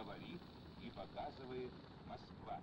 говорит и показывает Москва.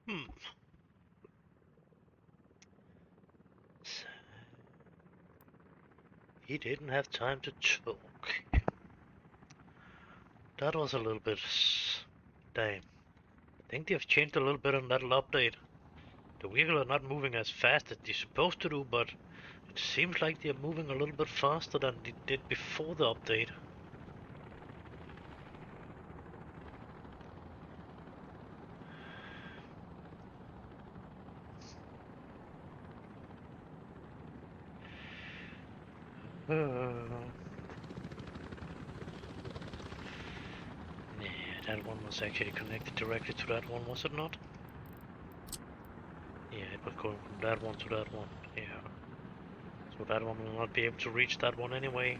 Hmm. He didn't have time to talk. That was a little bit... Damn. I think they've changed a little bit on that update. The vehicles are not moving as fast as they're supposed to do, but it seems like they're moving a little bit faster than they did before the update. Yeah, that one was actually connected directly to that one, was it not? Yeah, it was going from that one to that one. Yeah. So that one will not be able to reach that one anyway.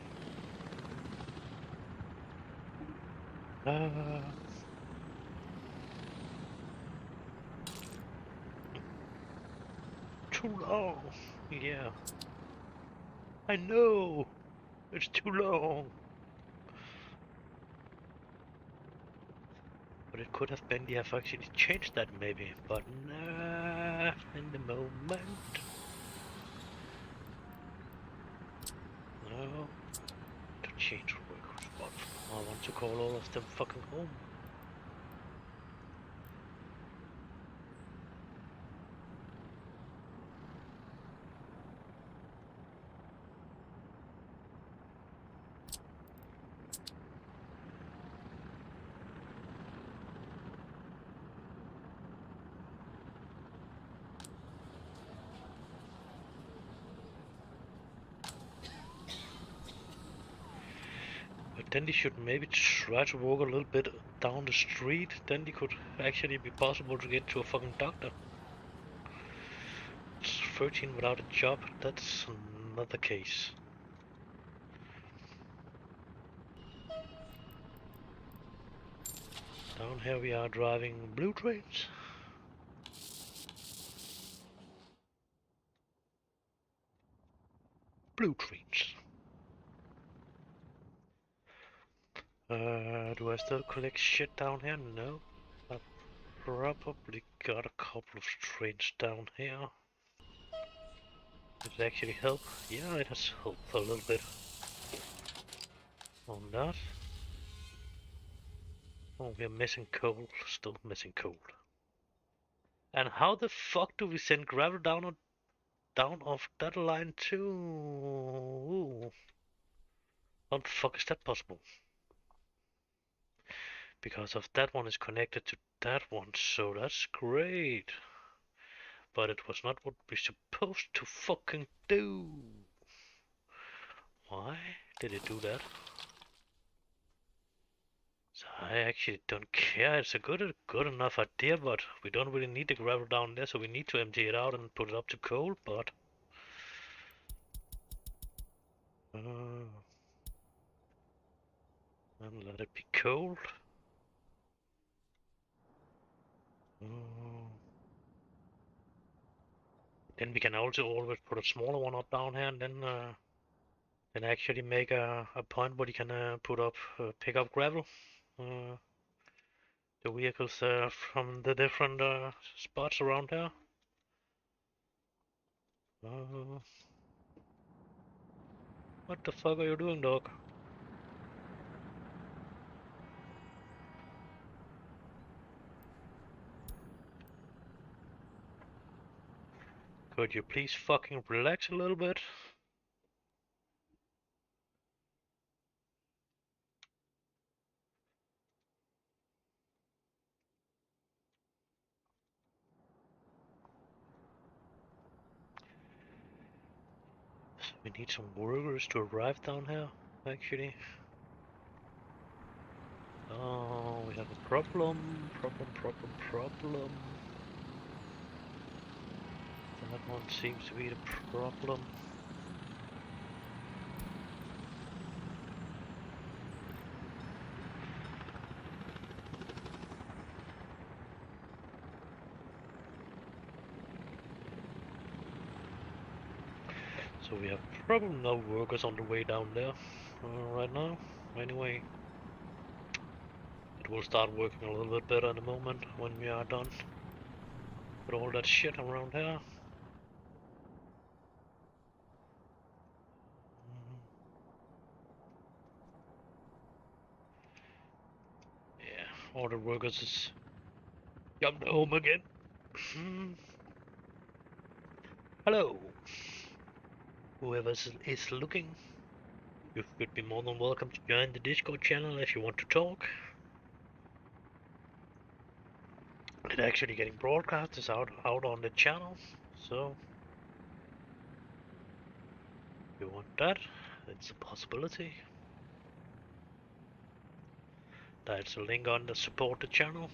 Too long. Yeah. I know. It's too long. But it could have been they have actually changed that maybe, but nah, in the moment. No, to change workers, but I want to call all of them fucking home. But then they should maybe try to walk a little bit down the street, then they could actually be possible to get to a fucking doctor. It's 13 without a job, that's another case. Down here we are driving blue trains. Blue trains. Do I still collect shit down here? No. I probably got a couple of trains down here. Does it actually help? Yeah, it has helped a little bit. On that. Oh, we're missing coal. Still missing coal. And how the fuck do we send gravel down off that line too? How the fuck is that possible? Because of that one is connected to that one, so that's great. But it was not what we're supposed to fucking do. Why did it do that? So I actually don't care. It's a good enough idea, but we don't really need the gravel down there, so we need to empty it out and put it up to coal, but and let it be cold. Then we can also always put a smaller one up down here, and then actually make a point where you can put up pick up gravel, the vehicles from the different spots around here. What the fuck are you doing, dog? Could you please fucking relax a little bit? We need some workers to arrive down here, actually. Oh, we have a problem. That one seems to be the problem. So we have probably no workers on the way down there right now. Anyway, it will start working a little bit better in a moment when we are done with all that shit around here. Yeah, all the workers is jumped home again. Hello, whoever is looking. You would be more than welcome to join the Discord channel if you want to talk. It's actually getting broadcast is out on the channel, so if you want that, it's a possibility. There's a link on the support the channel.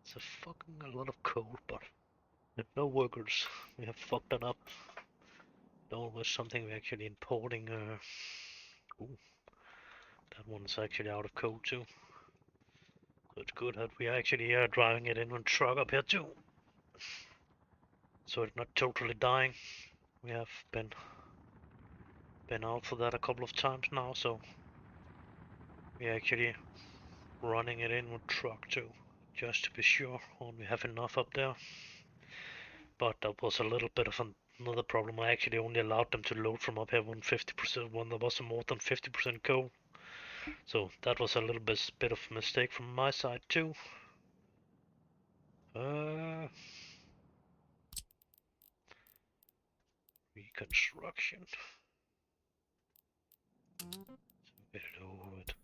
It's a fucking a lot of coal, but with no workers, we have fucked that up. Always something we're actually importing Ooh, that one's actually out of code too. So it's good that we are actually driving it in one truck up here too. So it's not totally dying. We have been out for that a couple of times now, so we're actually running it in with truck too, just to be sure we have enough up there. But that was a little bit of another problem. I actually only allowed them to load from up here when 50% when there was more than 50% coal. So that was a little bit of mistake from my side too. Reconstruction. So get it over with.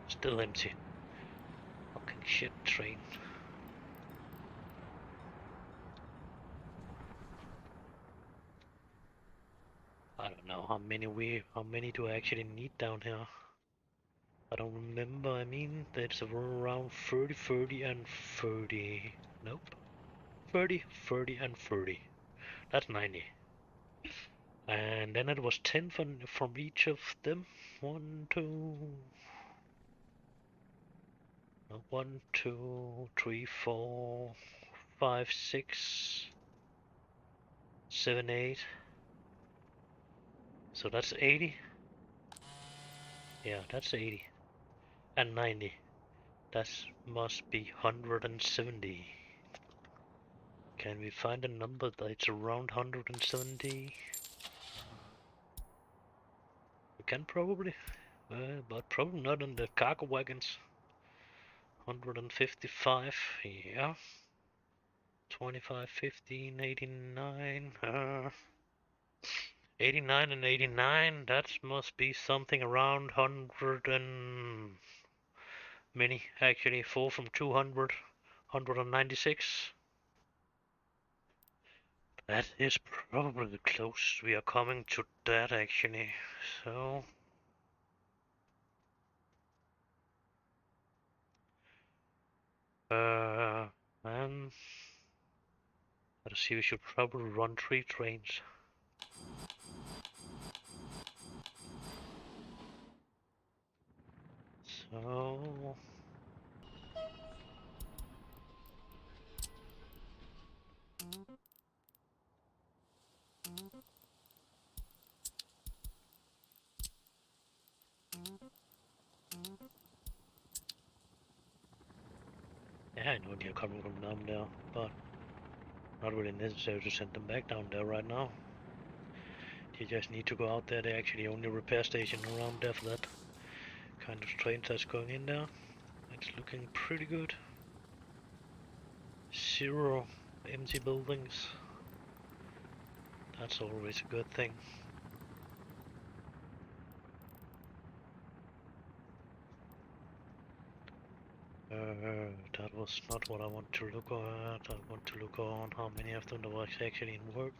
Still empty. Fucking shit train. I don't know how many do I actually need down here? I don't remember. I mean, there's around 30, 30 and 30. Nope. 30, 30 and 30. That's 90. And then it was 10 from each of them. 1, 2... No, 1, 2, 3, 4, 5, 6, 7, 8. So that's 80. Yeah, that's 80. And 90. That must be 170. Can we find a number that's around 170? We can probably, but probably not on the cargo wagons. 155, yeah. 25, 15, 89. 89 and 89, that must be something around 100 and many, actually. 4 from 200, 196. That is probably the closest we are coming to that, actually. So... and let's see, we should probably run 3 trains. So... yeah, I know they're coming from down there, but not really necessary to send them back down there right now. They just need to go out there. They actually only repair station around there for that kind of train that's going in there. It's looking pretty good. 0 empty buildings. That's always a good thing. That was not what I want to look at. I want to look on how many of them was actually in work.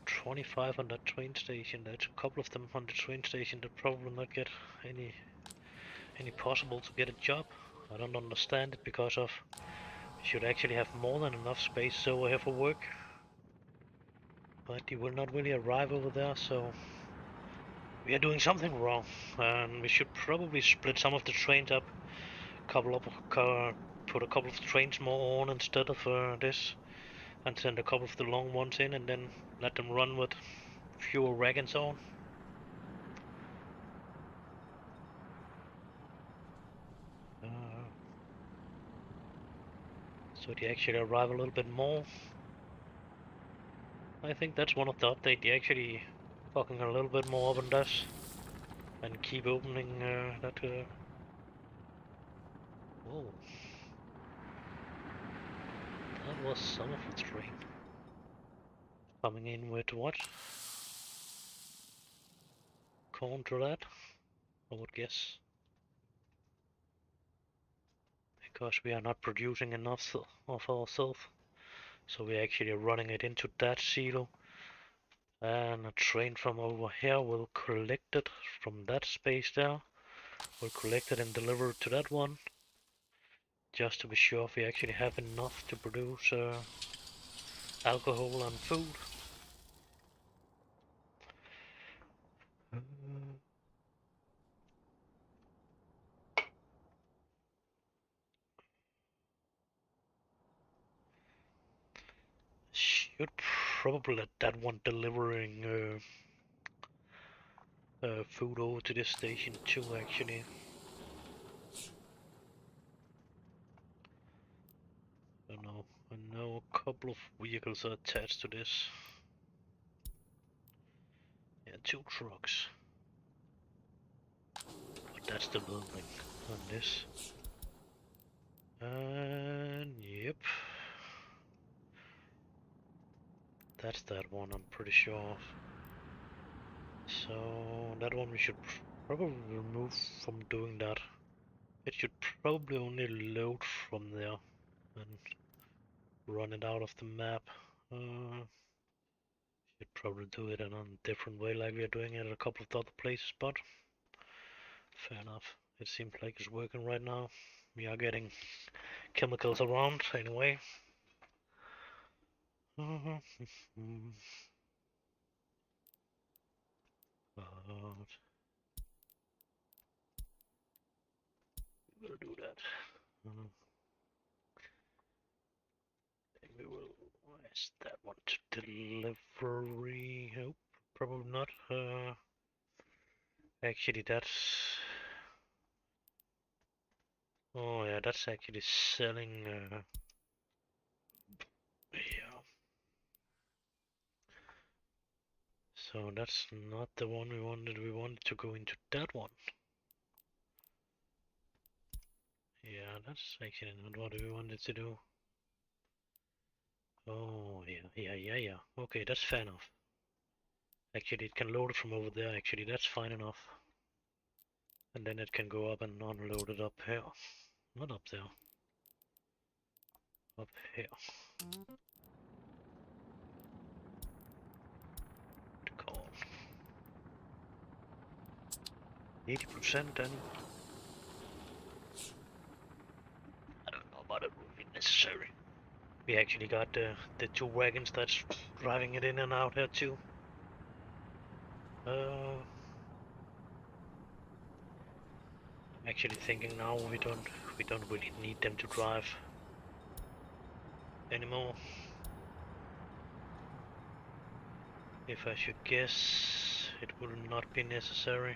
25 on that train station. That's a couple of them on the train station that probably not get any possible to get a job. I don't understand it because of you should actually have more than enough space over here for work. But you will not really arrive over there, so we are doing something wrong, and we should probably split some of the trains up, put a couple of trains more on instead of this, and send a couple of the long ones in, and then let them run with fewer wagons on. So they actually arrive a little bit more. I think that's one of the updates. They actually fucking a little bit more up on this, and keep opening that. Whoa. That was some of the train. Coming in with what? Counter that? I would guess. because we are not producing enough of ourselves. So we're actually running it into that silo. And a train from over here will collect it from that space there. We'll collect it and deliver it to that one. Just to be sure if we actually have enough to produce alcohol and food. Should probably let that one delivering food over to this station too, actually. I know a couple of vehicles are attached to this. Yeah, 2 trucks. But that's the building on this. And yep. That's that one, I'm pretty sure of. So that one we should probably remove from doing that. It should probably only load from there and run it out of the map. Should probably do it in a different way like we are doing it at a couple of other places, but fair enough. It seems like it's working right now. We are getting chemicals around anyway. We'll do that. And we will ask that one to delivery. Nope, probably not. Actually, that's. Oh yeah, that's actually selling. Yeah. So that's not the one we wanted. We wanted to go into that one. Yeah, that's actually not what we wanted to do. Oh, yeah. Okay, that's fair enough. Actually, it can load it from over there, actually, that's fine enough. And then it can go up and unload it up here. Not up there. Up here. Come on. 80% then. I don't know about it would be necessary. We actually got the 2 wagons that's driving it in and out here too. I'm actually thinking now we don't really need them to drive anymore. If I should guess, it will not be necessary.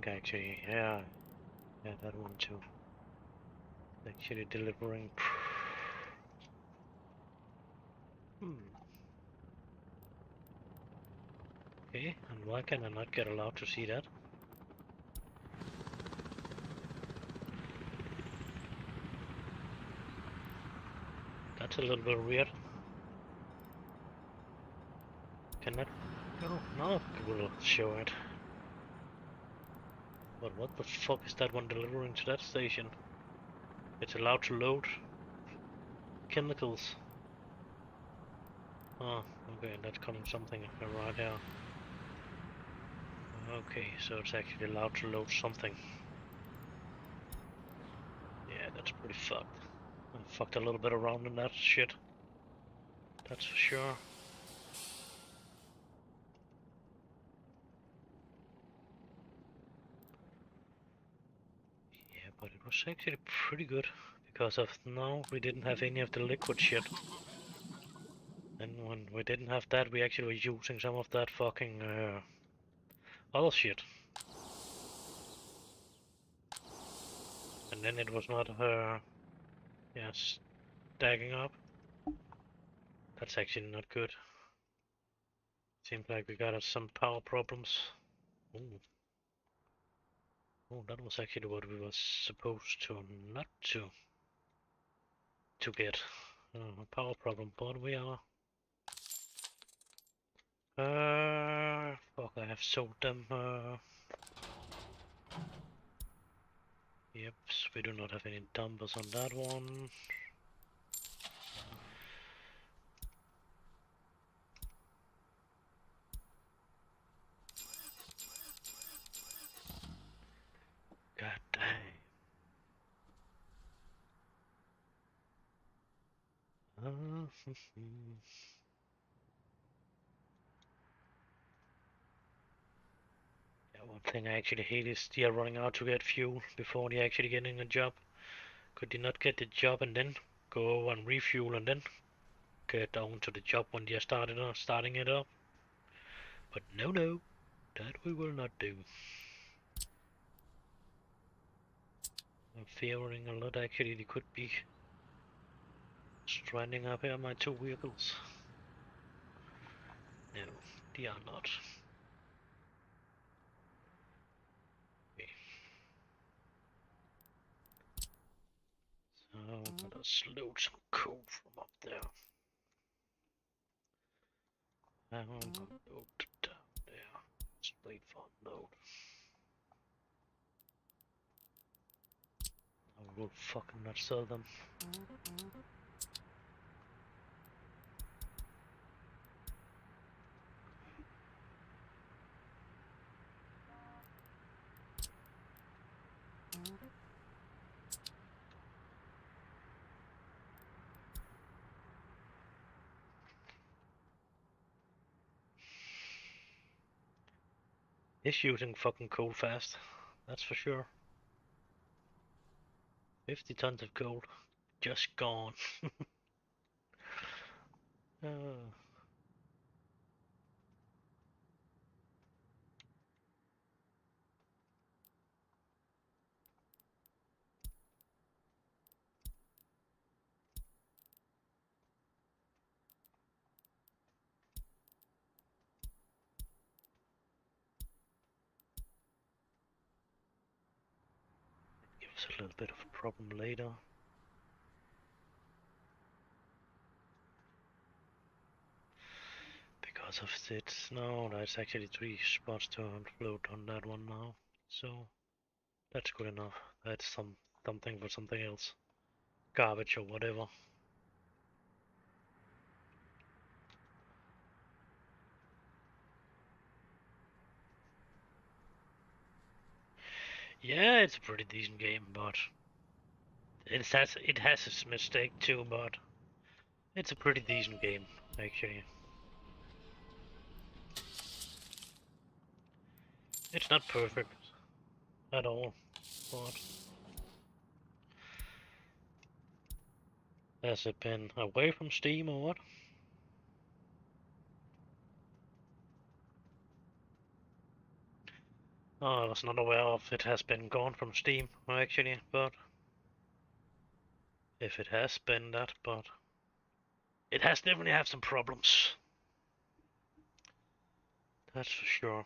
Actually, yeah, that one too. Actually delivering. Okay, and why can I not get allowed to see that? That's a little bit weird. Can that? Oh, no, it will show it. But what the fuck is that one delivering to that station? It's allowed to load chemicals. Oh, okay, that's coming something right here. Okay, so it's actually allowed to load something. Yeah, that's pretty fucked. I fucked a little bit around in that shit. That's for sure. Yeah, but it was actually pretty good. Because of now we didn't have any of the liquid shit. And when we didn't have that, we actually were using some of that fucking other shit. And then it was not, yeah, stacking up. That's actually not good. Seems like we got some power problems. Ooh. Oh, that was actually what we were supposed to not to get. A power problem, but we are. Fuck, I have sold them. Yep, we do not have any dumpers on that one. God dang. Yeah, one thing I actually hate is they are running out to get fuel before they actually getting a job. Could they not get the job and then go and refuel and then get on to the job when they are starting it up? But no, that we will not do. I'm fearing a lot actually they could be stranding up here my two vehicles. No, they are not. Okay. So let's load some coal from up there. And load down there. Let's wait for a load. I will fucking not sell them. It's using fucking coal fast, that's for sure. 50 tons of coal, just gone. Give us a little bit of a problem later. Because of it, no, that's actually 3 spots to unload on that one now. So that's good enough. That's something for something else. Garbage or whatever. Yeah, it's a pretty decent game, but it has its mistake too, but it's a pretty decent game, actually. It's not perfect at all, but has it been away from Steam or what? Oh, I was not aware of it has been gone from Steam, actually, but if it has been that, but it has definitely had some problems. That's for sure.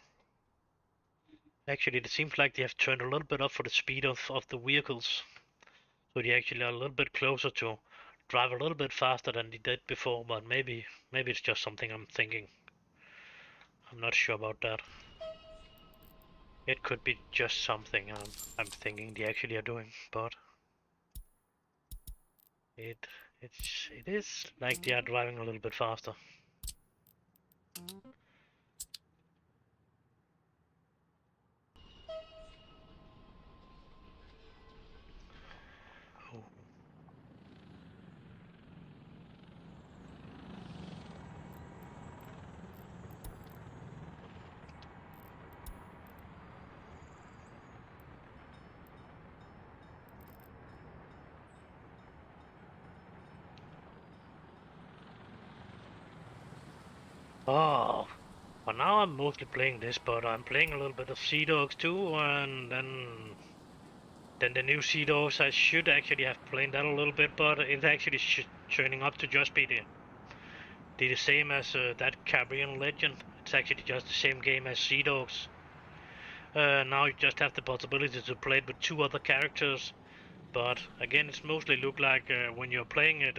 Actually, it seems like they have turned a little bit up for the speed of the vehicles. So they actually are a little bit closer to drive a little bit faster than they did before, but maybe it's just something I'm thinking. I'm not sure about that. It could be just something I'm thinking they actually are doing, but it is like they are driving a little bit faster. Oh. Oh, well now I'm mostly playing this, but I'm playing a little bit of Sea Dogs too, and then the new Sea Dogs I should actually have played that a little bit, but it's actually turning up to just be They're the same as that Caribbean Legend. It's actually just the same game as Sea Dogs. Now you just have the possibility to play it with 2 other characters, but again, it's mostly look like when you're playing it.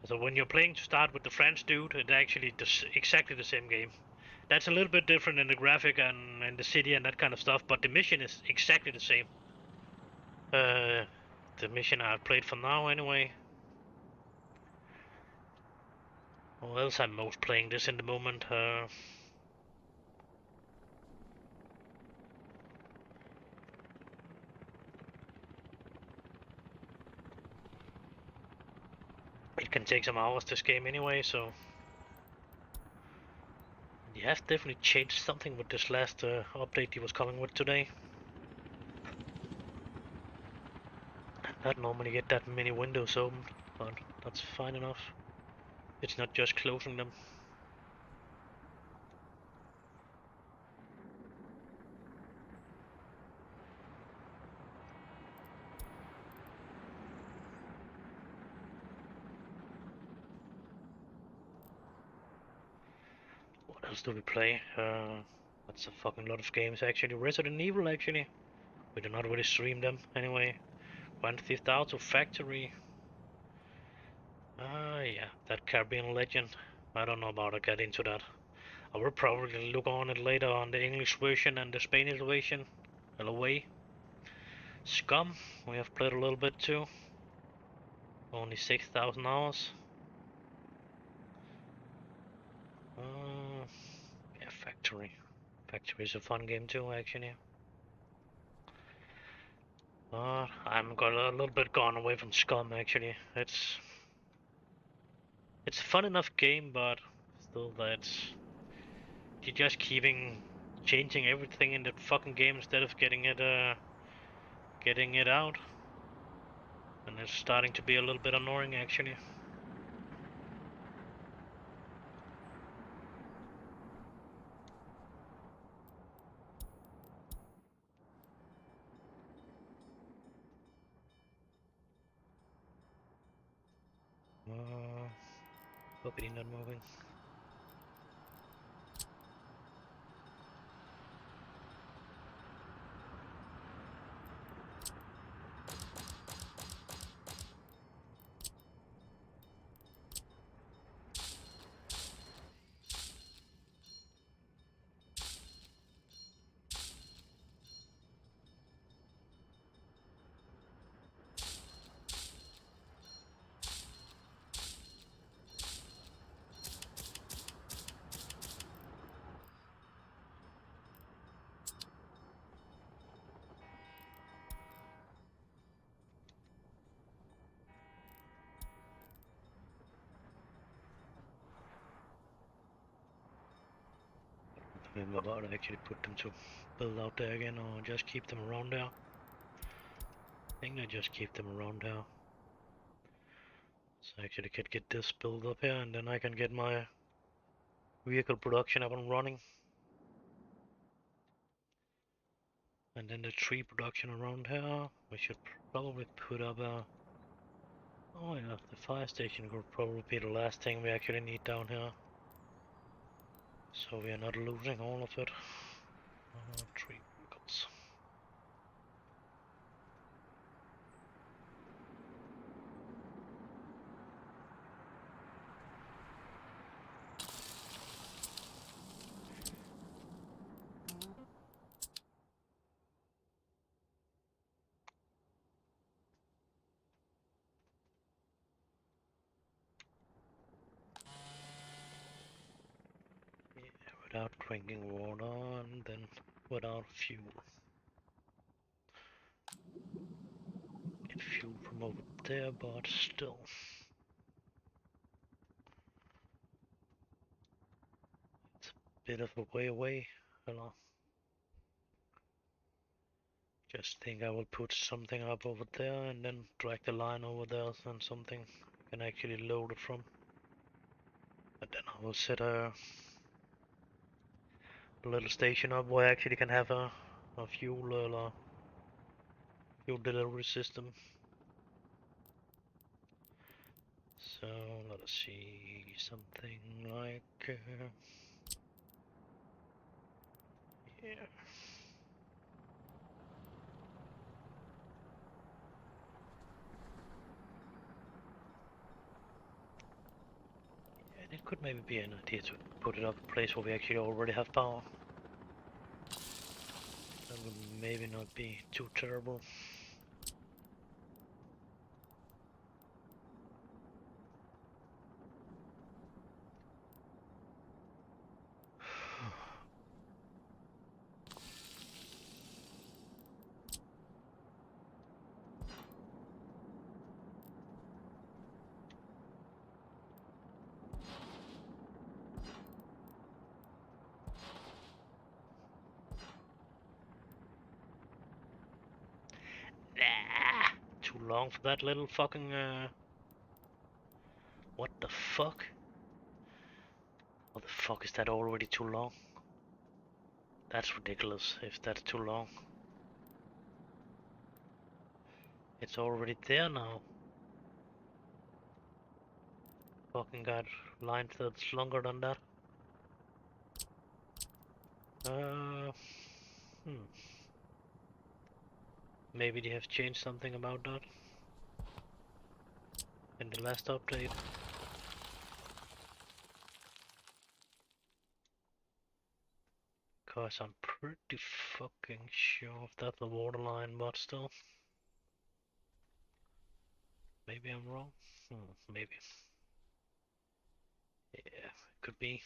So when you're playing to start with the French dude, it's actually exactly the same game. That's a little bit different in the graphic and the city and that kind of stuff, but the mission is exactly the same. The mission I've played for now, anyway. Or else I'm most playing this in the moment. It can take some hours this game anyway, so he has definitely changed something with this last update he was coming with today. Not normally get that many windows open, but that's fine enough. It's not just closing them. What else do we play? That's a fucking lot of games actually. Resident Evil actually. We do not really stream them anyway. Grand Theft Auto Factory. Yeah, that Caribbean Legend. I don't know about to get into that. I will probably look on it later on the English version and the Spanish version. LOA. Scum, we have played a little bit too. Only 6,000 hours. Yeah, Factory. Factory is a fun game too, actually. I'm got a little bit gone away from Scum, actually. It's a fun enough game, but still, that's you're just keeping changing everything in the fucking game instead of getting it out, and it's starting to be a little bit annoying, actually. Hope it not moving. I'm about to actually put them to build out there again, or just keep them around there. I think I just keep them around there. So I actually could get this built up here, and then I can get my vehicle production up and running. And then the tree production around here, we should probably put up a... Oh yeah, the fire station could probably be the last thing we actually need down here. So we are not losing all of it. Tree vehicles. Without drinking water and then without fuel. Get fuel from over there, but still. It's a bit of a way away. Hello. Just think I will put something up over there and then drag the line over there and something can actually load it from. And then I will set a little station up where I actually can have a fuel delivery system. So let us see something like yeah. And it could maybe be an idea to put it up a place where we actually already have power. That would maybe not be too terrible. Nah, too long for that little fucking what the fuck? What the fuck is that already too long? That's ridiculous if that's too long. It's already there now. Fucking got lines that's longer than that. Hmm. Maybe they have changed something about that in the last update. Cause I'm pretty fucking sure if that's the waterline, but still. Maybe I'm wrong. Maybe. Yeah, could be.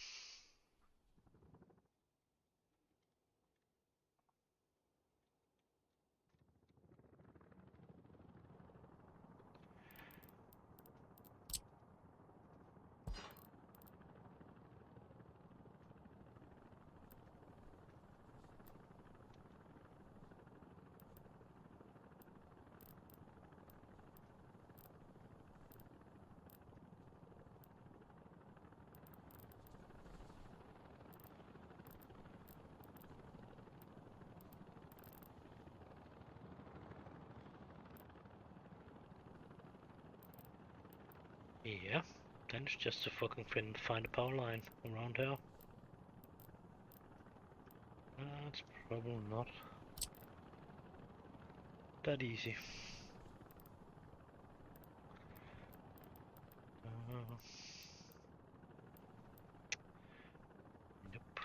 Yeah, then it's just to fucking find a power line around here. That's probably not that easy. Nope.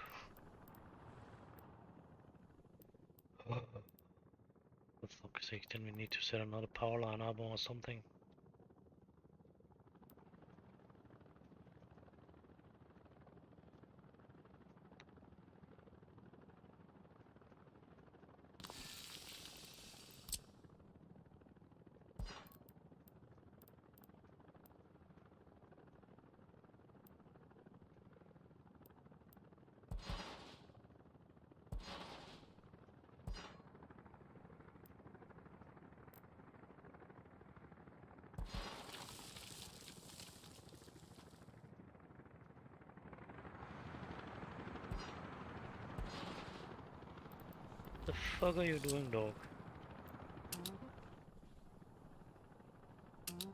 For fuck's sake, then we need to set another power line up or something. The fuck are you doing, dog?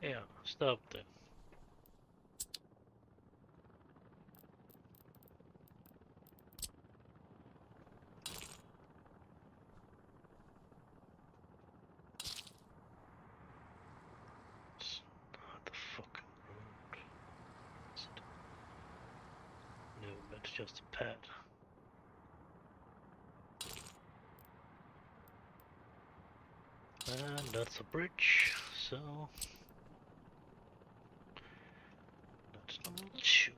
Yeah, stop that. It's not the fucking road. Is it? No, that's just a pad. And that's a bridge, so that's number 2.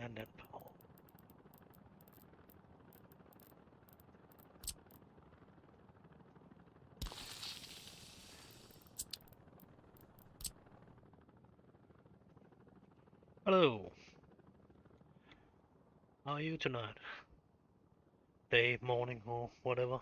And then power. Hello. How are you tonight? Day, morning, or whatever.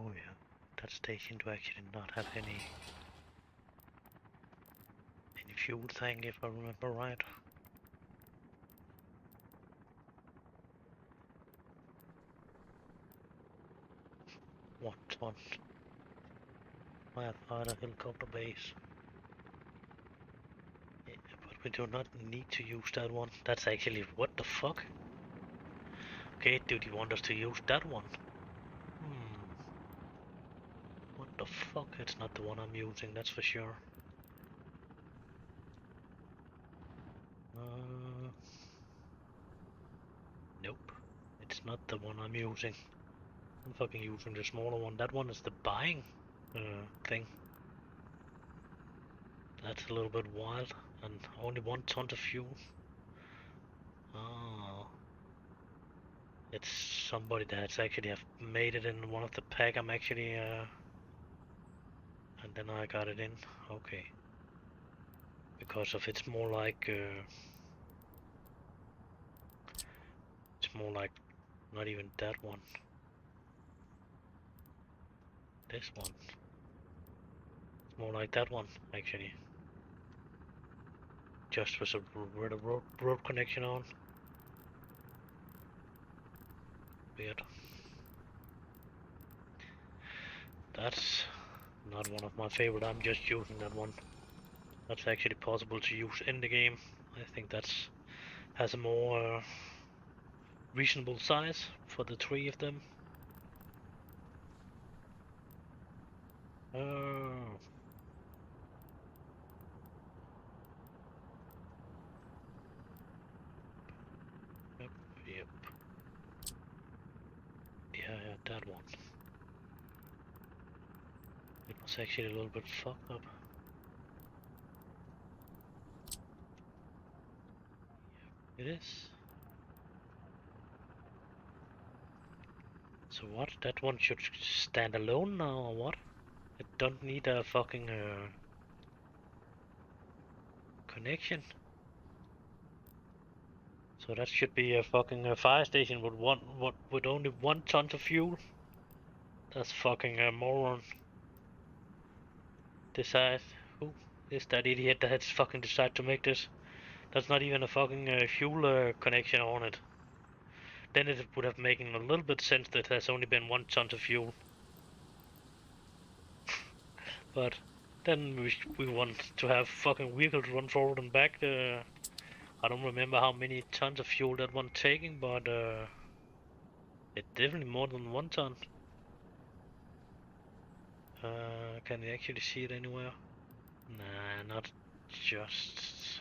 Oh yeah, that station to actually not have any fuel tank, if I remember right. What on? Firefighter helicopter base. Yeah, but we do not need to use that one. That's actually what the fuck? Okay, dude, you want us to use that one? What the fuck? It's not the one I'm using, that's for sure. Nope. It's not the one I'm using. I'm fucking using the smaller one. That one is the buying thing. That's a little bit wild. And only 1 ton of fuel. Oh. It's somebody that's actually have made it in one of the pack I'm actually and then I got it in. Okay. Because of it's more like not even that one. This one. It's more like that one actually. Just with a road connection on. Weird. That's not one of my favorite. I'm just using that one. That's actually possible to use in the game. I think that's has a more reasonable size for the 3 of them. Oh. Yep. Yeah, that one. It was actually a little bit fucked up. It is. So what? That one should stand alone now, or what? It don't need a fucking connection. So that should be a fucking fire station with only 1 ton of fuel. That's fucking a moron. Decide who is that idiot that has fucking decided to make this? That's not even a fucking fuel connection on it. Then it would have making a little bit sense that there's only been 1 ton of fuel. But then we want to have fucking vehicles run forward and back. I don't remember how many tons of fuel that one taking, but it's definitely more than 1 ton. Can you actually see it anywhere? Nah, not just.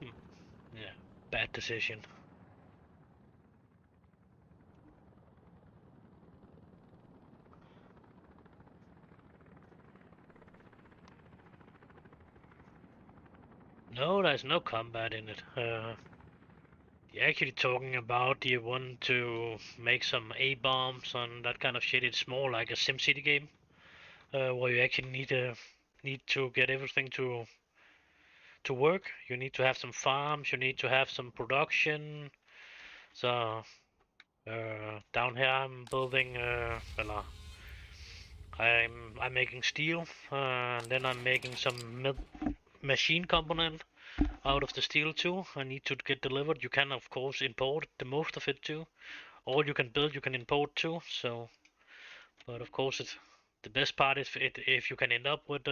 Yeah, bad decision. No, there's no combat in it. You're actually talking about you want to make some A-bombs and that kind of shit. It's more like a SimCity game, where you actually need to get everything to work. You need to have some farms. You need to have some production. So down here I'm building. Well, I'm making steel, and then I'm making some machine component out of the steel too. I need to get delivered. You can of course import the most of it too. All you can build, you can import too. So, but of course, the best part is if you can end up with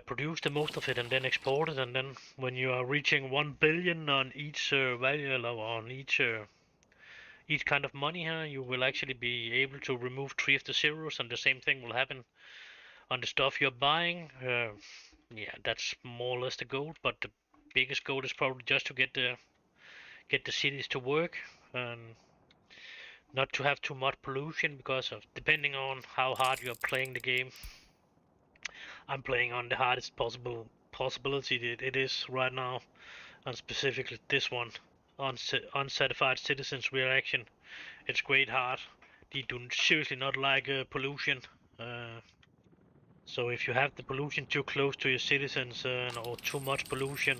produce the most of it and then export it, and then when you are reaching 1 billion on each value on each kind of money here, you will actually be able to remove 3 of the zeros, and the same thing will happen on the stuff you're buying. Yeah, that's more or less the goal, but the biggest goal is probably just to get the cities to work and not to have too much pollution, because of depending on how hard you're playing the game. I'm playing on the hardest possibility it is right now, and specifically this one, unsatisfied citizens reaction. It's great hard. They do seriously not like pollution. So if you have the pollution too close to your citizens or too much pollution,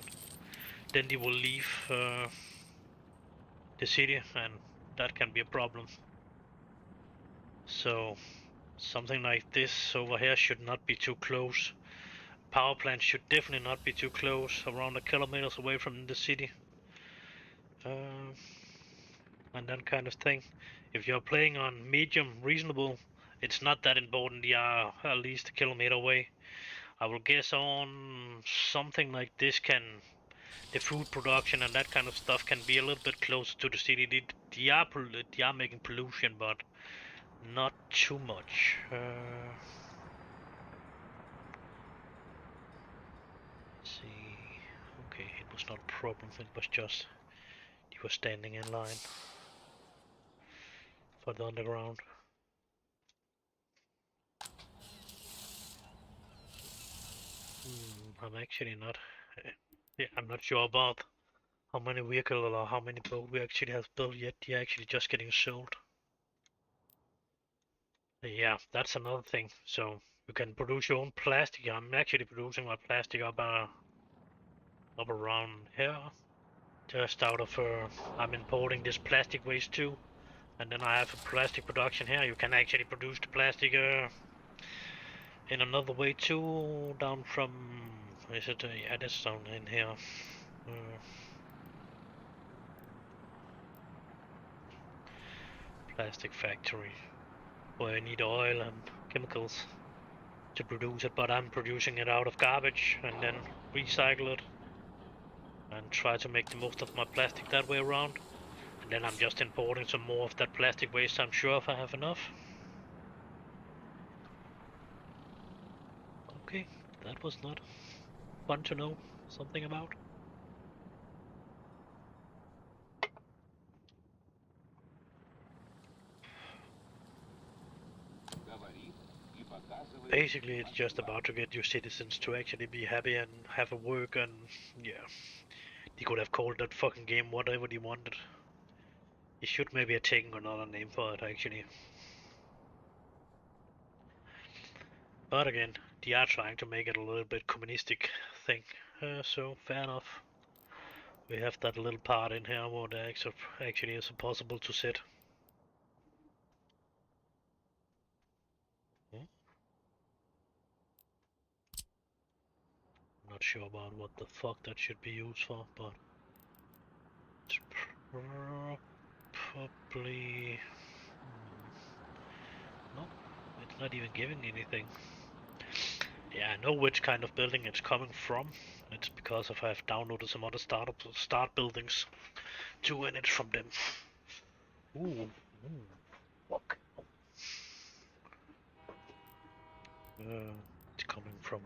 then they will leave the city, and that can be a problem. So something like this over here should not be too close. Power plant should definitely not be too close, around a kilometers away from the city. And that kind of thing. If you're playing on medium reasonable, it's not that important. You are at least a kilometer away. I will guess on something like this the food production and that kind of stuff can be a little bit closer to the city. They are making pollution, but not too much. Let's see. Okay, it was not a problem. It was just you were standing in line for the underground. I'm actually not. Yeah, I'm not sure about how many vehicles or how many boats we actually have built yet. They're actually just getting sold. Yeah, that's another thing. So you can produce your own plastic. I'm actually producing my plastic up around here, just out of. I'm importing this plastic waste too, and then I have a plastic production here. You can actually produce the plastic in another way too, down from. Is it? Yeah, this down in here. Plastic factory where I need oil and chemicals to produce it, but I'm producing it out of garbage and then recycle it and try to make the most of my plastic that way around. And then I'm just importing some more of that plastic waste, I'm sure, if I have enough. Okay, that was not fun to know something about. Basically, it's just about to get your citizens to actually be happy and have a work, and yeah, they could have called that fucking game whatever they wanted. You should maybe have taken another name for it, actually. But again, they are trying to make it a little bit communistic thing, so fair enough. We have that little part in here where the actually is possible to set. Not sure about what the fuck that should be used for, but it's probably... No, it's not even giving anything. Yeah, I know which kind of building it's coming from. It's because I've downloaded some other start buildings too, and it's from them. Ooh, fuck. It's coming from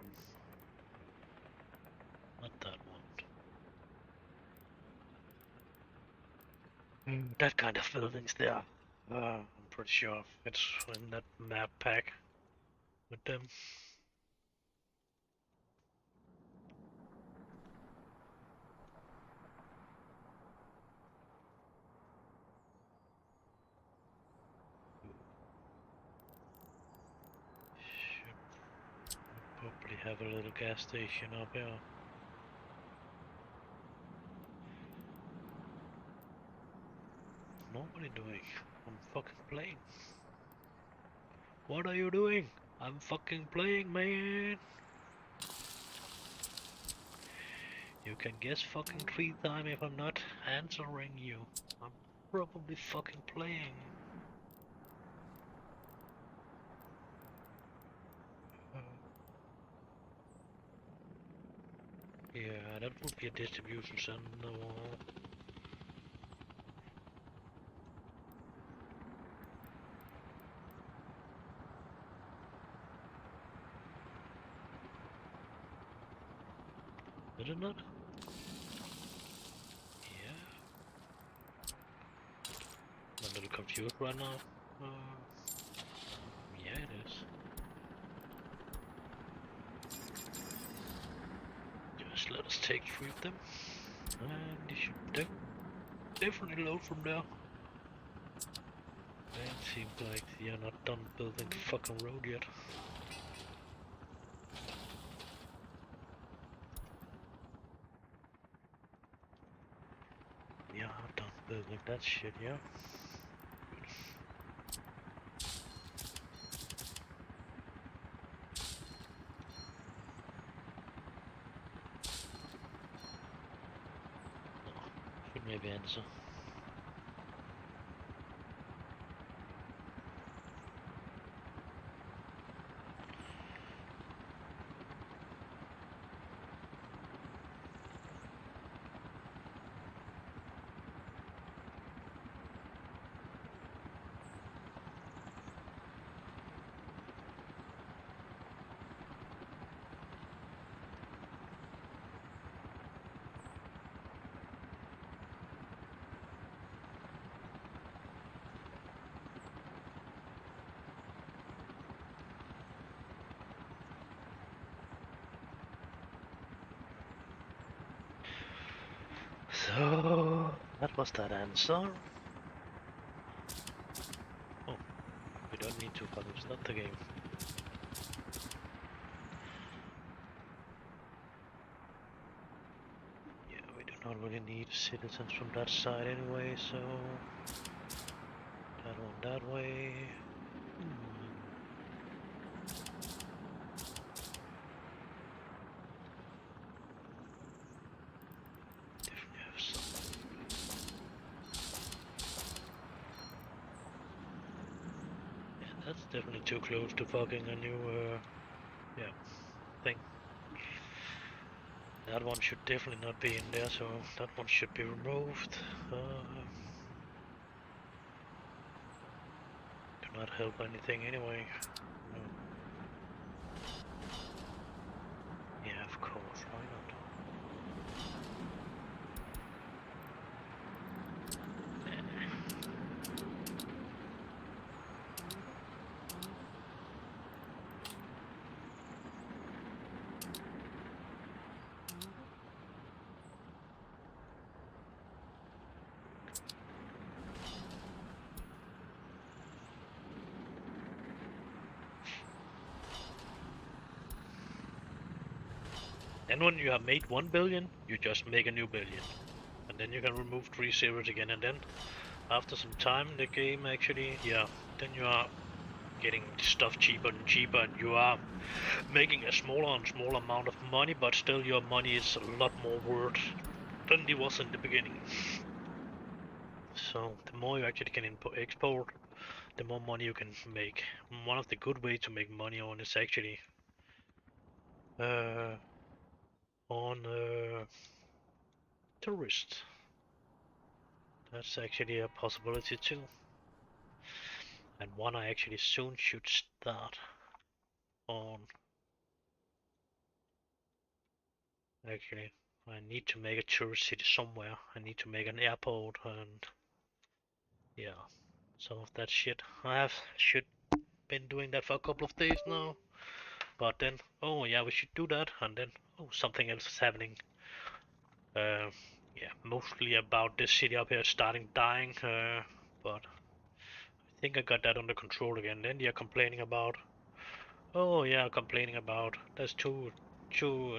not that one. That kind of buildings there. I'm pretty sure it's in that map pack with them. Should probably have a little gas station up here. Nobody doing. I'm fucking playing. What are you doing? I'm fucking playing, man. You can guess fucking 3 times if I'm not answering you. I'm probably fucking playing. Yeah, that would be a distribution center. Did it not? Yeah. I'm a little confused right now. Yeah, it is. Just let us take 3 of them. And you should definitely load from there. It seems like you're not done building the fucking road yet. Yeah, done building that shit, yeah. Could maybe answer. So that was that answer. Oh, we don't need to fucking start the game. Yeah, we do not really need citizens from that side anyway, so that one that way. Definitely have some. Yeah, that's definitely too close to fucking a new yeah, thing. That one should definitely not be in there, so that one should be removed. Do not help anything anyway. No. Yeah, of course, why not? Then when you have made 1 billion, you just make a new billion. And then you can remove 3 zeros again, and then after some time in the game actually, yeah, then you are getting stuff cheaper and cheaper, and you are making a smaller and smaller amount of money, but still your money is a lot more worth than it was in the beginning. So the more you actually can export, the more money you can make. One of the good ways to make money on is actually uh, on tourists. That's actually a possibility too, and one I actually soon should start on. Actually, I need to make a tourist city somewhere. I need to make an airport, and yeah, some of that shit. I have should been doing that for a couple of days now, but then oh yeah, we should do that, and then oh something else is happening. Uh, yeah, mostly about this city up here starting dying, but I think I got that under control again. Then they're complaining about oh yeah, complaining about there's too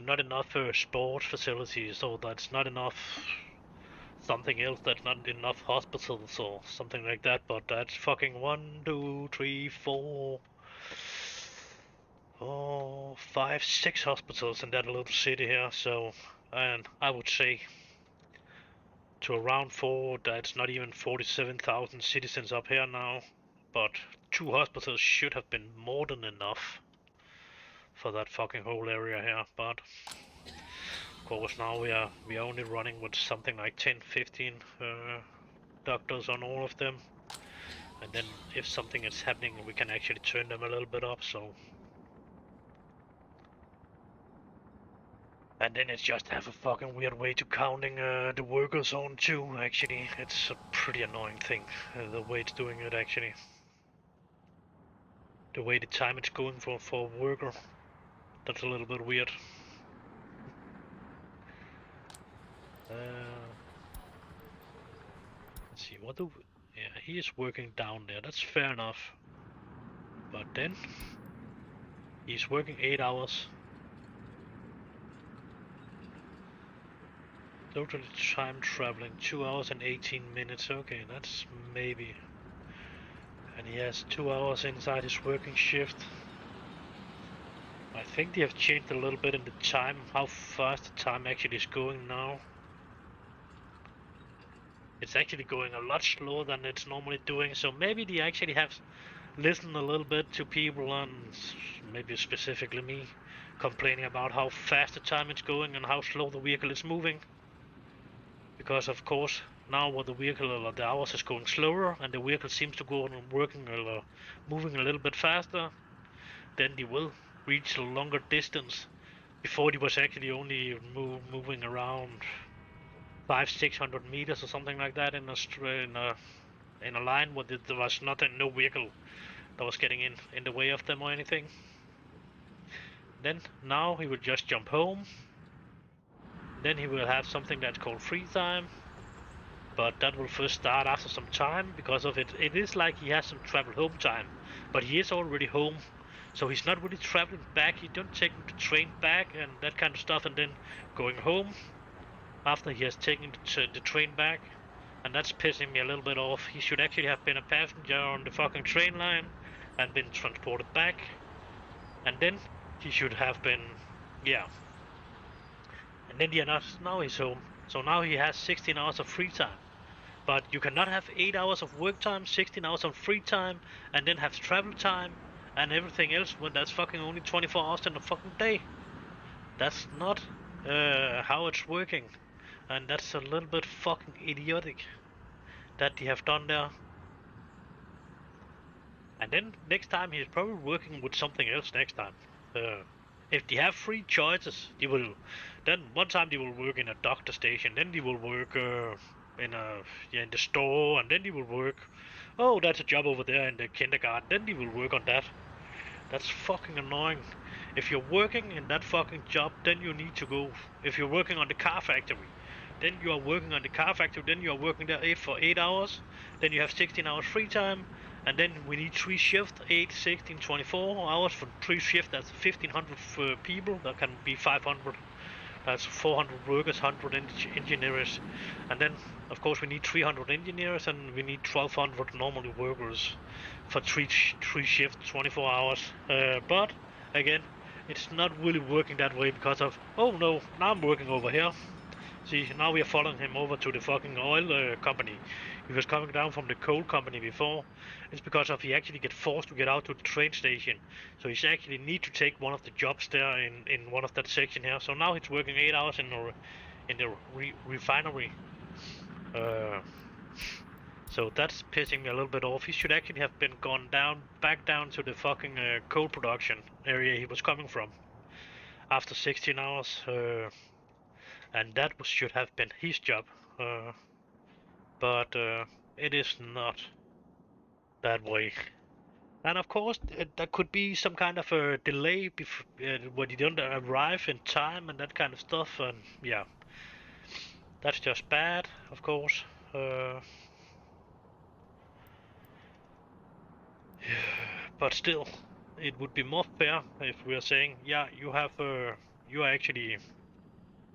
not enough sports facilities, so that's not enough something else, that's not enough hospitals or something like that, but that's fucking 5, 6 hospitals in that little city here, so and I would say to around 4, that's not even 47,000 citizens up here now, but 2 hospitals should have been more than enough for that fucking whole area here, but of course now we are only running with something like 10, 15 doctors on all of them, and then if something is happening we can actually turn them a little bit up, so and then it's just have a fucking weird way to counting the workers on too, actually. It's a pretty annoying thing, the way it's doing it actually. The way the time it's going for a worker, that's a little bit weird. Let's see, what do yeah, he is working down there, that's fair enough. But then, he's working 8 hours. Total time traveling 2 hours and 18 minutes. Okay, that's maybe. And he has 2 hours inside his working shift. I think they have changed a little bit in the time, how fast the time actually is going now. it's actually going a lot slower than it's normally doing. So maybe they actually have listened a little bit to people, and maybe specifically me, complaining about how fast the time is going and how slow the vehicle is moving. Because of course now what the vehicle or the hours is going slower, and the vehicle seems to go on working or moving a little bit faster, then they will reach a longer distance. Before it was actually only moving around 500-600 meters or something like that in a line where there was nothing, no vehicle that was getting in the way of them or anything. Then now he will just jump home. Then he will have something that's called free time, but that will first start after some time because of it. It is like he has some travel home time, but he is already home, so he's not really traveling back. You don't take the train back and that kind of stuff, and then going home after he has taken the train back, and that's pissing me a little bit off. He should actually have been a passenger on the fucking train line and been transported back, and then he should have been, yeah. And then now he's home, so now he has 16 hours of free time. But you cannot have 8 hours of work time, 16 hours of free time, and then have travel time and everything else when that's fucking only 24 hours in a fucking day. That's not how it's working. And that's a little bit fucking idiotic that they have done there. And then next time he's probably working with something else next time. If they have free choices, they will. Then one time they will work in a doctor station, then they will work in the store, and then they will work. Oh, that's a job over there in the kindergarten. Then they will work on that. That's fucking annoying. If you're working in that fucking job, then you need to go. If you're working on the car factory, then you are working on the car factory. Then you are working there for 8 hours. Then you have 16 hours free time. And then we need 3 shifts, 8, 16, 24 hours for 3 shifts. That's 1,500 people. That can be 500. That's 400 workers, 100 engineers. And then, of course, we need 300 engineers and we need 1,200 normal workers for three shifts, 24 hours. But, again, it's not really working that way because of, oh no, now I'm working over here. See, now we are following him over to the fucking oil company. He was coming down from the coal company before. It's because of he actually get forced to get out to the train station. So he's actually need to take one of the jobs there in one of that section here. So now he's working 8 hours in the refinery. So that's pissing me a little bit off. He should actually have been gone back down to the fucking coal production area he was coming from after 16 hours. And that should have been his job, but it is not that way. And of course, there could be some kind of a delay when you don't arrive in time and that kind of stuff. And yeah, that's just bad, of course. But still, it would be more fair if we are saying, yeah,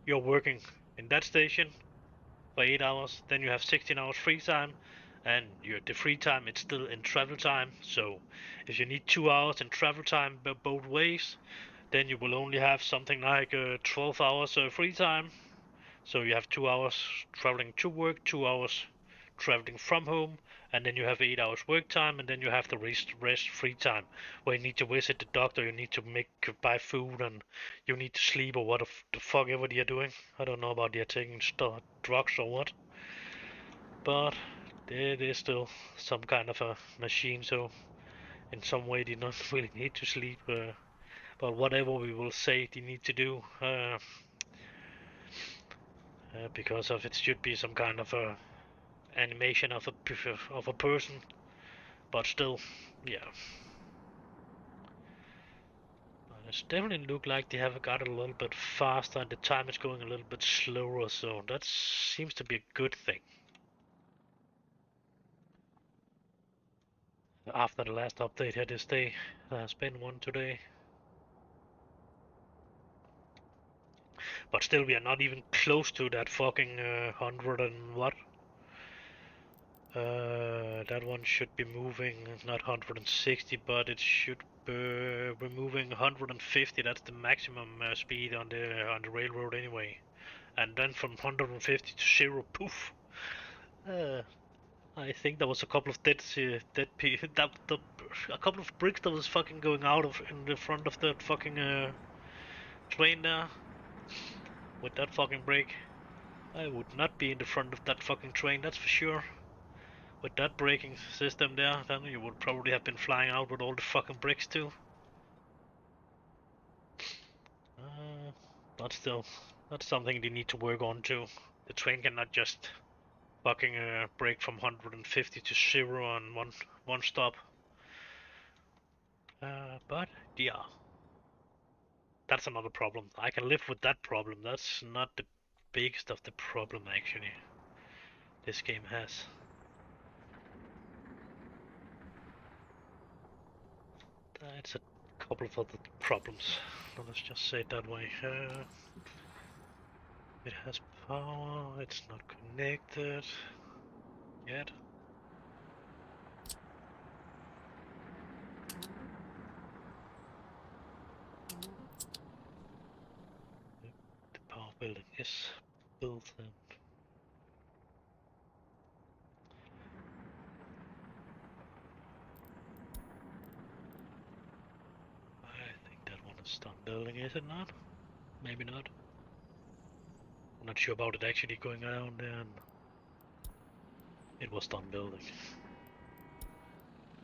you're working in that station for 8 hours, then you have 16 hours free time, and the free time it's still in travel time. So if you need 2 hours in travel time both ways, then you will only have something like 12 hours free time. So you have 2 hours traveling to work, 2 hours traveling from home, and then you have 8 hours work time, and then you have the rest free time where you need to visit the doctor, you need to buy food, and you need to sleep, or what the fuck ever you're doing. I don't know about they're taking drugs or what, but it is still some kind of a machine, so in some way they don't really need to sleep, but whatever we will say they need to do, because of it should be some kind of a animation of a person, but still, yeah. But it's definitely look like they have got a little bit faster and the time is going a little bit slower, so that seems to be a good thing. After the last update here this day, there has been one today. But still, we are not even close to that fucking 100 and what? That one should be moving not 160, but it should be moving 150. That's the maximum speed on the railroad anyway. And then from 150 to 0, poof, I think there was a couple of a couple of bricks that was fucking going out of in the front of that fucking train there. With that fucking brake, I would not be in the front of that fucking train, that's for sure. With that braking system there, then you would probably have been flying out with all the fucking bricks too. But still, that's something they need to work on too. The train cannot just fucking brake from 150 to 0 on one stop. But yeah, that's another problem. I can live with that problem. That's not the biggest of the problem actually this game has. It's a couple of other problems. Let's just say it that way. It has power. It's not connected yet. The power building is built in. I think that one is done building, is it not? Maybe not. I'm not sure about it actually going around and it was done building.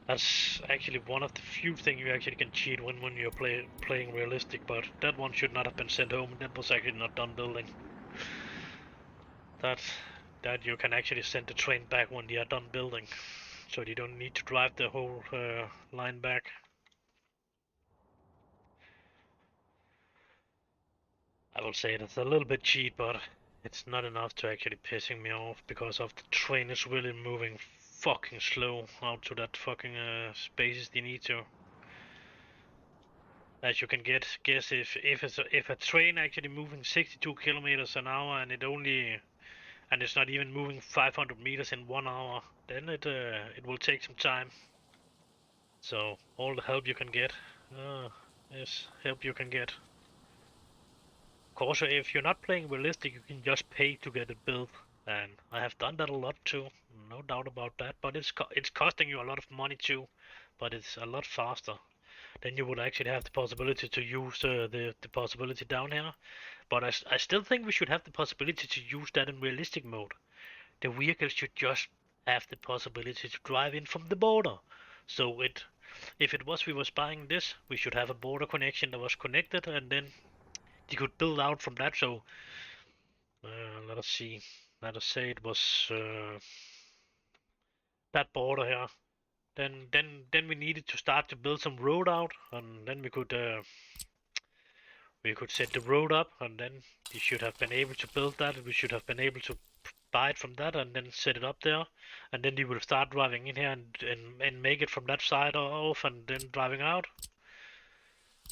That's actually one of the few things you actually can cheat when you're playing realistic, but that one should not have been sent home. That was actually not done building. That you can actually send the train back when they are done building, so you don't need to drive the whole line back. I will say it's a little bit cheat, but it's not enough to actually pissing me off because of the train is really moving fucking slow out to that fucking spaces they need to. As you can guess, if a train actually moving 62 kilometers an hour and it's not even moving 500 meters in 1 hour, then it will take some time. So all the help you can get is help you can get. Of course, if you're not playing realistic, you can just pay to get it built, and I have done that a lot too, no doubt about that. But it's costing you a lot of money too, but it's a lot faster. Then you would actually have the possibility to use the possibility down here. But I still think we should have the possibility to use that in realistic mode. The vehicle should just have the possibility to drive in from the border. So if it was we was buying this, we should have a border connection that was connected, and then you could build out from that. So let us see. Let us say it was that border here. Then we needed to start to build some road out, and then we could set the road up, and then you should have been able to build that. We should have been able to buy it from that and then set it up there, and then you will start driving in here and make it from that side off and then driving out.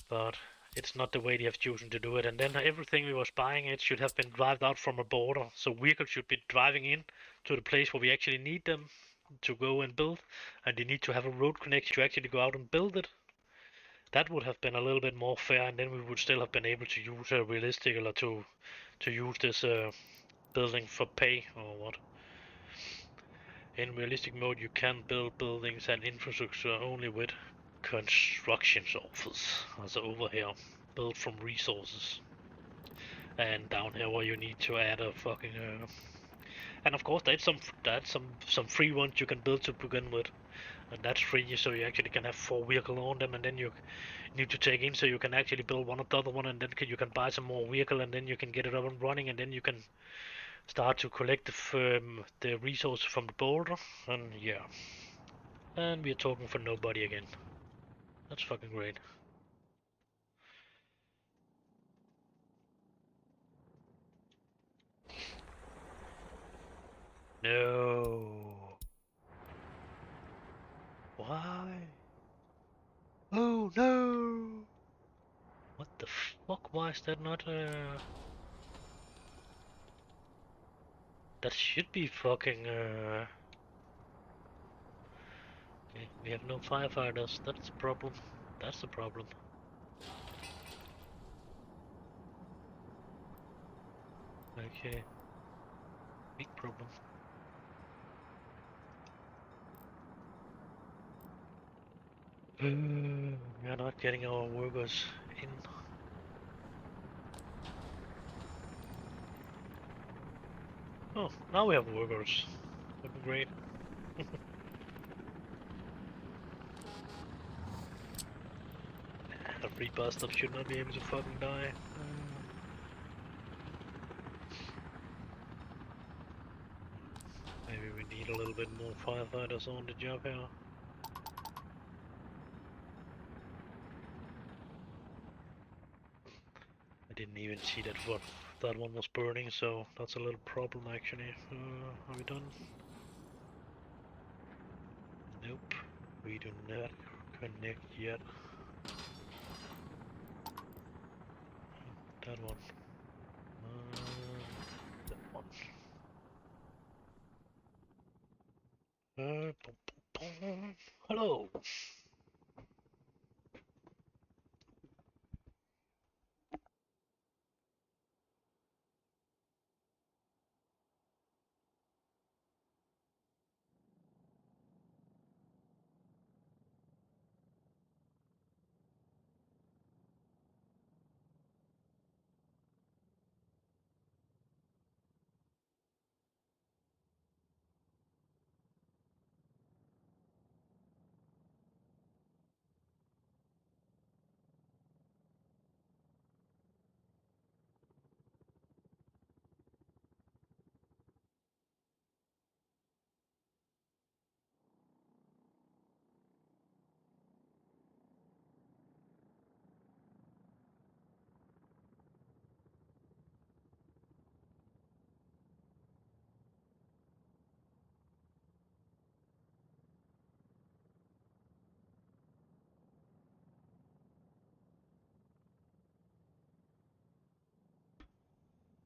But it's not the way they have chosen to do it, and then everything we was buying, it should have been driven out from a border, so vehicles should be driving in to the place where we actually need them to go and build, and they need to have a road connection to actually go out and build it. That would have been a little bit more fair, and then we would still have been able to use a realistic or to use this building for pay or what. In realistic mode, you can build buildings and infrastructure only with construction offers, also over here, build from resources, and down here where you need to add a fucking and of course there's some free ones you can build to begin with, and that's free, so you actually can have 4 vehicles on them, and then you need to take in so you can actually build one of the other one, and then you can buy some more vehicle, and then you can get it up and running, and then you can start to collect the resources from the border, and yeah. And we're talking for nobody again. That's fucking great. No. Why? Oh no! What the fuck? Why is that not that should be fucking okay, we have no firefighters, that's the problem. That's the problem. Okay. Big problem. We are not getting our workers in. Oh, now we have workers. Looking great. The free bus stop should not be able to fucking die. Maybe we need a little bit more firefighters on the job here. I didn't even see that one was burning, so that's a little problem actually. Are we done? Nope, we do not connect yet. That one. That one. Boom, boom, boom. Hello.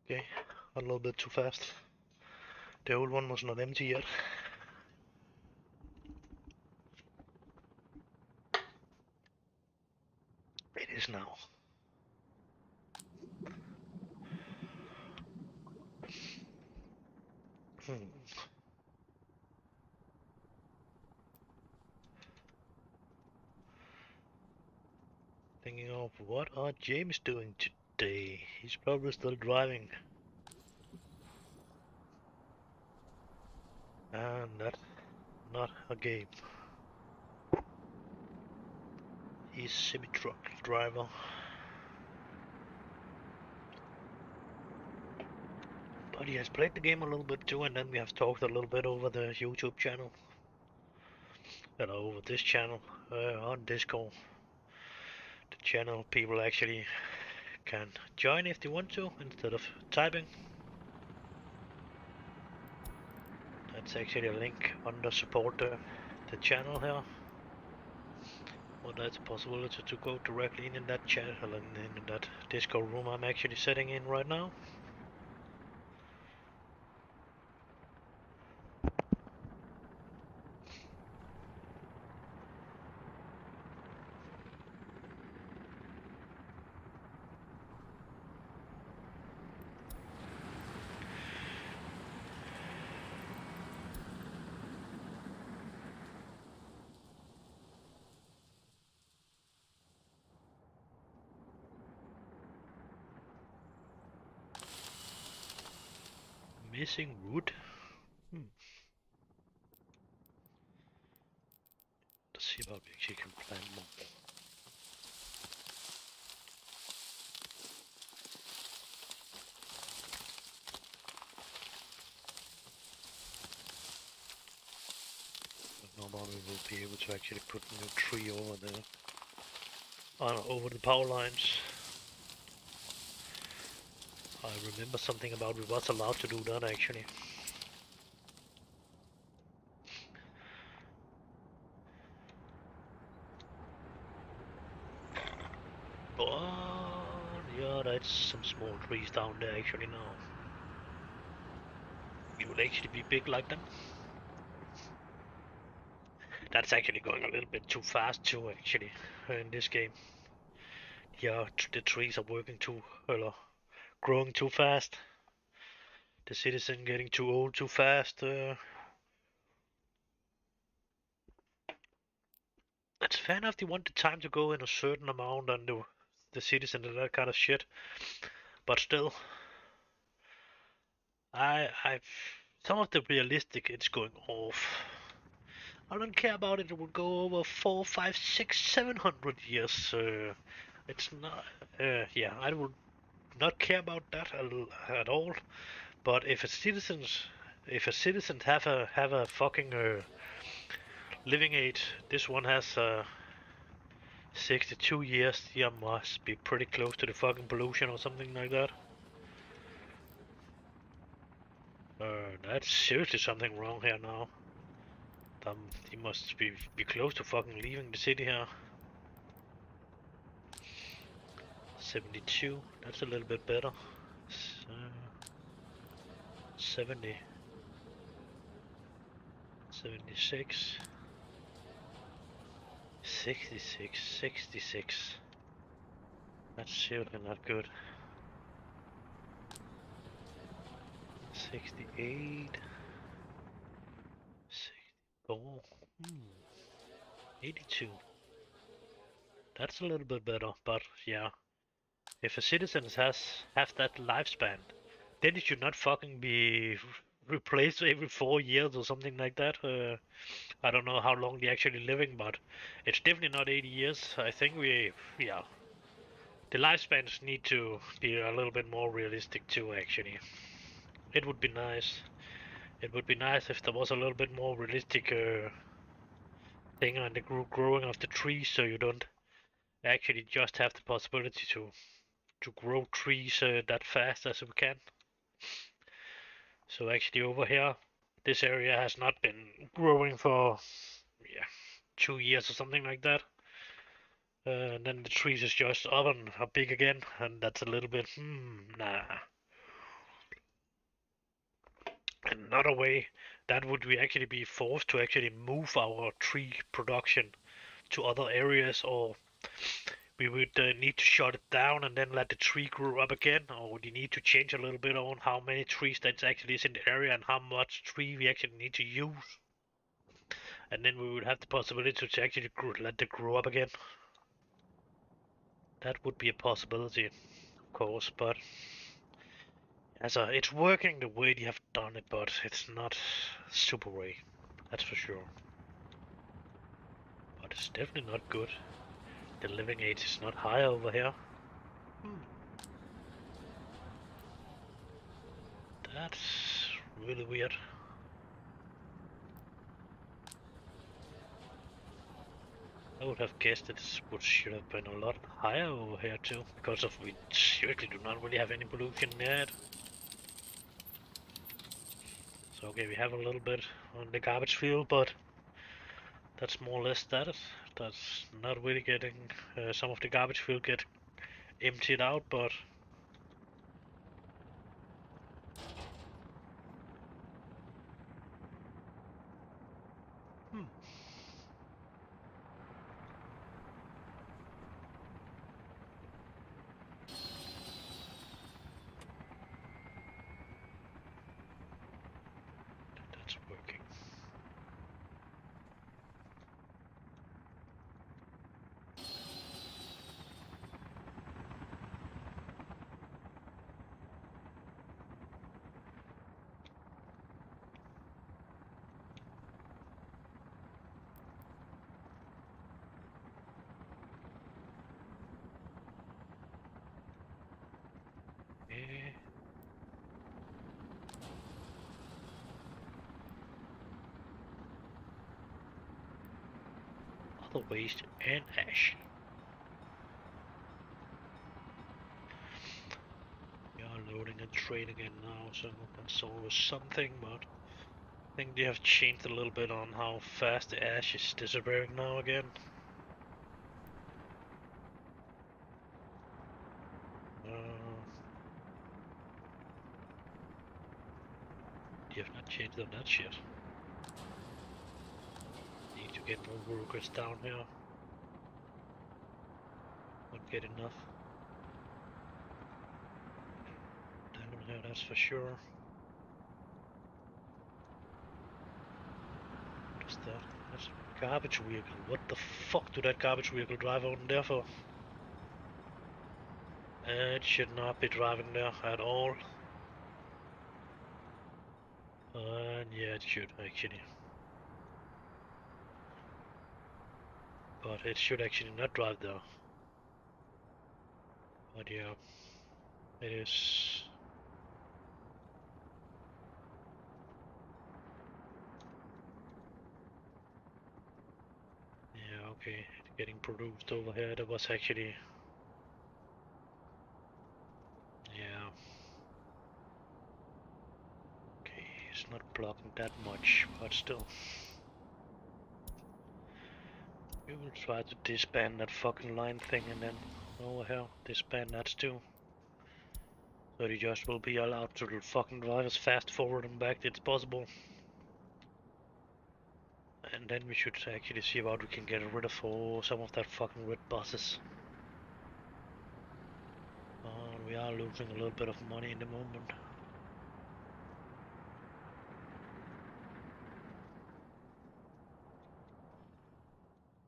Okay, a little bit too fast. The old one was not empty yet. It is now. Hmm. Thinking of what are James doing today? He's probably still driving. And that's not a game. He's semi-truck driver. But he has played the game a little bit too, and then we have talked a little bit over the YouTube channel. And over this channel, on Discord. The channel people actually can join if they want to, instead of typing. That's actually a link under support the channel here. Well, that's a possibility to go directly in that chat, or in that Discord room I'm actually sitting in right now. Missing wood? Let's see about we actually can plant more. But normally we'll be able to actually put a new tree over there. Over the power lines. I remember something about we was allowed to do that actually. But yeah, that's some small trees down there actually now. It will actually be big like them. That's actually going a little bit too fast too actually in this game. Yeah, the trees are working too, growing too fast. The citizen getting too old too fast. It's fair enough they want the time to go in a certain amount and the cities and that kind of shit. But still, I've some of the realistic it's going off. I don't care about it. It will go over 4, 5, 6, 700 years. It's not. Yeah, I would not care about that at all. But if a citizen have a fucking living age, this one has 62 years. Yeah, must be pretty close to the fucking pollution or something like that. That's seriously something wrong here now. He must be close to fucking leaving the city here. 72, that's a little bit better. 70, 76, 66, 66. That's seriously not good. 68, 64, 82. That's a little bit better, but yeah. If a citizen have that lifespan, then it should not fucking be replaced every 4 years or something like that. I don't know how long they're actually living, but it's definitely not 80 years. I think yeah, the lifespans need to be a little bit more realistic too, actually. It would be nice. It would be nice if there was a little bit more realistic thing on the growing of the trees, so you don't actually just have the possibility to grow trees that fast as we can. So actually over here, this area has not been growing for, yeah, 2 years or something like that. And then the trees is just up and are big again, and that's a little bit, nah. Another way that would we actually be forced to actually move our tree production to other areas, or we would need to shut it down and then let the tree grow up again, or would you need to change a little bit on how many trees that actually is in the area and how much tree we actually need to use. And then we would have the possibility to actually let it grow up again. That would be a possibility, of course, but it's working the way they have done it, but it's not super way, that's for sure. But it's definitely not good. The living age is not high over here. That's really weird. I would have guessed it should have been a lot higher over here too, because we seriously do not really have any pollution yet. So okay, we have a little bit on the garbage field, but that's more or less that. That's not really getting some of the garbage field get emptied out, but that's working. Yeah. Other waste and ash. We are loading a train again now, so that's always something, but I think they have changed a little bit on how fast the ash is disappearing now again. They have not changed on that shit. Need to get more workers down here. Won't get enough. Down here, that's for sure. What is that? That's a garbage vehicle. What the fuck do that garbage vehicle drive out in there for? It should not be driving there at all. Yeah, it should actually. But it should actually not drive there. But yeah, it is. Yeah, okay, it's getting produced over here. That was actually. Yeah. Okay, it's not blocking that much, but still. We will try to disband that fucking line thing and then over here, disband that too. So the just will be allowed to fucking drive as fast forward and back as possible. And then we should actually see what we can get rid of for some of that fucking red buses. We are losing a little bit of money in the moment.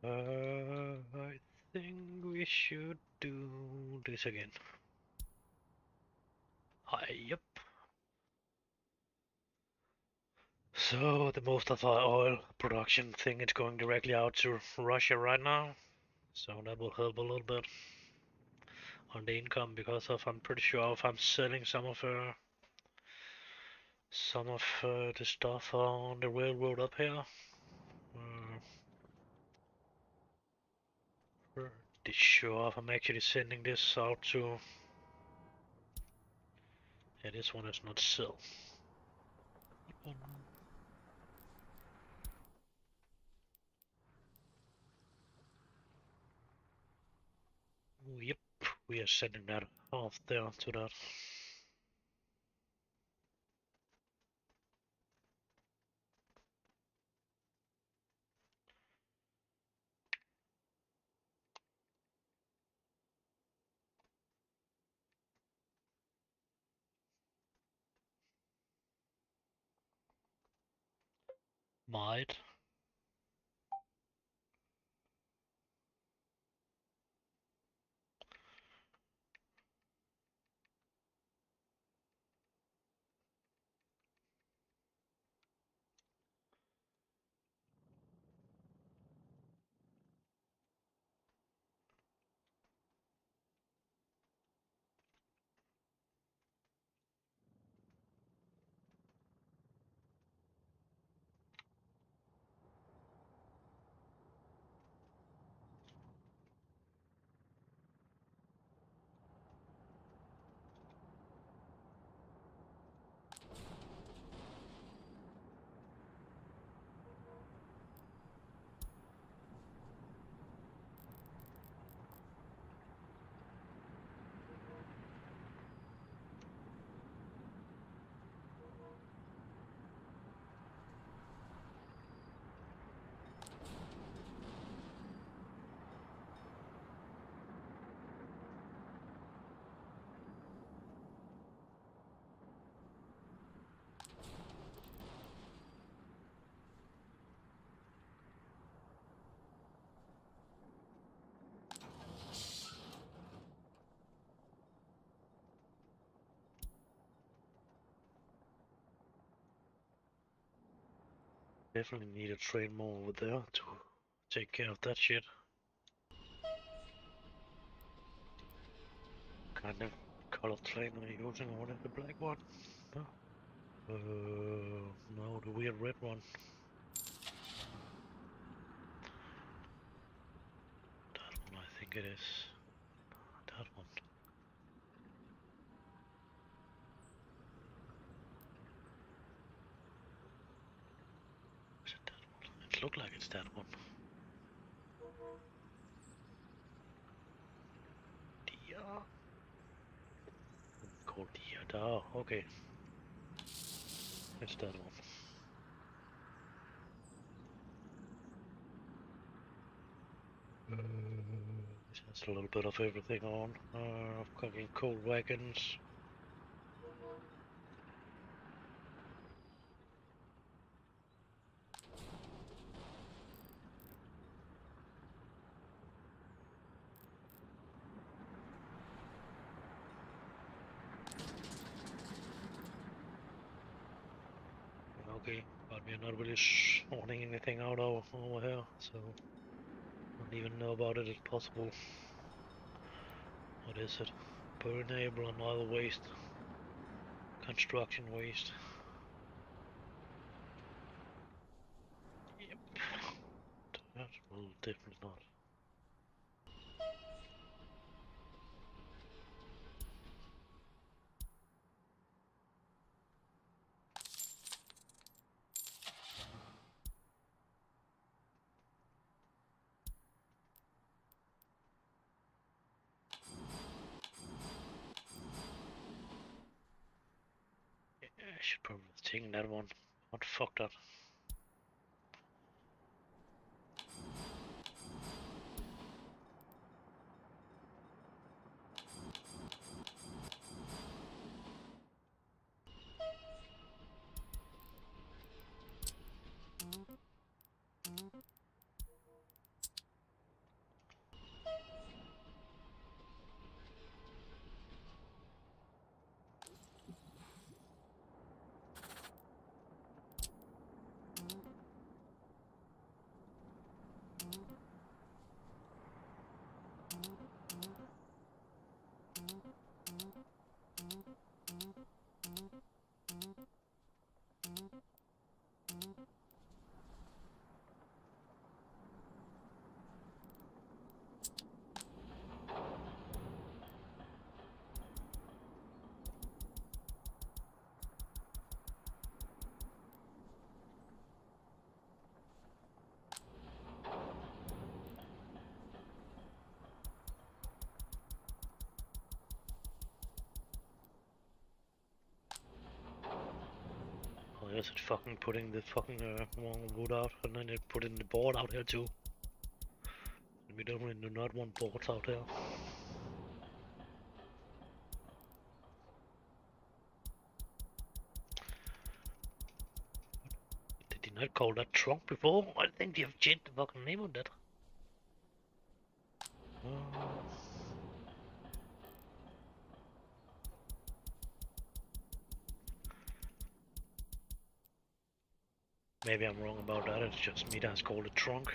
I think we should do this again. Yep. So the most of our oil production thing is going directly out to Russia right now. So that will help a little bit on the income because of I'm pretty sure if I'm selling some of the stuff on the railroad up here. Pretty sure if I'm actually sending this out to. Yeah, this one is not sell. Yep, we are sending that off there to that. Might. Definitely need to train more over there to take care of that shit. Kind of color train are you using? I wanted the black one. No, no, the weird red one. That one, I think it is. That one. Is it that one? It looks like it's that one. Dia. Called Dia. Oh, okay. It's that one. It has a little bit of everything on. Fucking coal wagons. Okay, but we're not really sorting anything out over here, so don't even know about it if possible. What is it? Permeable and oil waste. Construction waste. Yep. That will definitely not. Yeah, I should probably have taken that one. What the fuck that? Oh, yes, it's fucking putting the fucking wrong wood out, and then it putting the board out here too. And we don't really do not want boards out here. Did he not call that trunk before? I think they have changed the fucking name of that. Maybe I'm wrong about that, it's just me that's called a trunk.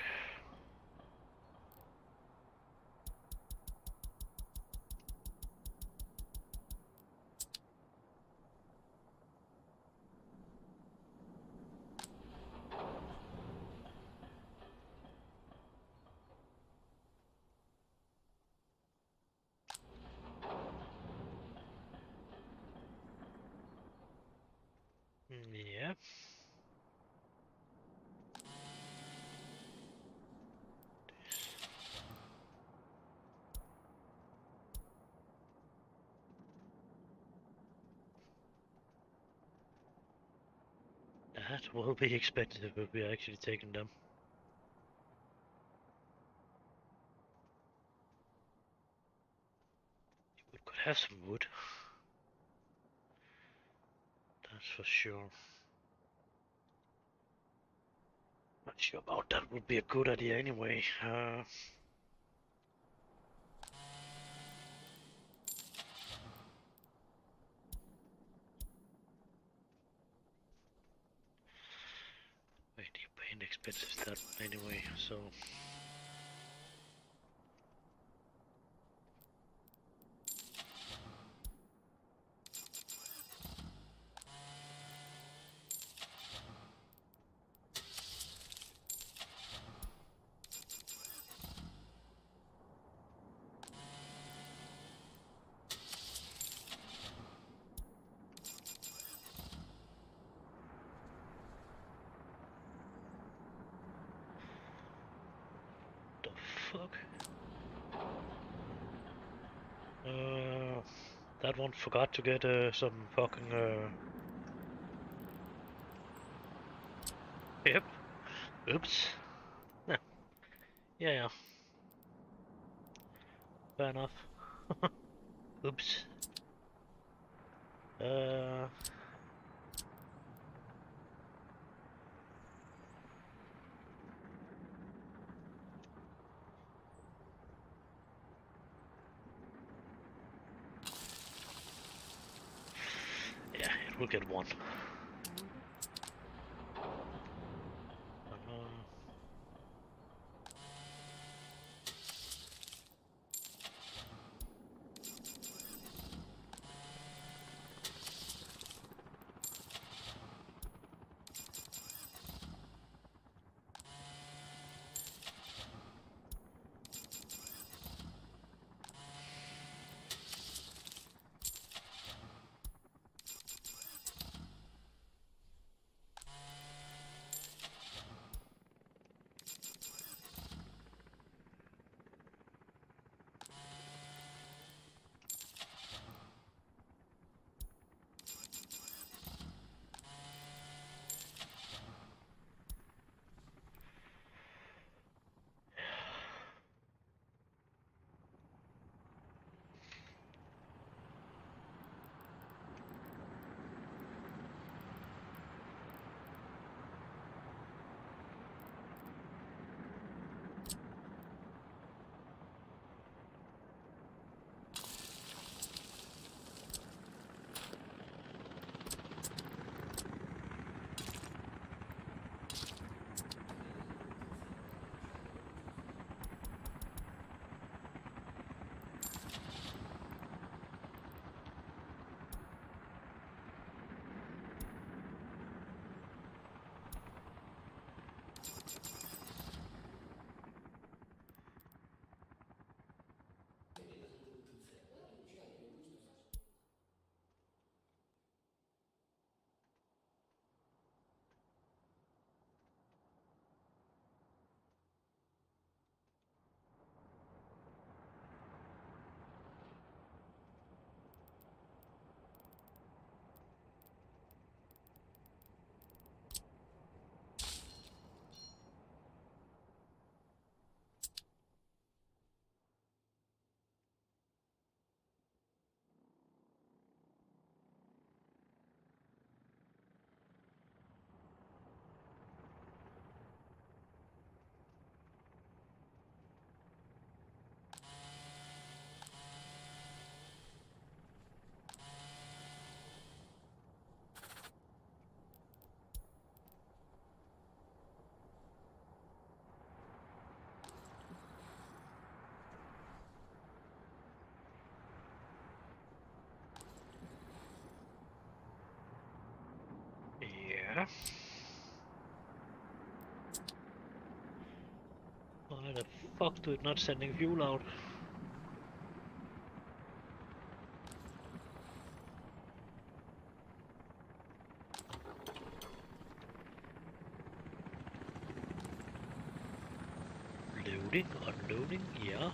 Yeah. That will be expensive if we're actually taking them. We could have some wood. That's for sure. Not sure about that would be a good idea anyway. Wait, you paying expenses that one anyway, so. The fuck? That one forgot to get some fucking Yep. Oops. Yeah. Yeah. Fair enough. Oops. Uh. Yeah, it will get one. Yeah. Why the fuck do it not sending fuel out? Loading, unloading, yeah.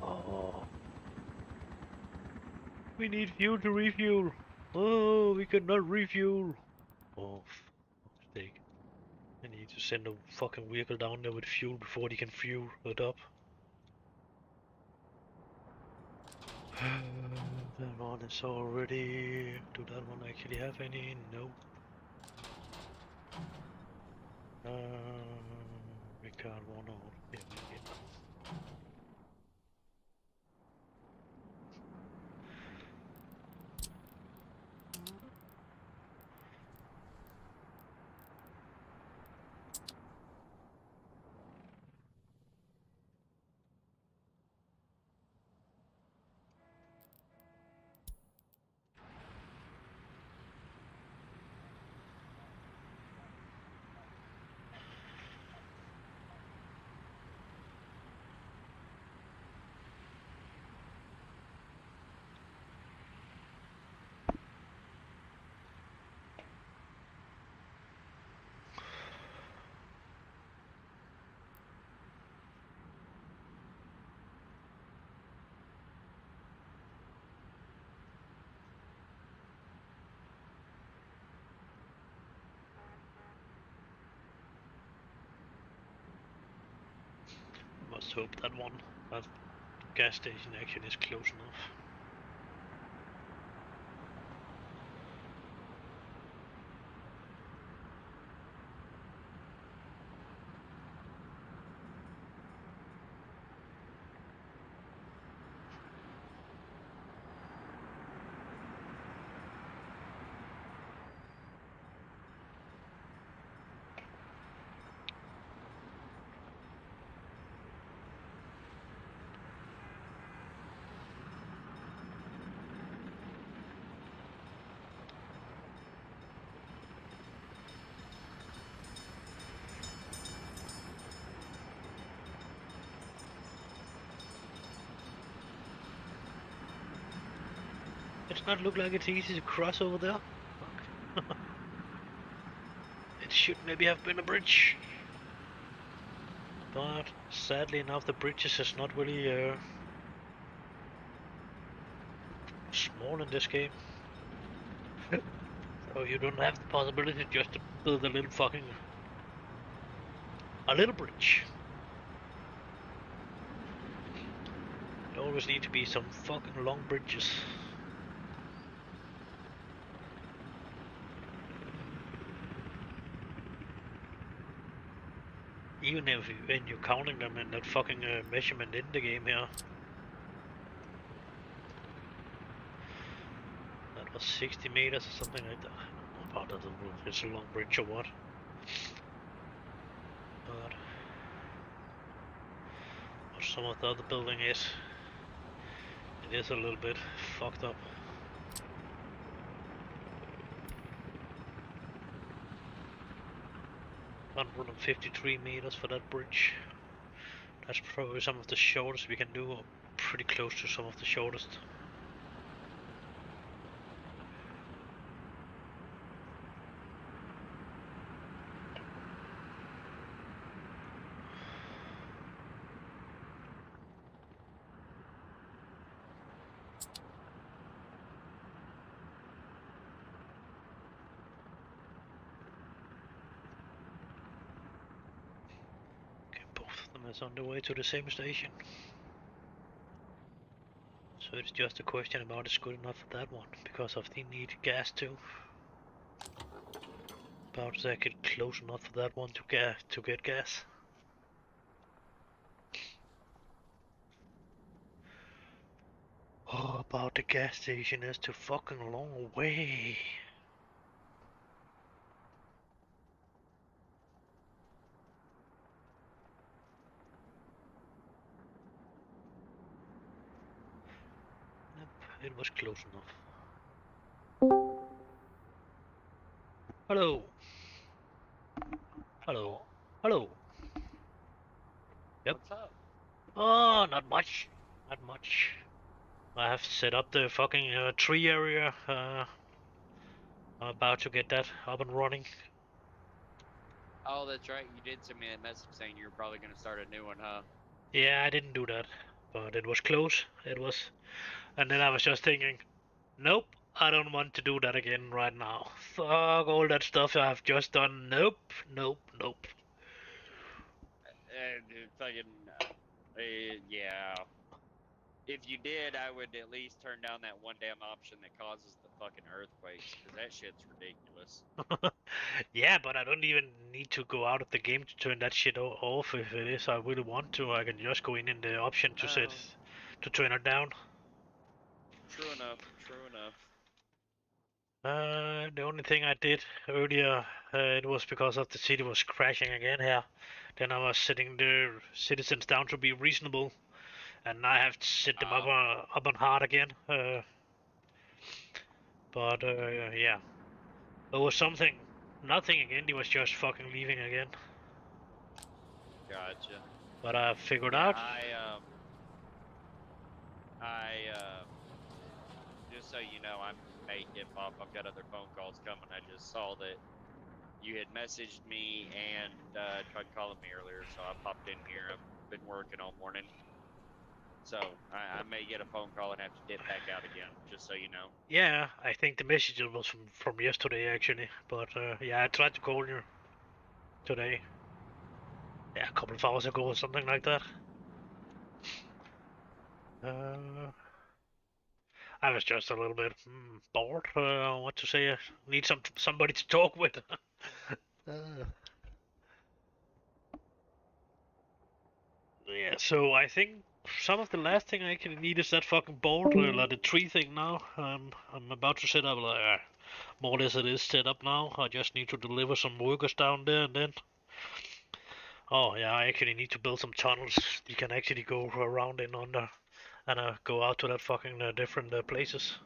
Oh, we need fuel to refuel. Oh, we cannot refuel. Oh, fuck's sake. I need to send a fucking vehicle down there with fuel before they can fuel it up. That one is already... Do that one actually have any? No. We got one on. Yeah, maybe. Must hope that gas station actually is close enough. It's not look like it's easy to cross over there. Fuck. It should maybe have been a bridge. But sadly enough the bridges is not really small in this game. So you don't have the possibility just to build a little bridge. There always need to be some fucking long bridges. Even if when you're counting them in that fucking measurement in the game here. That was 60 meters or something like that. I don't know about that, if it's a long bridge or what. But what some of the other building is, it is a little bit fucked up. 153 meters for that bridge. That's probably some of the shortest we can do, or pretty close to some of the shortest. Both of them is on the way to the same station. So it's just a question about it's good enough for that one, because of they need gas too. About they get close enough for that one to get gas. Oh, about the gas station is too fucking long away. it was close enough. Hello. Hello. Hello. Yep. What's up? Oh, not much. Not much. I have set up the fucking tree area. I'm about to get that up and running. Oh, that's right. You did send me that message saying you were probably going to start a new one, huh? Yeah, I didn't do that, but it was close. It was, and then I was just thinking, nope, I don't want to do that again right now. Fuck all that stuff I've just done. Nope, nope, nope. Fucking, yeah. If you did, I would at least turn down that one damn option that causes the fucking earthquakes, because that shit's ridiculous. Yeah, but I don't even need to go out of the game to turn that shit off. If it is I really want to, I can just go in the option to set to turn it down. True enough, true enough. The only thing I did earlier, it was because of the city was crashing again here. Then I was setting the citizens down to be reasonable, and I have set them up on hard again. But yeah, there was nothing again. He was just fucking leaving again. Gotcha. But I figured Yeah, out. Just so you know, I may dip off. I've got other phone calls coming. I just saw that you had messaged me and tried calling me earlier, so I popped in here. I've been working all morning. So I may get a phone call and have to dip back out again, just so you know. Yeah, I think the message was from yesterday actually. But yeah, I tried to call you today. Yeah, a couple of hours ago or something like that. I was just a little bit bored. What to say? I need somebody to talk with. Yeah, so I think some of the last thing I actually need is that fucking board, like the tree thing now. I'm about to set up, like, more or less it is set up now. I just need to deliver some workers down there and then. Oh yeah, I actually need to build some tunnels. You can actually go around in under and go out to that fucking different places.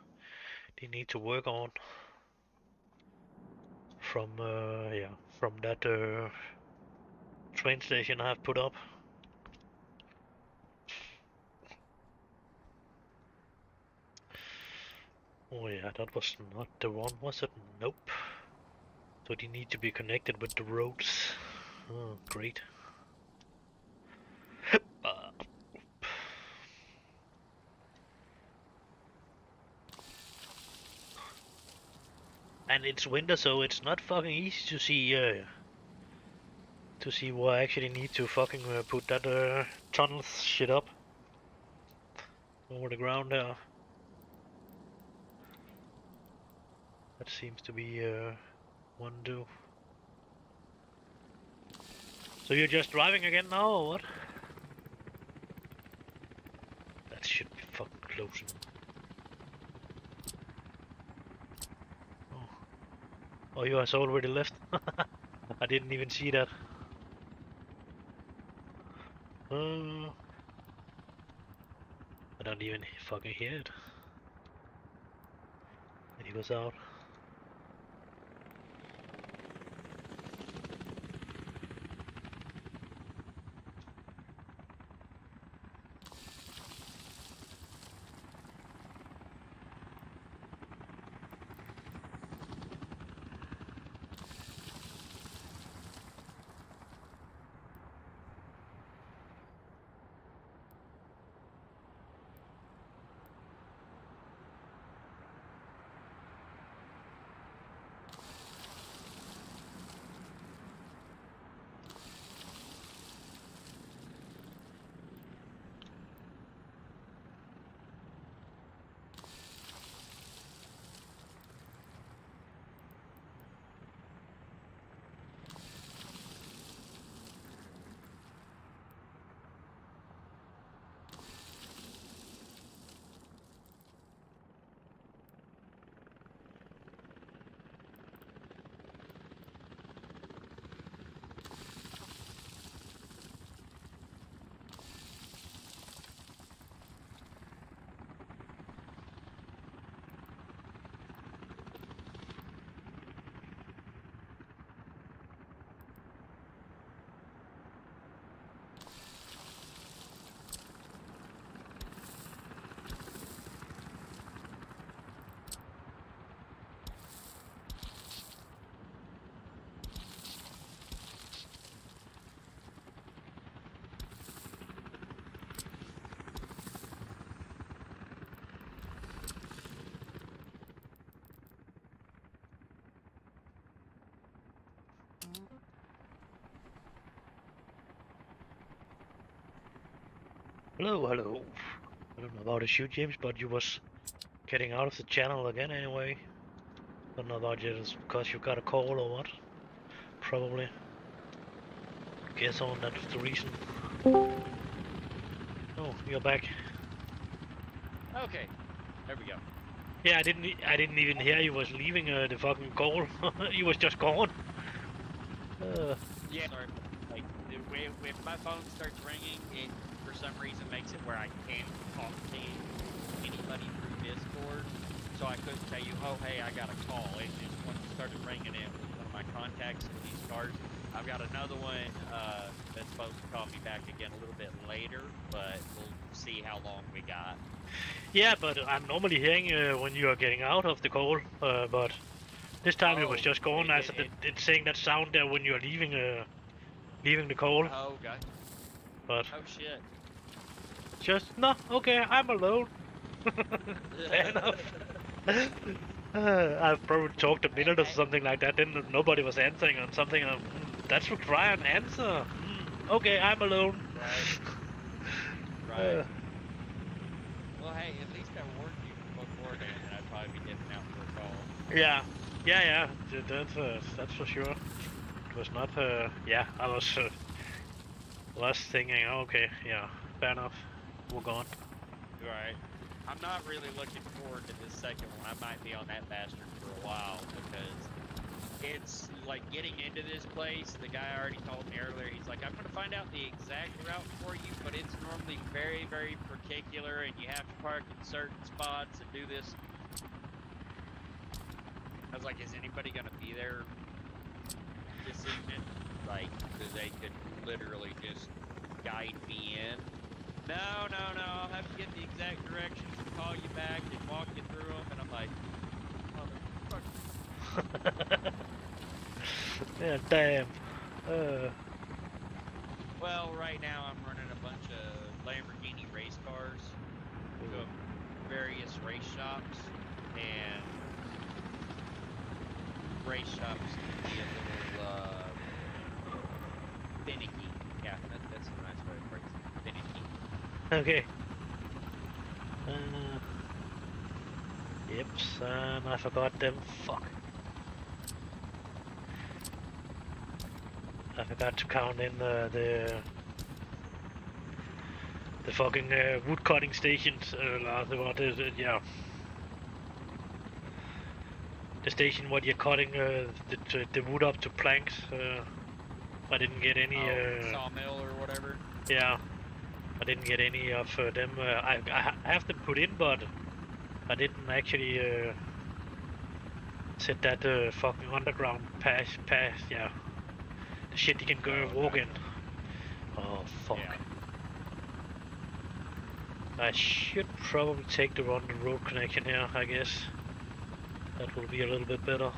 They need to work on from yeah, from that train station I have put up. Oh yeah, that was not the one, was it? Nope. So they need to be connected with the roads. Oh, great. And it's winter, so it's not fucking easy to see where I actually need to fucking put that tunnel shit up over the ground there. That seems to be one do. So you're just driving again now, or what? That should be fucking close. Oh, you guys already left? I didn't even see that. I don't even fucking hear it. And he was out. Hello, hello. I don't know about the shoot, James, but you was getting out of the channel again anyway. Don't know about you, just because you got a call or what. Probably. Guess on that's the reason. Oh, you're back. Okay, there we go. Yeah, I didn't even hear you was leaving the fucking call. You was just gone. Yeah, sorry. Like, if my phone starts ringing, it for some reason makes it where I can't talk to anybody through Discord. So I couldn't tell you, oh hey, I got a call. It just when it started ringing, it was one of my contacts in these cars. I've got another one that's supposed to call me back again a little bit later, but we'll see how long we got. Yeah, but I'm normally hearing when you are getting out of the call, but this time it was just gone. It's saying that sound there when you are leaving the call. Oh god. But Oh shit. just no, okay, I'm alone. Fair enough. I've probably talked a minute or something like that. Then nobody was answering on something. That's require an answer. Okay, I'm alone. Right. Right. Well, hey, at least I warned you beforehand that I'd probably be dipping out for a call. Yeah, yeah. That's for sure. It was not. Yeah, I was thinking. Okay, yeah, fair enough. We're gone. Right. I'm not really looking forward to this second one. I might be on that bastard for a while because it's like getting into this place. The guy already told me earlier, he's like, I'm going to find out the exact route for you, but it's normally very, very particular and you have to park in certain spots and do this. I was like, is anybody going to be there this evening? Like, so they could literally just guide me in. No, I'll have to get the exact directions and call you back and walk you through them. And I'm like, motherfucker. Yeah, damn. Well, right now I'm running a bunch of Lamborghini race cars to various race shops, and race shops can be a little finicky. Yeah, that's a nice way of phrasing it. Finicky. Okay. Yep, son, I forgot them. Fuck. I forgot to count in the fucking wood cutting stations. Yeah. The station where you're cutting the wood up to planks. I didn't get any. Sawmill or whatever. Yeah. I didn't get any of them. I have them put in, but I didn't actually set that fucking underground pass. Yeah, the shit you can go walk in. Oh fuck! Yeah. I should probably take the road connection here. I guess that will be a little bit better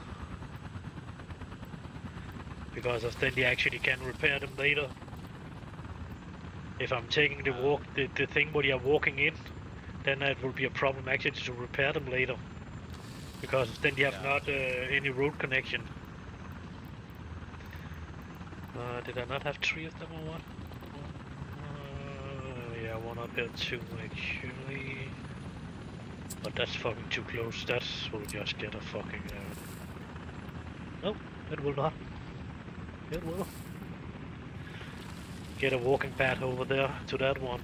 because then you actually can repair them later. If I'm taking the thing where you're walking in, then it will be a problem actually to repair them later. Because then you have not any road connection. Did I not have 3 of them or what? Yeah, one up here too actually. But that's fucking too close. That will just get a fucking... No, it will not. It will. Get a walking path over there to that one.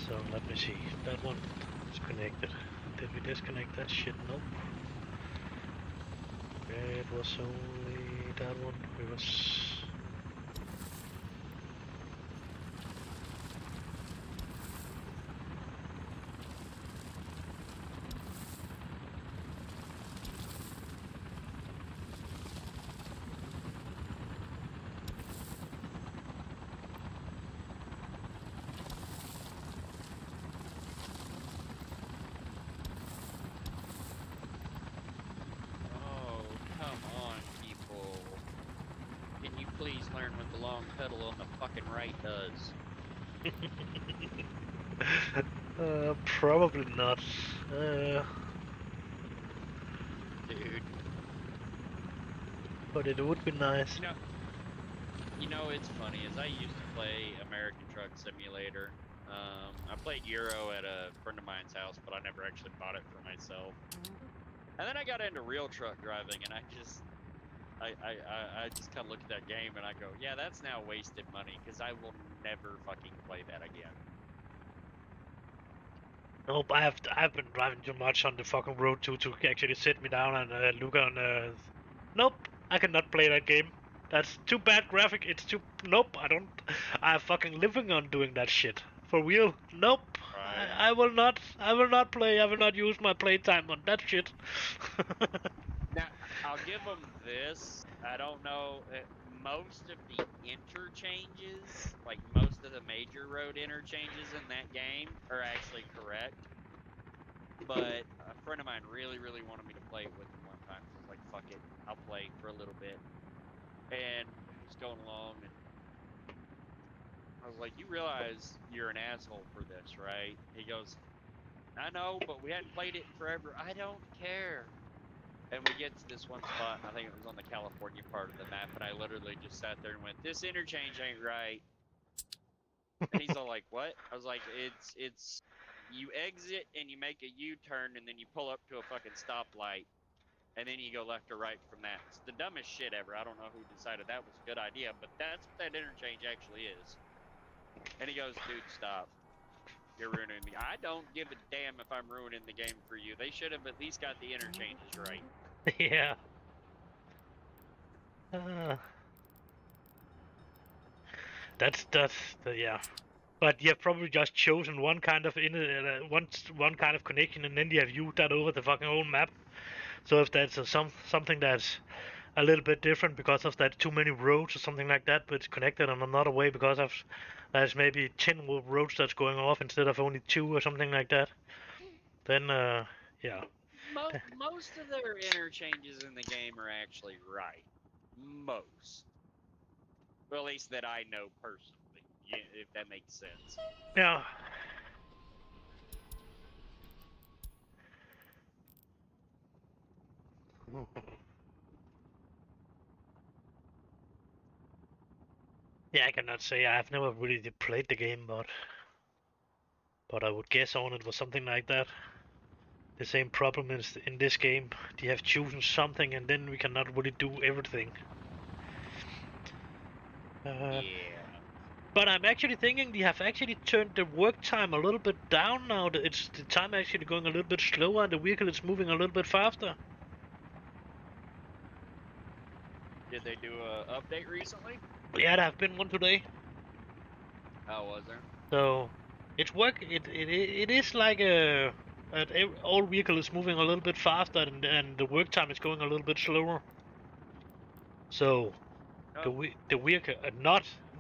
So let me see. That one is connected. Did we disconnect that shit? Nope. It was only that one. It was... Please learn what the long pedal on the fucking right does. Probably not. Dude. But it would be nice. You know, You know, it's funny, as I used to play American Truck Simulator. I played Euro at a friend of mine's house, but I never actually bought it for myself. And then I got into real truck driving, and I just kind of look at that game and I go, yeah, that's now wasted money, because I will never fucking play that again. Nope, I've been driving too much on the fucking road to actually sit me down and look on. Nope, I cannot play that game. That's too bad graphic. It's too. Nope, I don't. I'm fucking living on doing that shit for real. Nope, Right. I will not. I will not play. I will not use my playtime on that shit. Now, I'll give them this. I don't know. Most of the interchanges, like most of the major road interchanges in that game, are actually correct. But a friend of mine really, really wanted me to play it with him one time. So I was like, fuck it, I'll play for a little bit. And he's going along, and I was like, you realize you're an asshole for this, right? He goes, I know, but we hadn't played it in forever. I don't care. And we get to this one spot, and I think it was on the California part of the map, and I literally just sat there and went, this interchange ain't right. And he's all like, what? I was like, it's, you exit and you make a U-turn, and then you pull up to a fucking stoplight, and then you go left or right from that. It's the dumbest shit ever. I don't know who decided that was a good idea, but that's what that interchange actually is. And he goes, dude, stop. You're ruining me. I don't give a damn if I'm ruining the game for you. They should have at least got the interchanges right. Yeah. That's yeah. But you have probably just chosen one kind of one kind of connection, and then you have used that over the fucking whole map. So if that's something that's a little bit different because of that too many roads or something like that, but it's connected in another way because of there's maybe 10 roads that's going off instead of only 2 or something like that, then yeah. Most of their interchanges in the game are actually right. Most. Well, at least that I know personally, if that makes sense. Yeah. Yeah, I cannot say. I've never really played the game, but I would guess on it was something like that. The same problem is in this game. They have chosen something, and then we cannot really do everything. Yeah. But I'm actually thinking they have actually turned the work time a little bit down now. It's the time actually going a little bit slower, and the vehicle is moving a little bit faster. Did they do a update recently? Yeah, there have been one today. Oh, was there? So it's work. It is like all vehicle is moving a little bit faster, and the work time is going a little bit slower. So the vehicle are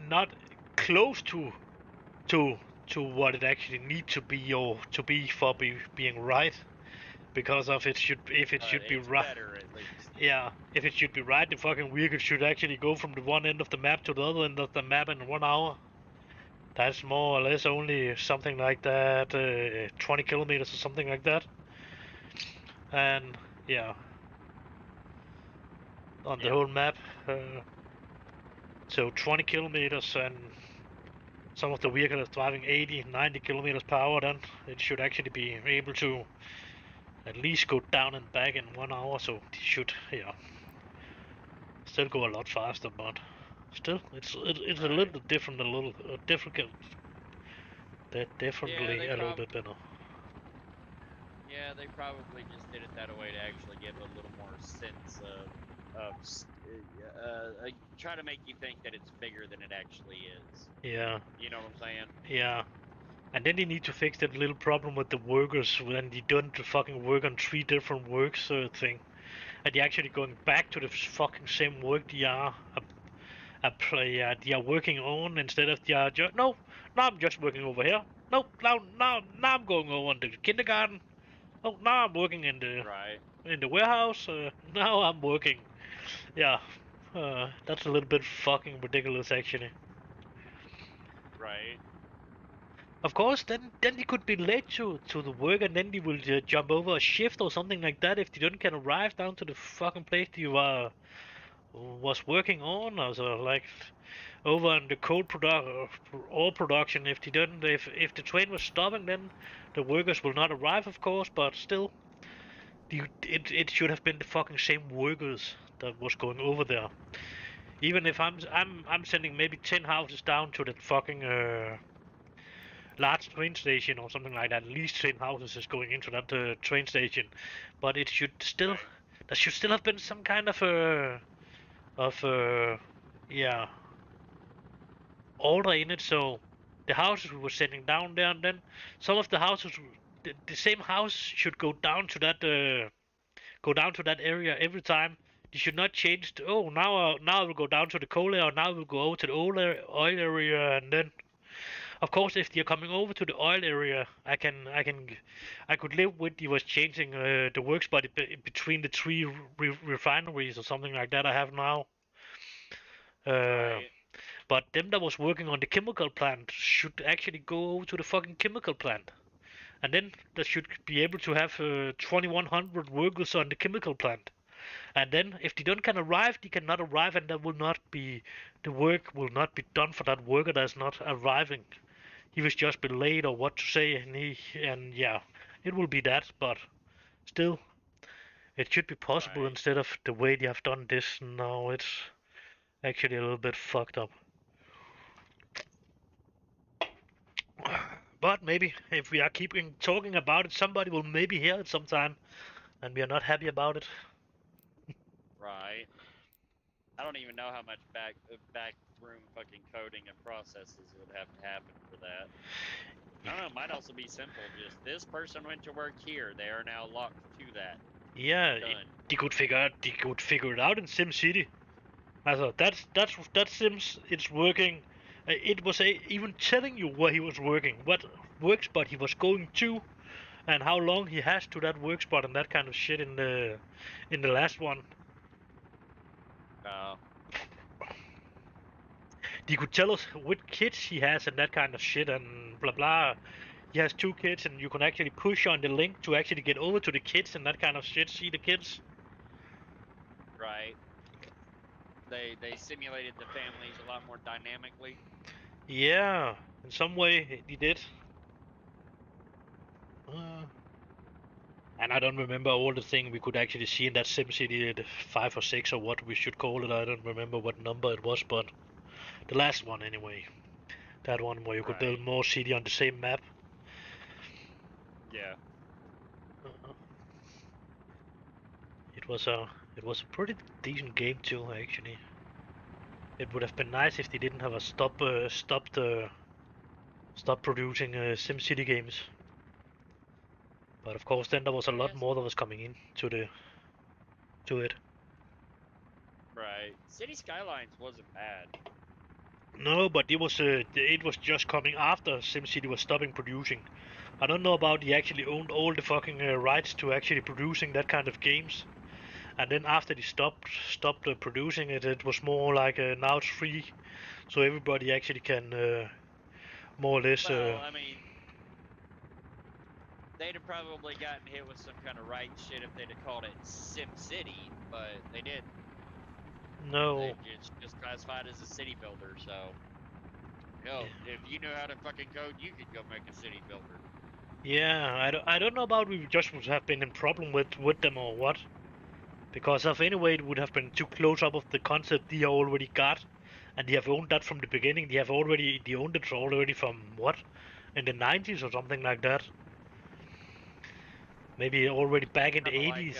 not close to what it actually needs to be or to be for being right, because of it should if it should be right. Better, at least. Yeah, if it should be right, the fucking vehicle should actually go from the one end of the map to the other end of the map in 1 hour. That's more or less only something like that, 20 kilometers or something like that. And yeah, on the whole map. So 20 kilometers, and some of the vehicles driving 80, 90 kilometers per hour, then it should actually be able to at least go down and back in 1 hour. So it should, yeah, still go a lot faster, but still, it's a little different, a little difficult. Definitely a little bit better. Yeah, they probably just did it that way to actually give a little more sense of try to make you think that it's bigger than it actually is. Yeah. You know what I'm saying? Yeah. And then they need to fix that little problem with the workers when they don't fucking work on 3 different works thing. And they're actually going back to the fucking same work they are they are working on, instead of they are just no, now I'm just working over here. No, now I'm going over to the kindergarten. Oh, now I'm working in the warehouse. Now I'm working. Yeah, that's a little bit fucking ridiculous, actually. Right. Of course, then they could be late to the work, and then they will jump over a shift or something like that if they don't can arrive down to the fucking place you are was working on, also like over in the ore production. If the train was stopping, then the workers will not arrive, of course. But still, it should have been the fucking same workers that was going over there. Even if I'm sending maybe 10 houses down to that fucking large train station or something like that. At least 10 houses is going into that train station, but it should still there should still have been some kind of yeah, order in it. So the houses we were sending down there, and then some of the houses, the same house should go down to that area every time. You should not change. Oh, now I will go down to the coal area. Now we'll go over to the oil area, and then, of course, if you're coming over to the oil area, I could live with you was changing the work spot between the three refineries or something like that I have now. Right. But them that was working on the chemical plant should actually go over to the fucking chemical plant. And then they should be able to have 2,100 workers on the chemical plant. And then if they don't can arrive, they cannot arrive, and that will not be, the work will not be done for that worker that's not arriving. He was just been late or what to say, and yeah, it will be that, but still, it should be possible Right. instead of the way they have done this now. It's actually a little bit fucked up. But maybe if we are keeping talking about it, somebody will maybe hear it sometime, and we are not happy about it. Right. I don't even know how much backroom fucking coding and processes would have to happen for that. I don't know. It might also be simple. Just this person went to work here. They are now locked to that. Yeah, Done. they could figure it out in SimCity. Also, that Sims, it's working. It was even telling you where he was working, what work spot he was going to, and how long he has to that work spot and that kind of shit in the last one. He could tell us what kids he has and that kind of shit and blah blah. He has 2 kids, and you can actually push on the link to actually get over to the kids and that kind of shit. See the kids. Right. They simulated the families a lot more dynamically. Yeah, in some way he did. And I don't remember all the things we could actually see in that SimCity 5 or 6 or what we should call it. I don't remember what number it was, but the last one anyway. That one where you could build more city on the same map. Yeah. It was a pretty decent game too, actually. It would have been nice if they didn't have a stop producing SimCity games. But of course, then there was a lot more that was coming in to it. Right. City Skylines wasn't bad. No, but it was just coming after SimCity was stopping producing. I don't know about they actually owned all the fucking rights to actually producing that kind of games. And then after they stopped producing it, it was more like now it's free, so everybody actually can more or less. Well, I mean, they'd have probably gotten hit with some kind of right shit if they'd have called it Sim City, but they didn't. No. It's just classified as a city builder, so. Hell, if you knew how to fucking code, you could go make a city builder. Yeah, I don't know about we just would have been in problem with them or what. Because of anyway it would have been too close up of the concept they already got, and they have owned that from the beginning. They owned it already from what, in the 90s or something like that. Maybe already back in the 80s.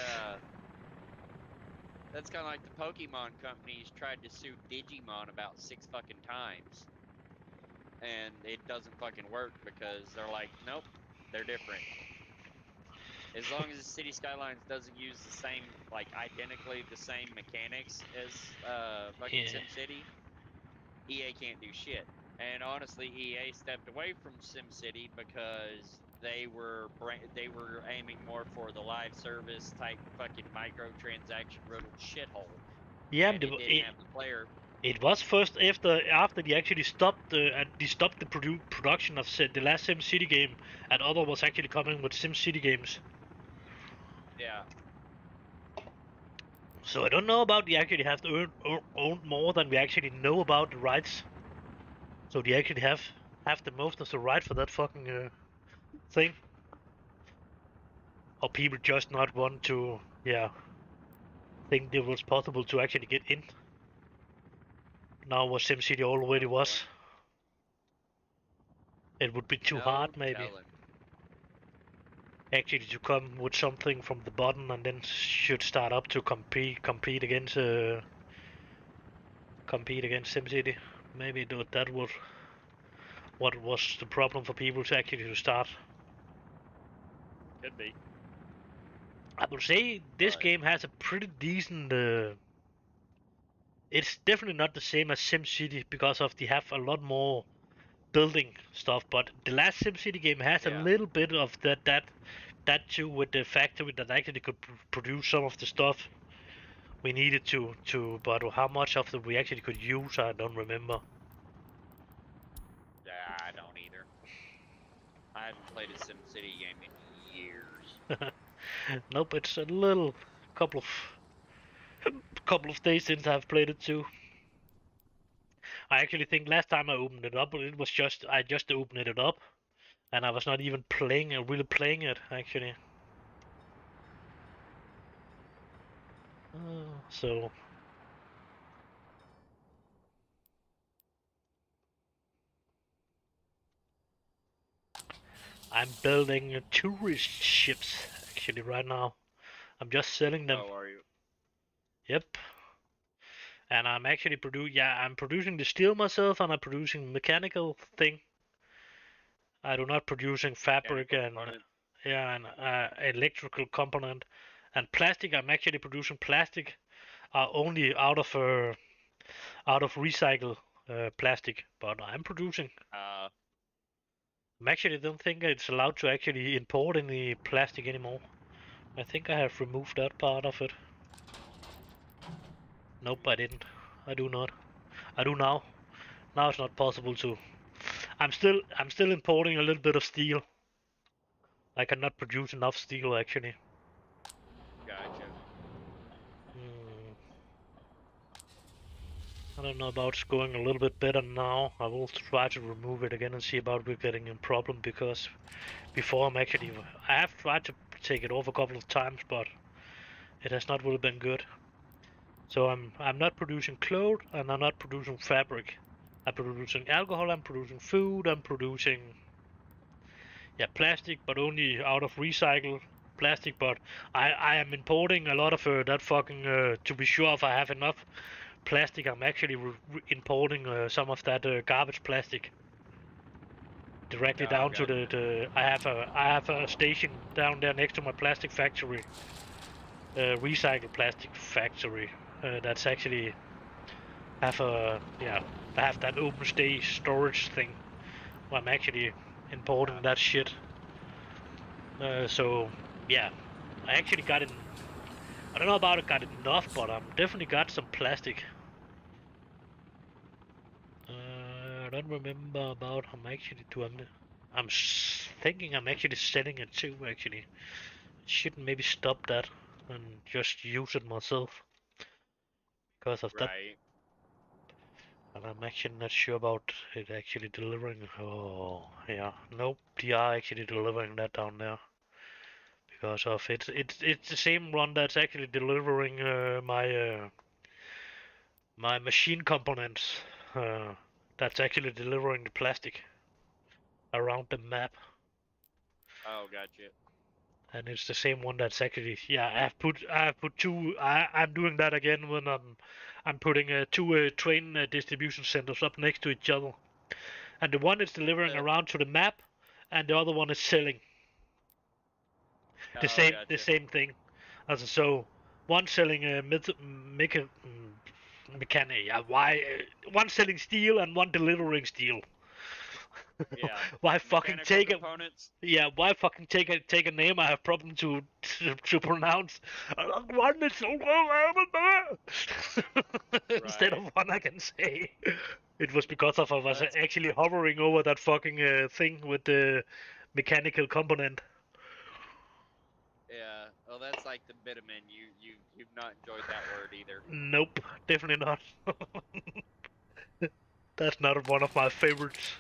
That's kind of like the Pokemon companies tried to sue Digimon about 6 fucking times, and it doesn't fucking work because they're like, nope, they're different. As long as City Skylines doesn't use the same, like, identically the same mechanics as fucking SimCity, EA can't do shit. And honestly, EA stepped away from SimCity because they were aiming more for the live service type fucking microtransaction riddled shithole. Yeah, and it didn't have the player. It was first after they actually stopped the production of the last SimCity game, and other was actually coming with SimCity games. Yeah. So I don't know about the actually have to own more than we actually know about the rights. So they actually have the most of the right for that fucking thing. Or people just not want to, yeah, think it was possible to actually get in. Now what SimCity already Oh, was. It would be too no hard maybe. telling. Actually to come with something from the bottom and then should start up to compete against SimCity. Maybe that was what was the problem for people to actually to start. Could be. I would say this But game has a pretty decent. It's definitely not the same as SimCity because of they have a lot more building stuff. But the last SimCity game has a yeah, little bit of that too, with the factory that actually could produce some of the stuff we needed to. But how much of it we actually could use, I don't remember. I don't either. I haven't played a SimCity game in years. Nope, it's a little couple of days since I've played it too. I actually think last time I opened it up, it was I just opened it up, and I was not even really playing it actually. So I'm building tourist ships actually right now. I'm just selling them. Oh, are you? Yep. And I'm actually I'm producing the steel myself, and I'm producing mechanical thing. I do not producing fabric Mechanical and component? electrical component and plastic. I'm actually producing plastic only out of recycled plastic, but I'm producing. Uh, I actually don't think it's allowed to actually import any plastic anymore. I think I have removed that part of it. Nope, I didn't. I do not. I do now. Now it's not possible to. I'm still importing a little bit of steel. I cannot produce enough steel actually. gotcha. Hmm. I don't know about it's going a little bit better now. I will try to remove it again and see about we're getting a problem because before I have tried to take it off a couple of times, but it has not really been good. So I'm not producing clothes and I'm not producing fabric. I'm producing alcohol, I'm producing food, I'm producing plastic, but only out of recycled plastic. But I am importing a lot of that fucking to be sure if I have enough plastic. I'm actually importing some of that garbage plastic directly down to Gotcha. the. I have a station down there next to my plastic factory, recycled plastic factory. That's actually have a I have that open stage storage thing where I'm actually importing that shit. So yeah, I actually got in. I don't know about it got enough, but I'm definitely got some plastic. I don't remember about how I'm actually doing it. Thinking I'm actually selling it too. Actually, shouldn't maybe stop that and just use it myself because of that. Right. And I'm actually not sure about it actually delivering. Oh yeah, nope. They are actually delivering that down there because of it. It's the same one that's actually delivering my machine components. That's actually delivering the plastic around the map. Oh, gotcha. And it's the same one that's actually I have put two. I'm doing that again when I'm putting two train distribution centers up next to each other, and the one is delivering Uh, around to the map, and the other one is selling oh, the gotcha. same thing. As so, one selling mechanic. Yeah, why one selling steel and one delivering steel. Yeah. Why fucking Mechanical take it? components? Yeah, why fucking take a name I have problem to pronounce? One is so instead Right. of one I can say. It was because of I was That's actually hovering over that fucking thing with the mechanical component. Yeah. Well, that's like the bitumen. You've not enjoyed that word either. Nope, definitely not. That's not one of my favorites.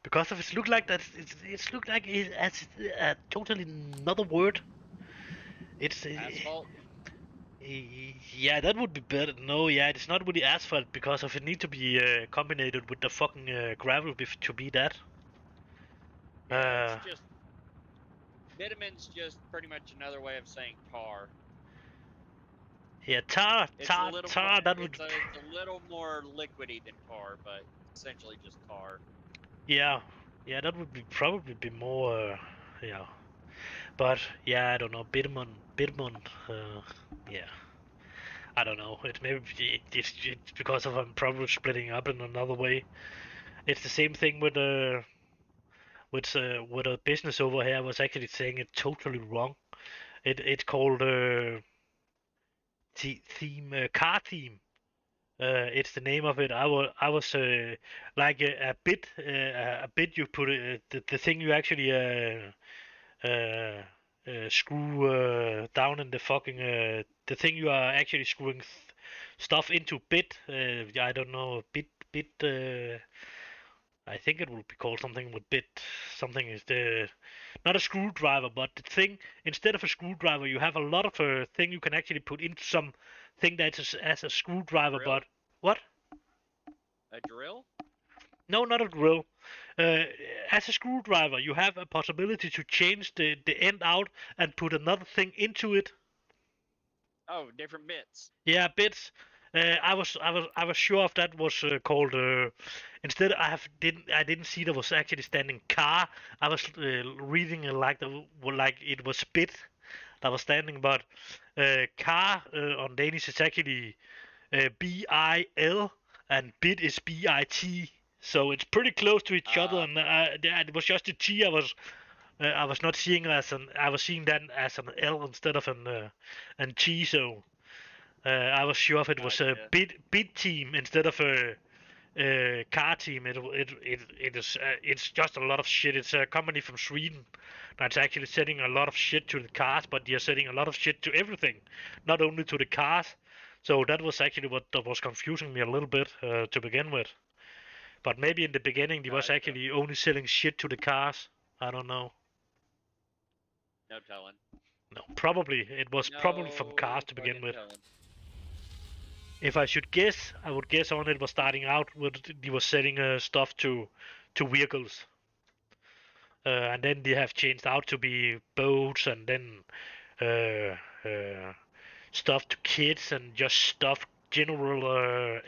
Because if it's look like that, it's look like it as a totally another word. It's Asphalt. yeah, that would be better. No, yeah, it's not really asphalt because of it need to be combined with the fucking gravel to be that. Yeah, it's just bitumen's just pretty much another way of saying tar. Yeah, tar. It's a little Tar. more, That would. it's a little more liquidy than tar, but essentially just tar. Yeah, yeah, that would be probably be more. Yeah, but yeah, I don't know. Bitumen. Yeah. I don't know. It's maybe it's because of I'm probably splitting up in another way. It's the same thing with a business over here. I was actually saying it totally wrong. It's called theme car theme. It's the name of it. I was like a bit you put the thing you actually screw down in the fucking the thing you are actually screwing stuff into bit. I don't know bit. I think it would be called something with bit. Something is the not a screwdriver, but the thing instead of a screwdriver, you have a lot of thing you can actually put into some thing that's as a screwdriver. Drill? But what? A drill? No, not a drill. As a screwdriver, you have a possibility to change the end out and put another thing into it. Oh, different bits. Yeah, bits. I was sure if that was called. Instead, I didn't see there was actually standing car. I was reading it like it was bit that was standing, but car on Danish is actually BIL and bit is BIT. So it's pretty close to each other, and it was just a T. I was not seeing it as an. I was seeing that as an L instead of an T. So I was sure if it was a bit team instead of a car team. It's just a lot of shit. It's a company from Sweden that's actually setting a lot of shit to the cars, but they're setting a lot of shit to everything, not only to the cars. So that was actually what was confusing me a little bit to begin with. But maybe in the beginning they was actually only selling shit to the cars. I don't know. No telling. No, probably it was probably from cars to begin with. If I should guess, I would guess on it was starting out with they were selling stuff to vehicles, and then they have changed out to be boats, and then stuff to kids, and just stuff general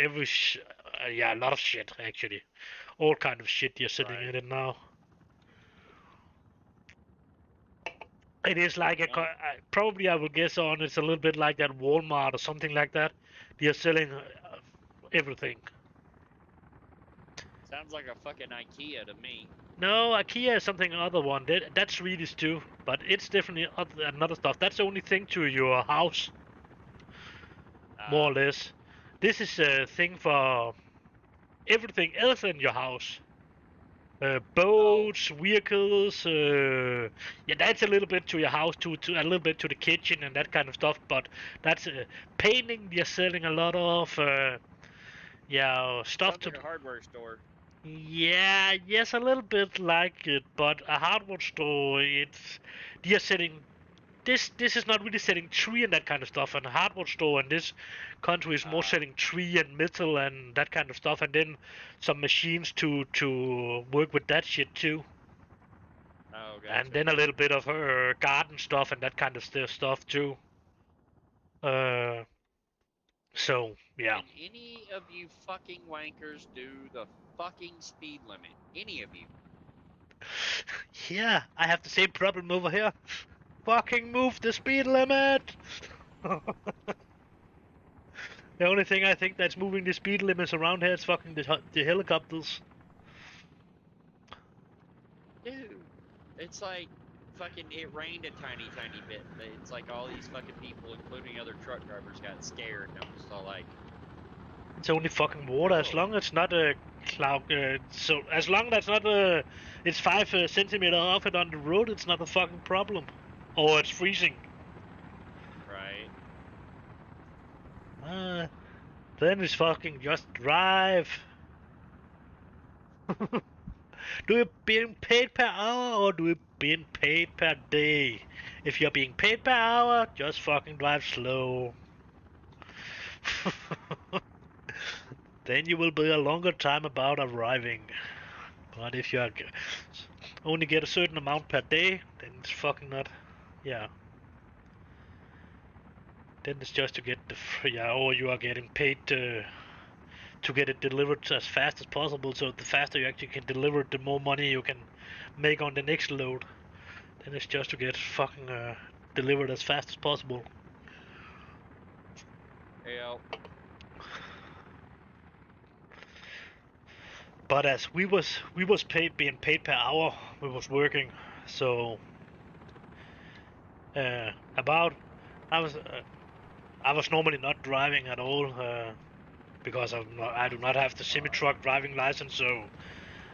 yeah, a lot of shit actually, all kind of shit they're selling in it now. It is like probably I would guess on it's a little bit like that Walmart or something like that. They're selling everything. Sounds like a fucking IKEA to me. No, IKEA is something other one. That's Swedish too, but it's definitely another stuff. That's the only thing to your house, more or less. This is a thing for everything else in your house. Boats, vehicles, yeah, that's a little bit to your house, to a little bit to the kitchen and that kind of stuff. But that's painting. They're selling a lot of, yeah, stuff to a hardware store. Yeah, yes, a little bit like it, but a hardware store. They're selling. This is not really selling tree and that kind of stuff. And a hardware store in this country is more selling tree and metal and that kind of stuff, and then some machines to work with that shit too. Oh, gotcha. And then a little bit of garden stuff and that kind of stuff too. So yeah. Can any of you fucking wankers do the fucking speed limit? Any of you? Yeah, I have the same problem over here. Fucking move the speed limit! The only thing I think that's moving the speed limits around here is fucking the helicopters. Dude, it's like fucking it rained a tiny bit. It's like all these fucking people, including other truck drivers, got scared, and I'm just all like... It's only fucking water, as long as it's not a cloud, so as long as that's not it's 5 centimeters off it on the road, it's not a fucking problem. Or it's freezing. Then it's fucking just drive. Do you being paid per hour or do you being paid per day? If you're being paid per hour, just fucking drive slow. Then you will be a longer time about arriving. But if you only get a certain amount per day, then it's fucking not. Yeah. Then it's just to get the yeah, or you are getting paid to get it delivered as fast as possible. So the faster you actually can deliver it, the more money you can make on the next load. Then it's just to get fucking delivered as fast as possible. Yeah. But as we was being paid per hour, we was working. So about I was normally not driving at all because I do not have the semi-truck driving license. So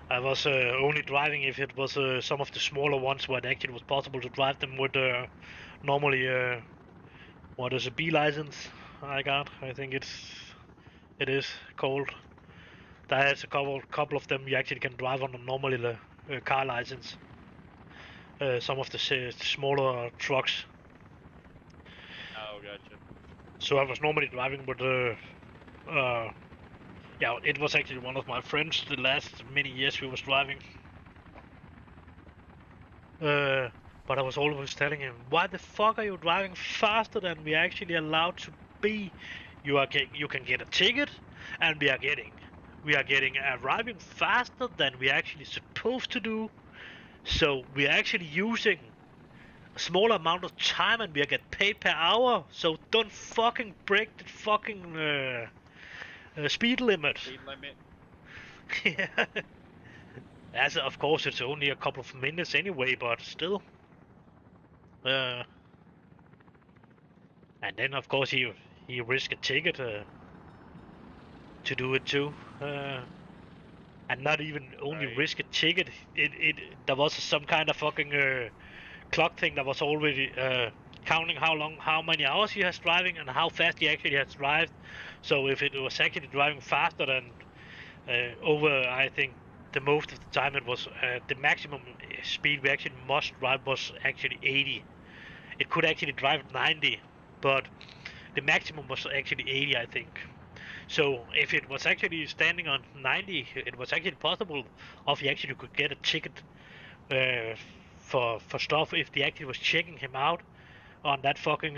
I was only driving if it was some of the smaller ones where it actually was possible to drive them with normally what is a B license I got. I think it is called. There's a couple of them you actually can drive on a normal car license. Some of the smaller trucks. Oh, gotcha. So I was normally driving with yeah, it was actually one of my friends the last many years we was driving. But I was always telling him, why the fuck are you driving faster than we actually allowed to be? You can get a ticket, and we are getting arriving faster than we actually supposed to do. So we are actually using a small amount of time, and we are get paid per hour. So don't fucking break the fucking speed limit. Speed limit. Yeah. As of course it's only a couple of minutes anyway, but still. And then of course he risked a ticket to do it too. And not even only Right. risk a ticket. There was some kind of fucking clock thing that was already counting how many hours he has driving and how fast he actually has driven. So if it was actually driving faster than over, I think the most of the time it was the maximum speed we actually must drive was actually 80. It could actually drive 90, but the maximum was actually 80, I think. So if it was actually standing on 90, it was actually possible if he actually could get a ticket for stuff if they actually was checking him out on that fucking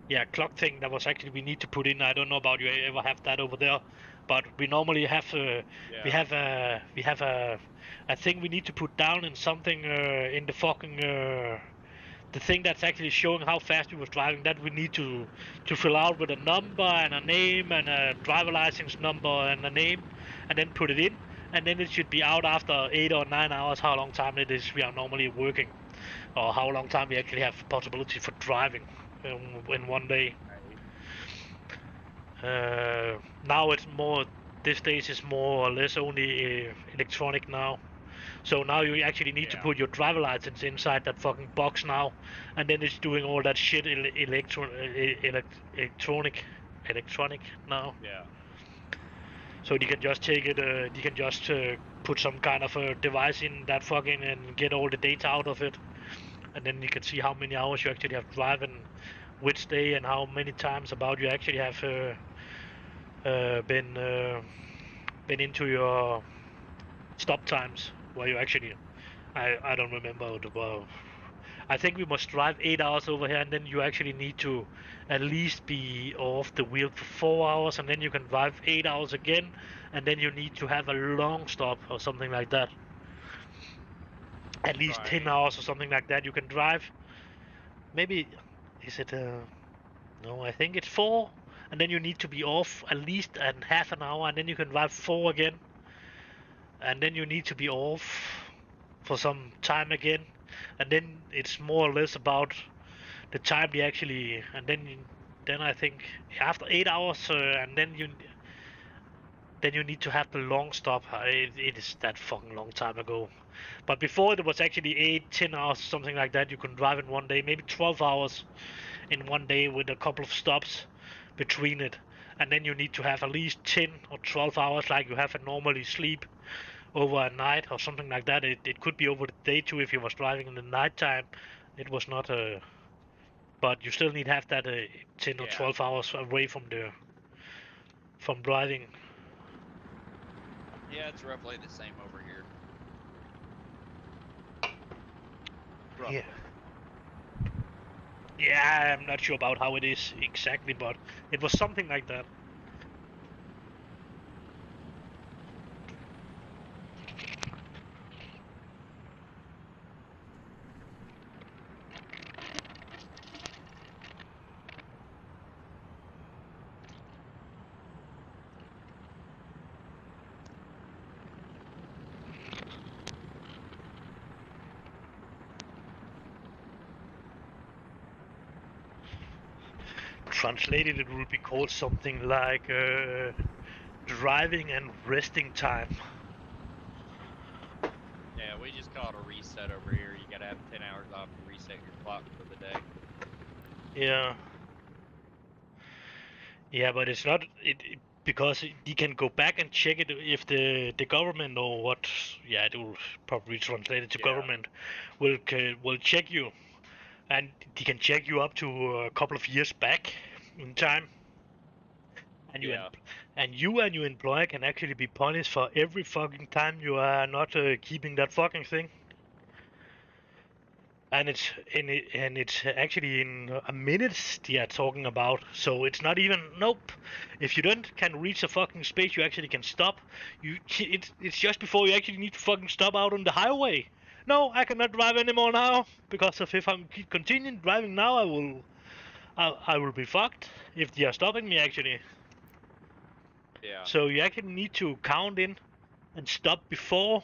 yeah, clock thing that was actually we need to put in. I don't know about you ever have that over there, but we normally have we have a thing we need to put down in something in the fucking the thing that's actually showing how fast we was driving. That we need to fill out with a number and a name and a driver license number and a name, and then put it in, and then it should be out after 8 or 9 hours. How long time it is we are normally working, or how long time we actually have possibility for driving in one day. Now it's more, these days is more or less only electronic now. So now you actually need to put your driver license inside that fucking box now, and then it's doing all that shit electronic now. Yeah. So you can just take it, you can just put some kind of a device in that fucking and get all the data out of it, and then you can see how many hours you actually have driven, which day, and how many times about you actually have been into your stop times where you actually, I don't remember the I think we must drive 8 hours over here, and then you actually need to at least be off the wheel for 4 hours, and then you can drive 8 hours again, and then you need to have a long stop or something like that. At least 10 hours or something like that you can drive. Maybe, is it, no, I think it's 4, and then you need to be off at least half an hour, and then you can drive 4 again. And then you need to be off for some time again, and then it's more or less about the time they actually, and then I think after 8 hours, and then then you need to have the long stop. It is that fucking long time ago. But before it was actually 8, 10 hours, something like that. You can drive in one day, maybe 12 hours in one day with a couple of stops between it. And then you need to have at least 10 or 12 hours like you have a normally sleep over a night or something like that. It could be over the day too if you was driving in the night time. It was not but you still need to have that 10 or Yeah. 12 hours away from driving. Yeah, it's roughly the same over here. Yeah. Yeah, I'm not sure about how it is exactly, but it was something like that. Translated, it will be called something like driving and resting time. Yeah, we just call it a reset over here. You gotta have 10 hours off to reset your clock for the day. Yeah. Yeah, but it's not because you can go back and check it if the government or what. Yeah, it will probably translate it to Yeah. government. Will check you, and they can check you up to a couple of years back in time. And Yeah. you and your employer can actually be punished for every fucking time you are not keeping that fucking thing. And it's actually in a minutes they are talking about. So it's not even nope. If you don't can reach a fucking space, you actually can stop. It's just before you actually need to fucking stop out on the highway. No, I cannot drive anymore now because if I'm continuing driving now, I will be fucked if they are stopping me actually. Yeah. So you actually need to count in and stop before.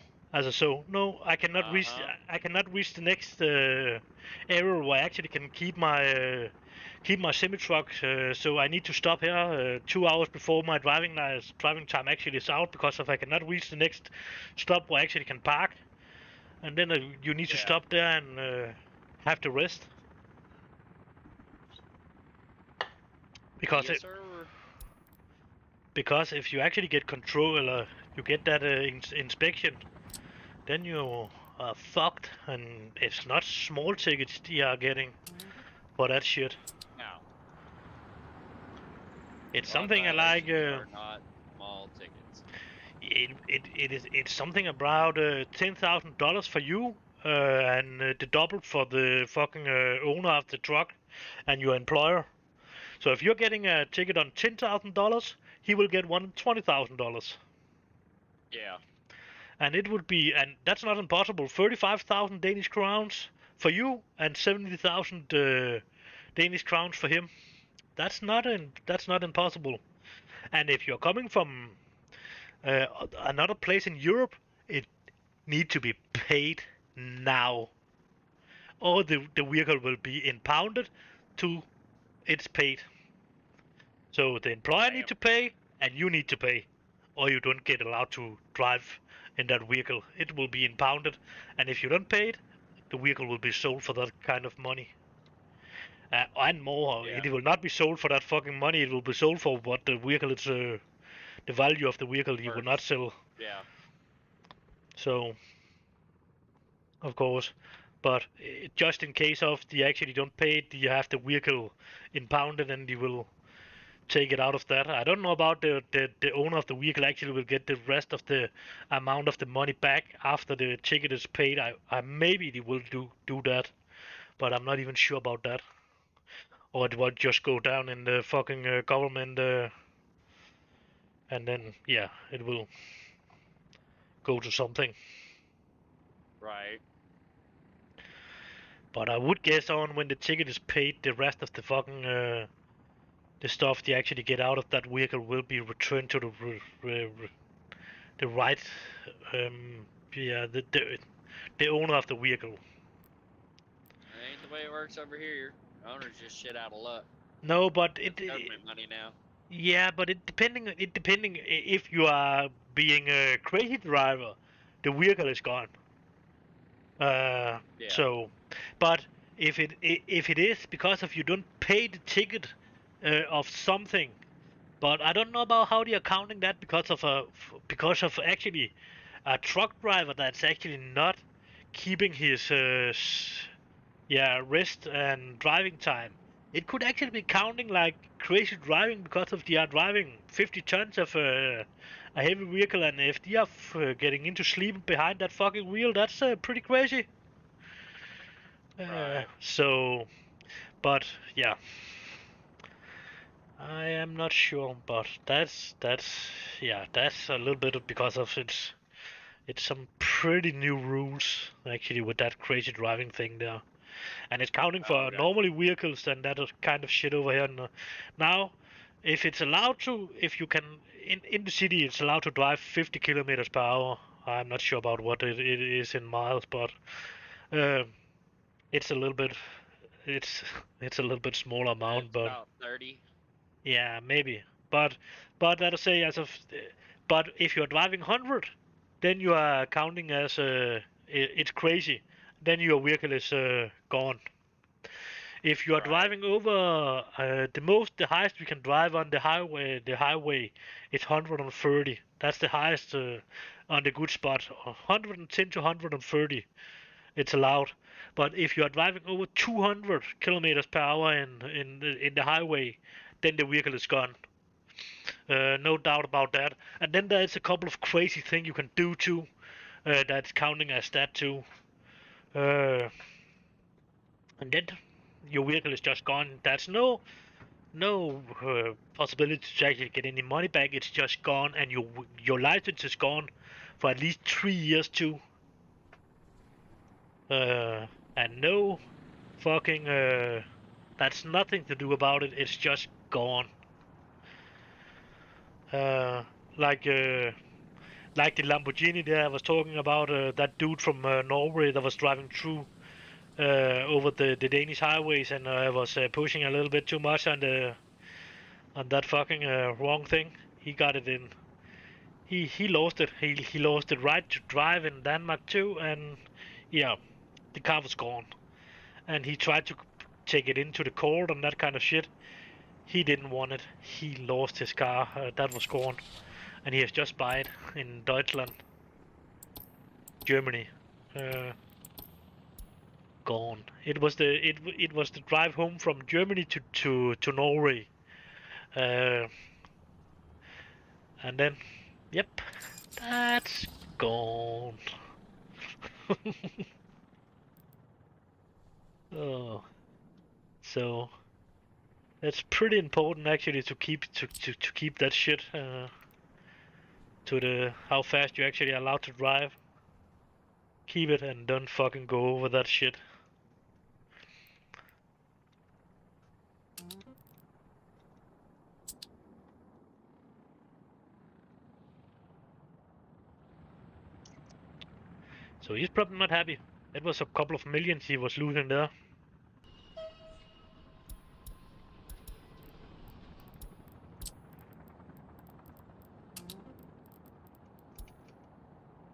So no, I cannot reach. I cannot reach the next area where I actually can keep my semi truck. So I need to stop here 2 hours before my driving time actually is out because if I cannot reach the next stop where I actually can park, and then you need to Yeah. stop there and have to rest because Yes, sir. because if you actually get control, you get that inspection, then you are fucked, and it's not small tickets they are getting for that shit. No. It's A lot of something like violations are not small tickets. it's something about $10,000 for you, and the double for the fucking owner of the truck and your employer. So if you're getting a ticket on $10,000, he will get one $20,000. Yeah. And it would be, and that's not impossible, 35,000 Danish crowns for you and 70,000 Danish crowns for him. That's not impossible. And if you're coming from another place in Europe, it need to be paid now, or the vehicle will be impounded to it's paid. So the employer need to pay, and you need to pay, or you don't get allowed to drive in that vehicle. It will be impounded, and if you don't pay it, the vehicle will be sold for that kind of money. And more, Yeah. it will not be sold for that fucking money. It will be sold for what the vehicle is, the value of the vehicle. You will not sell. Yeah. So, of course, but just in case of they actually don't pay it, you have the vehicle impounded, and you will take it out of that. I don't know about the owner of the vehicle actually will get the rest of the amount of the money back after the ticket is paid. I maybe they will do that, but I'm not even sure about that. Or it will just go down in the fucking government, and then yeah, it will go to something. Right. But I would guess on when the ticket is paid, the rest of the fucking the stuff they actually get out of that vehicle will be returned to the right yeah the owner of the vehicle. That ain't the way it works over here. Owners just shit out of luck. No, but It's government money now. Yeah, but it depending if you are being a crazy driver, the vehicle is gone. Yeah. So, but if it is because of you don't pay the ticket of something, but I don't know about how they are counting that because of actually a truck driver that's actually not keeping his rest and driving time. It could actually be counting like crazy driving because of they are driving 50 tons of a heavy vehicle, and if they are getting into sleep behind that fucking wheel, that's pretty crazy. Right. So, but yeah, I am not sure, but that's a little bit because of it's some pretty new rules actually with that crazy driving thing there. And it's counting Oh, for okay. normally vehicles and that kind of shit over here. Now, if it's allowed to, if you can in the city, it's allowed to drive 50 kilometers per hour. I'm not sure about what it is in miles, but uh, it's a little bit, it's it's a little bit smaller amount, It's but about 30. yeah, maybe. But let us say but if you're driving 100, then you are counting as it's crazy. Then your vehicle is gone. If you are Right. driving over the highest we can drive on the highway is 130. That's the highest on the good spot. 110 to 130, it's allowed. But if you are driving over 200 kilometers per hour in the highway, then the vehicle is gone. No doubt about that. And then there is a couple of crazy things you can do too. That's counting as that too. Uh, and then your vehicle is just gone. That's no possibility to actually get any money back. It's just gone, and your license is gone for at least 3 years too. Uh, and no fucking that's nothing to do about it. It's just gone. Uh, like uh, like the Lamborghini there I was talking about. That dude from Norway that was driving through over the Danish highways and was pushing a little bit too much on that fucking wrong thing. He got it in. He lost it. He lost the right to drive in Denmark too, and yeah, the car was gone. And he tried to take it into the court and that kind of shit. He didn't want it. He lost his car. That was gone, and he has just bought it in Deutschland, Germany. Uh, Gone. It was the drive home from Germany to Norway, uh, and then, yep, that's gone. Oh, so it's pretty important actually to keep that shit to the how fast you're actually allowed to drive. Keep it and don't fucking go over that shit. So he's probably not happy. It was a couple of millions he was losing there.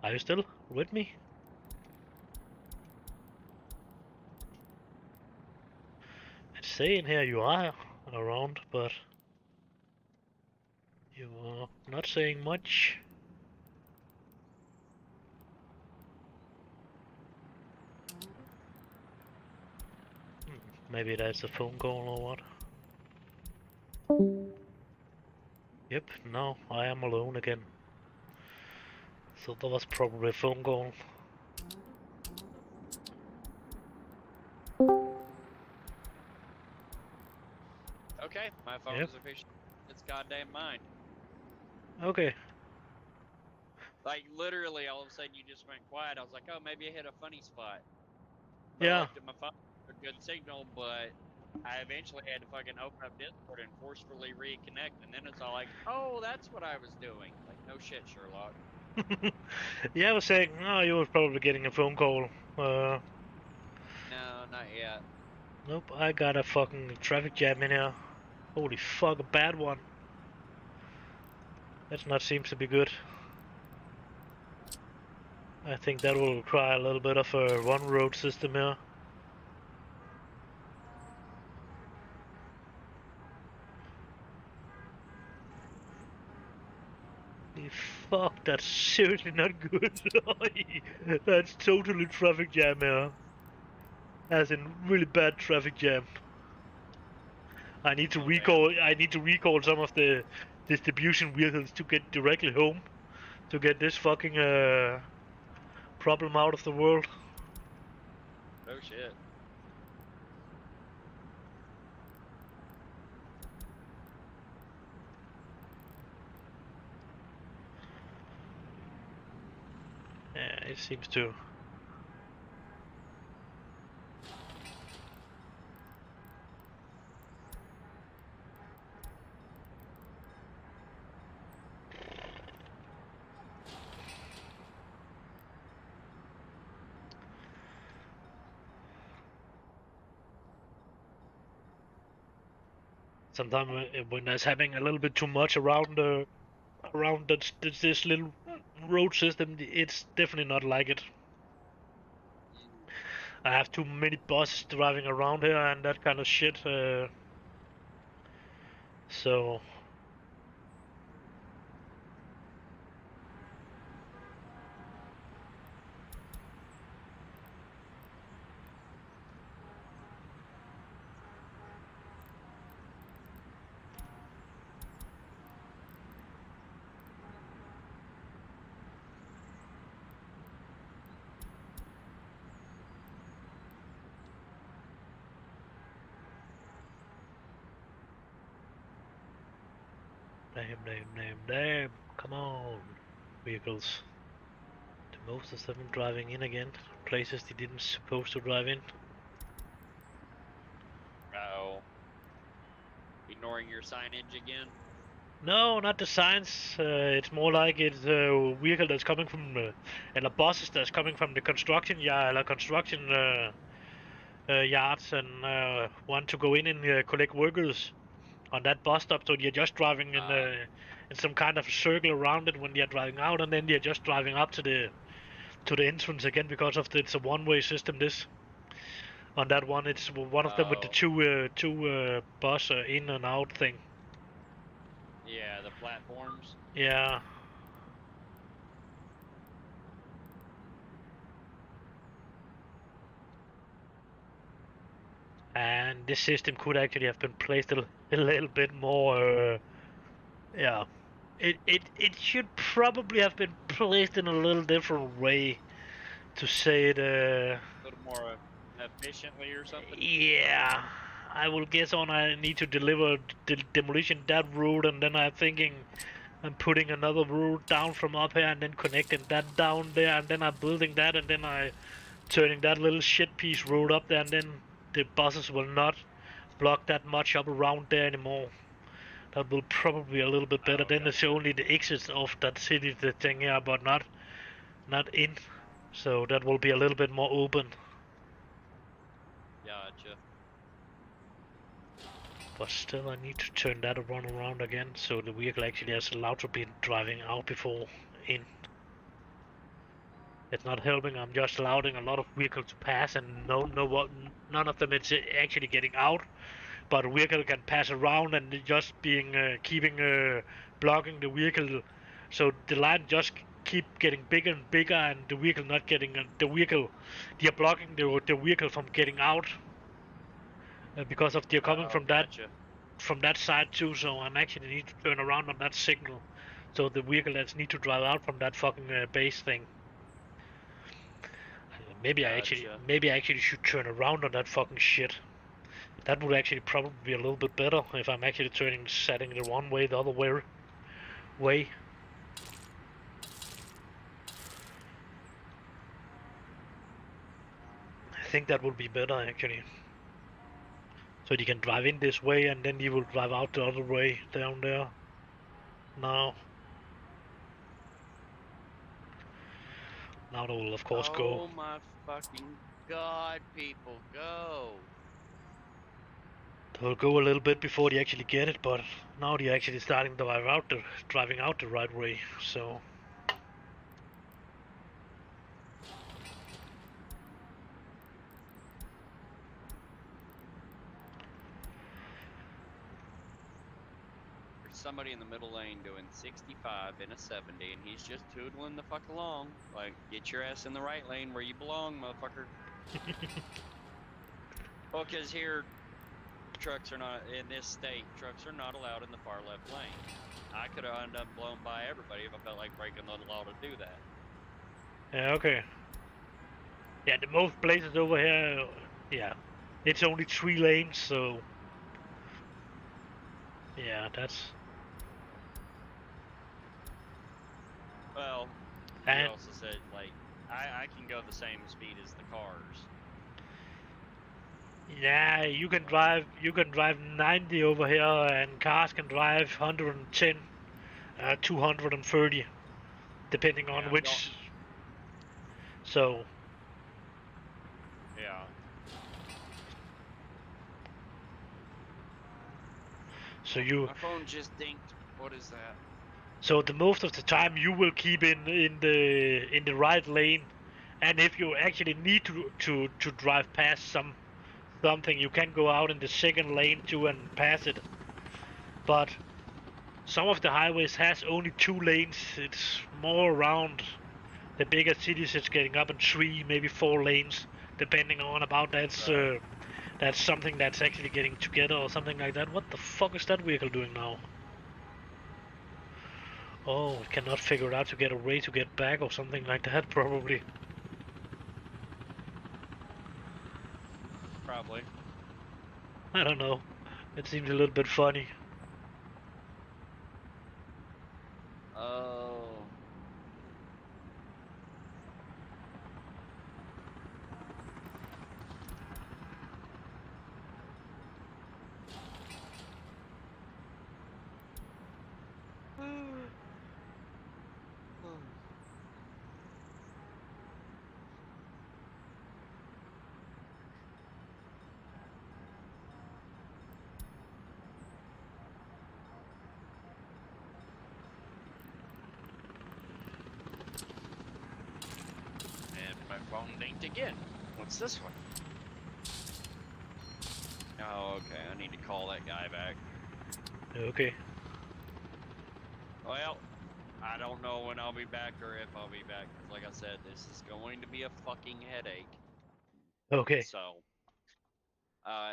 Are you still with me? It's saying here you are around, but you are not saying much. Maybe that's a phone call or what? Yep, now I am alone again. So that was probably a phone call. Okay, my phone Yep. is officially it's goddamn mine. Okay. Like literally, all of a sudden you just went quiet. I was like, oh, maybe I hit a funny spot. So I Yeah. looked at my phone for a good signal, but I eventually had to fucking open up Discord and forcefully reconnect, and then it's all like, oh, that's what I was doing. Like, no shit, Sherlock. Yeah, I was saying, oh, you were probably getting a phone call. No, not yet. Nope, I got a fucking traffic jam in here. Holy fuck, a bad one. That not seems to be good. I think that will require a little bit of a one road system here. Fuck, that's seriously not good. That's totally traffic jam here. As in really bad traffic jam. I need to Oh, recall. I need to recall some of the distribution vehicles to get directly home, to get this fucking problem out of the world. Oh shit. Yeah, it seems to. Sometimes when there's having a little bit too much around this little road system, it's definitely not like it. I have too many buses driving around here and that kind of shit. So damn. Come on, vehicles. The most of them driving in again, places they didn't supposed to drive in. Oh. Ignoring your signage again? No, not the signs. It's more like it's a vehicle that's coming from, eller buses that's coming from the construction yard, eller construction yards, and want to go in and collect workers on that bus stop. So they're just driving in some kind of a circle around it when they're driving out, and then they're just driving up to the entrance again because of it's a one-way system. This on that one, it's one of them with the two bus in and out thing. Yeah, the platforms. Yeah. And this system could actually have been placed a little bit more. Yeah. It should probably have been placed in a little different way to say it. A little more efficiently or something? Yeah. I will guess on I need to deliver the demolition that road, and then I'm thinking I'm putting another road down from up here and then connecting that down there, and then I'm building that, and then I turning that little shit piece road up there, and then the buses will not block that much up around there anymore. That will probably be a little bit better. Then it's only the exits of that city the thing here, but not in. So that will be a little bit more open. Gotcha. But still, I need to turn that around again, so the vehicle actually is allowed to be driving out before in. It's not helping. I'm just allowing a lot of vehicles to pass, and none of them is actually getting out. But a vehicle can pass around and just being keeping blocking the vehicle, so the line just keep getting bigger and bigger, and the vehicle not getting they're blocking the vehicle from getting out because of they're coming from Gotcha. that side too. So I'm actually need to turn around on that signal, so the vehicle that's need to drive out from that fucking base thing. Maybe I actually should turn around on that fucking shit. That would actually probably be a little bit better if I'm actually setting the one way the other way. I think that would be better actually. So you can drive in this way and then you will drive out the other way down there. Now they will of course go. Oh my fucking god, people, go! The They'll go a little bit before they actually get it, but now they're actually starting to driving out the right way. So There's somebody in the middle lane doing 65 in a 70, and he's just tootling the fuck along. Like, get your ass in the right lane where you belong, motherfucker. Well, because here, trucks are not, in this state, trucks are not allowed in the far left lane. I could have ended up blown by everybody if I felt like breaking the law to do that. yeah, okay. Yeah, the most places over here, yeah, it's only 3 lanes, so yeah, that's. Well, you And also said, like, I can go the same speed as the cars. yeah, you can drive 90 over here, and cars can drive 110, 230, depending on Yeah, which. So yeah. so you My phone just dinked. What is that? so the most of the time you will keep in the right lane, and if you actually need to drive past something, you can go out in the second lane too and pass it. But some of the highways has only 2 lanes. It's more around the bigger cities. It's getting up in 3, maybe 4 lanes, depending on about that's something that's actually getting together or something like that. What the fuck is that vehicle doing now? Oh, it cannot figure out to get a way to get back or something like that, probably. Probably. I don't know. It seems a little bit funny. Oh. And my phone dinked again. What's this one? Oh, okay. I need to call that guy back. Okay. Well, I don't know when I'll be back or if I'll be back. 'Cause like I said, this is going to be a fucking headache. Okay. So,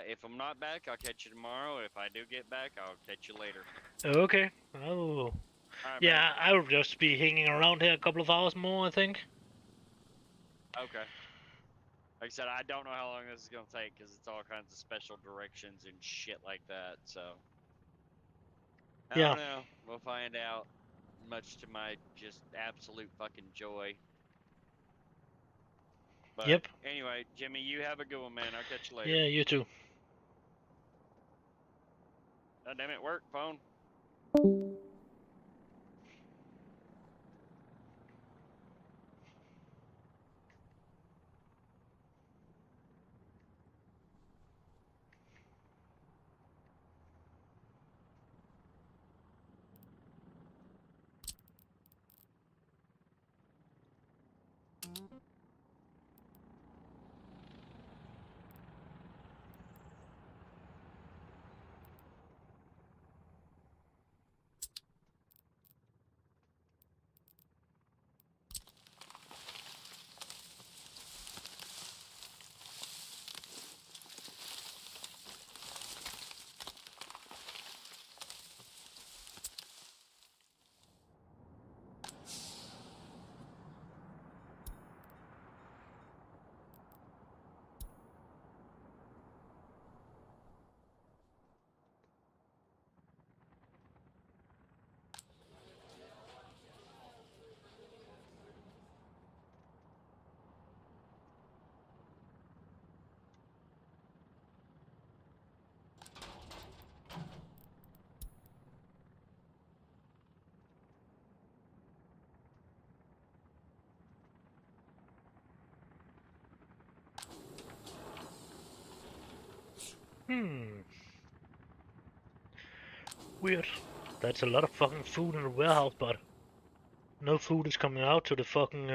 if I'm not back, I'll catch you tomorrow. If I do get back, I'll catch you later. Okay. Oh. All right, Yeah, I'll just be hanging around here a couple of hours more, I think. man. Okay. Like I said, I don't know how long this is gonna take because it's all kinds of special directions and shit like that. So, I Yeah. don't know. We'll find out. Much to my just absolute fucking joy. But Yep. anyway, Jimmy, you have a good one, man. I'll catch you later. Yeah, you too. God damn it, work phone. Hmm. Weird. That's a lot of fucking food in the warehouse, but no food is coming out to the fucking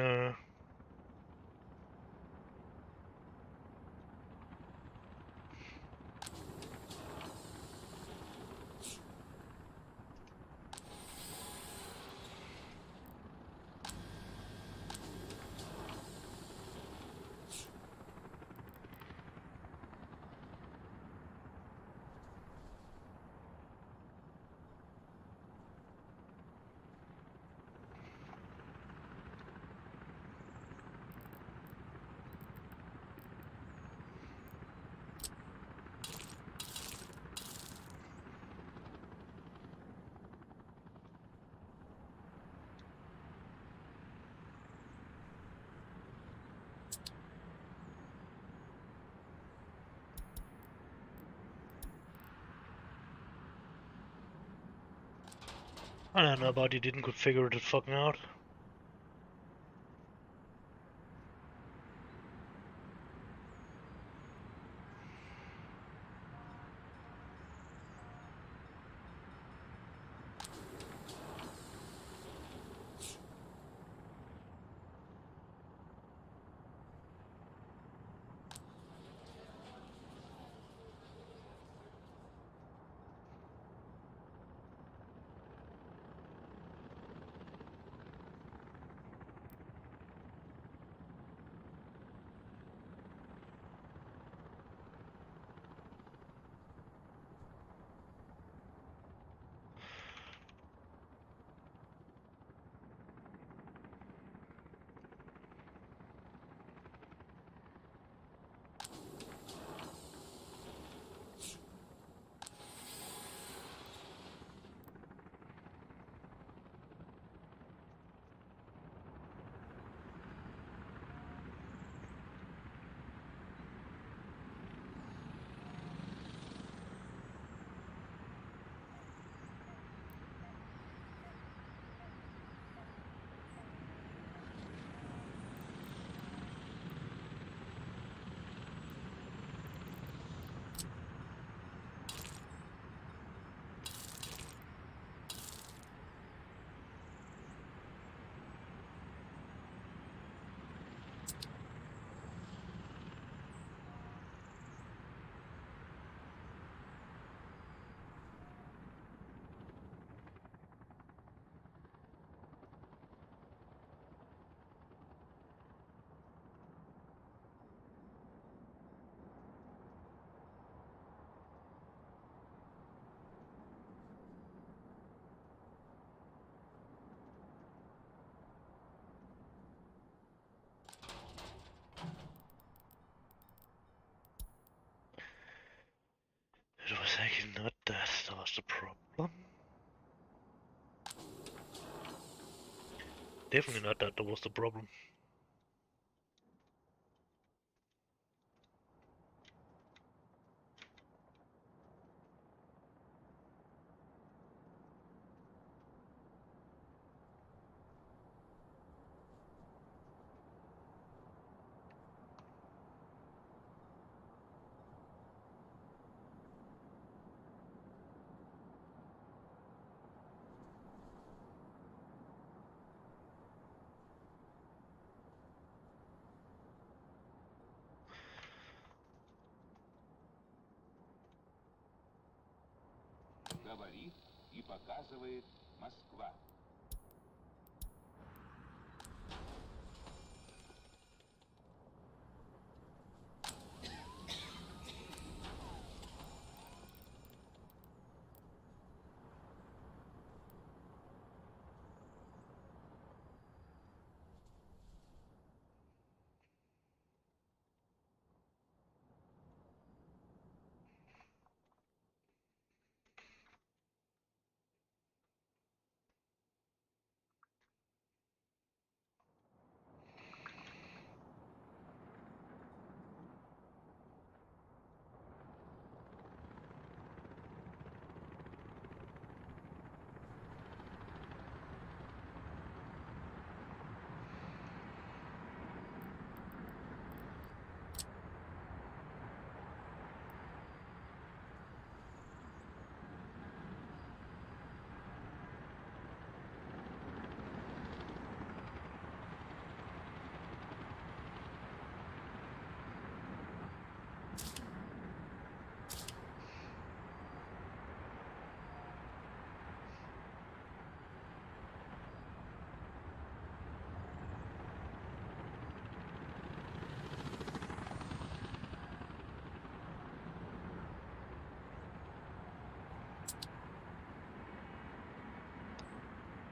I don't know about you didn't could figure it fucking out. It was actually not that was the problem. Definitely not that was the problem. Говорит и показывает Москва.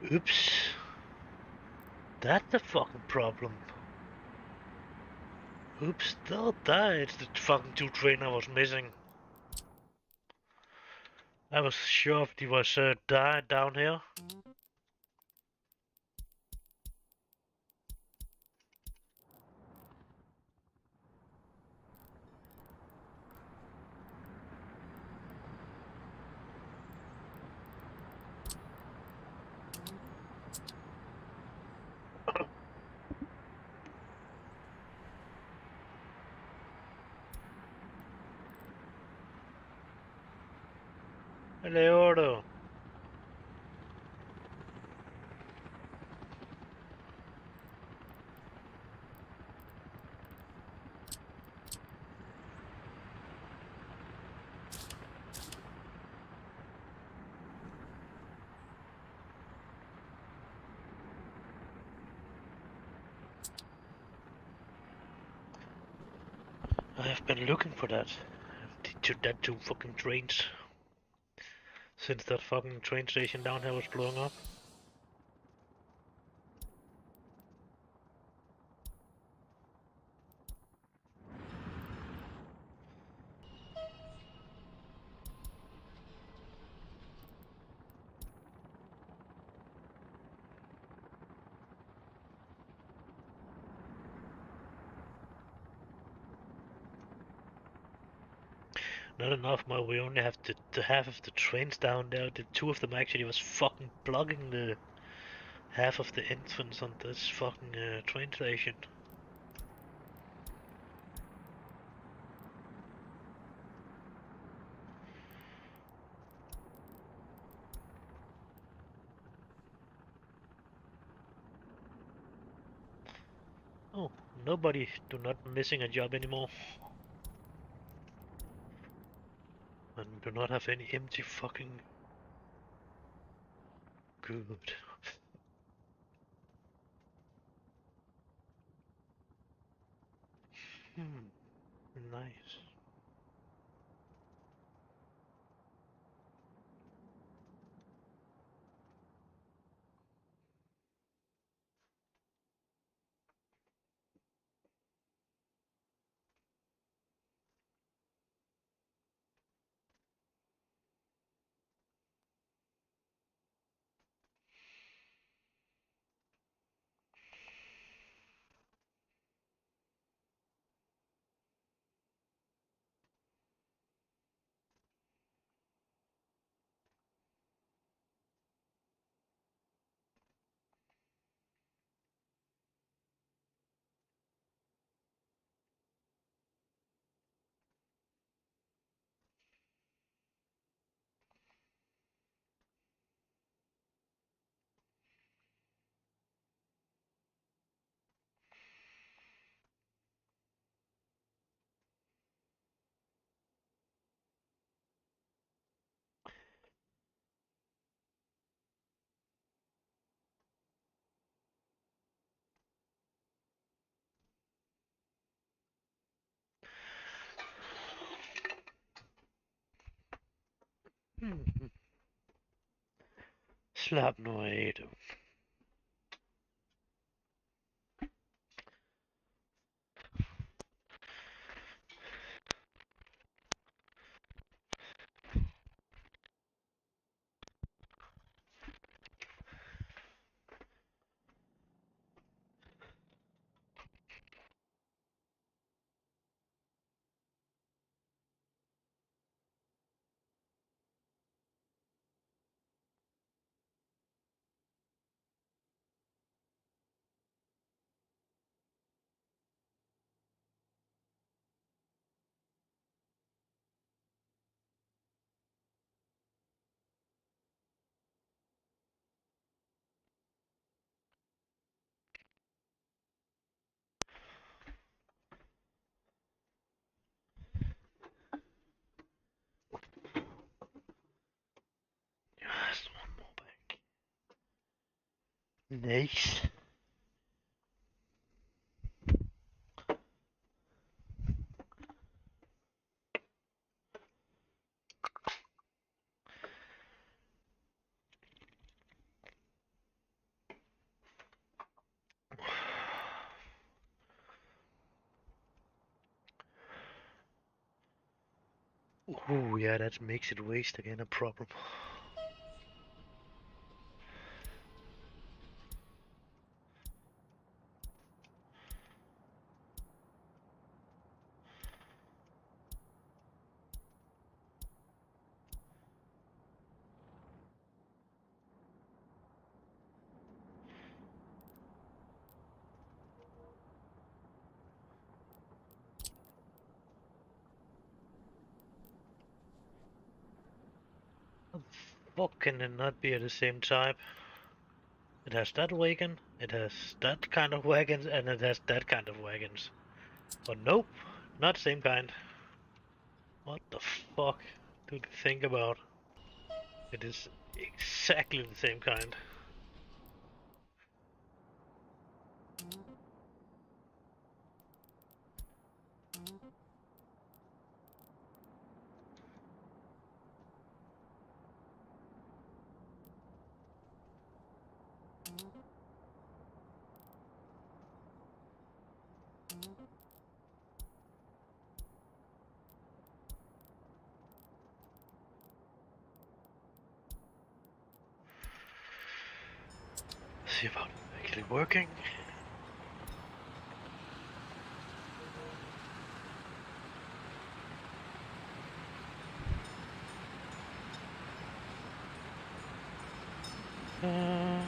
Oops. That's the fucking problem. Oops, that's the fucking two train I was missing. I was sure if he was down here. Leonardo. I have been looking for that. That two fucking trains. Since that fucking train station down here was blowing up. Not enough more, we only have the half of the trains down there. The two of them actually was fucking blocking the half of the entrance on this fucking train station. Oh, nobody do not missing a job anymore. And do not have any empty fucking good. Nice. Slap nu af, du. Just one more back. Nice. Ooh, yeah, that makes it waste again a problem. How the fuck can it not be at the same type? It has that wagon, it has that kind of wagons, and it has that kind of wagons. But nope, not same kind. What the fuck do they think about? It is exactly the same kind. See about it actually working. Uh,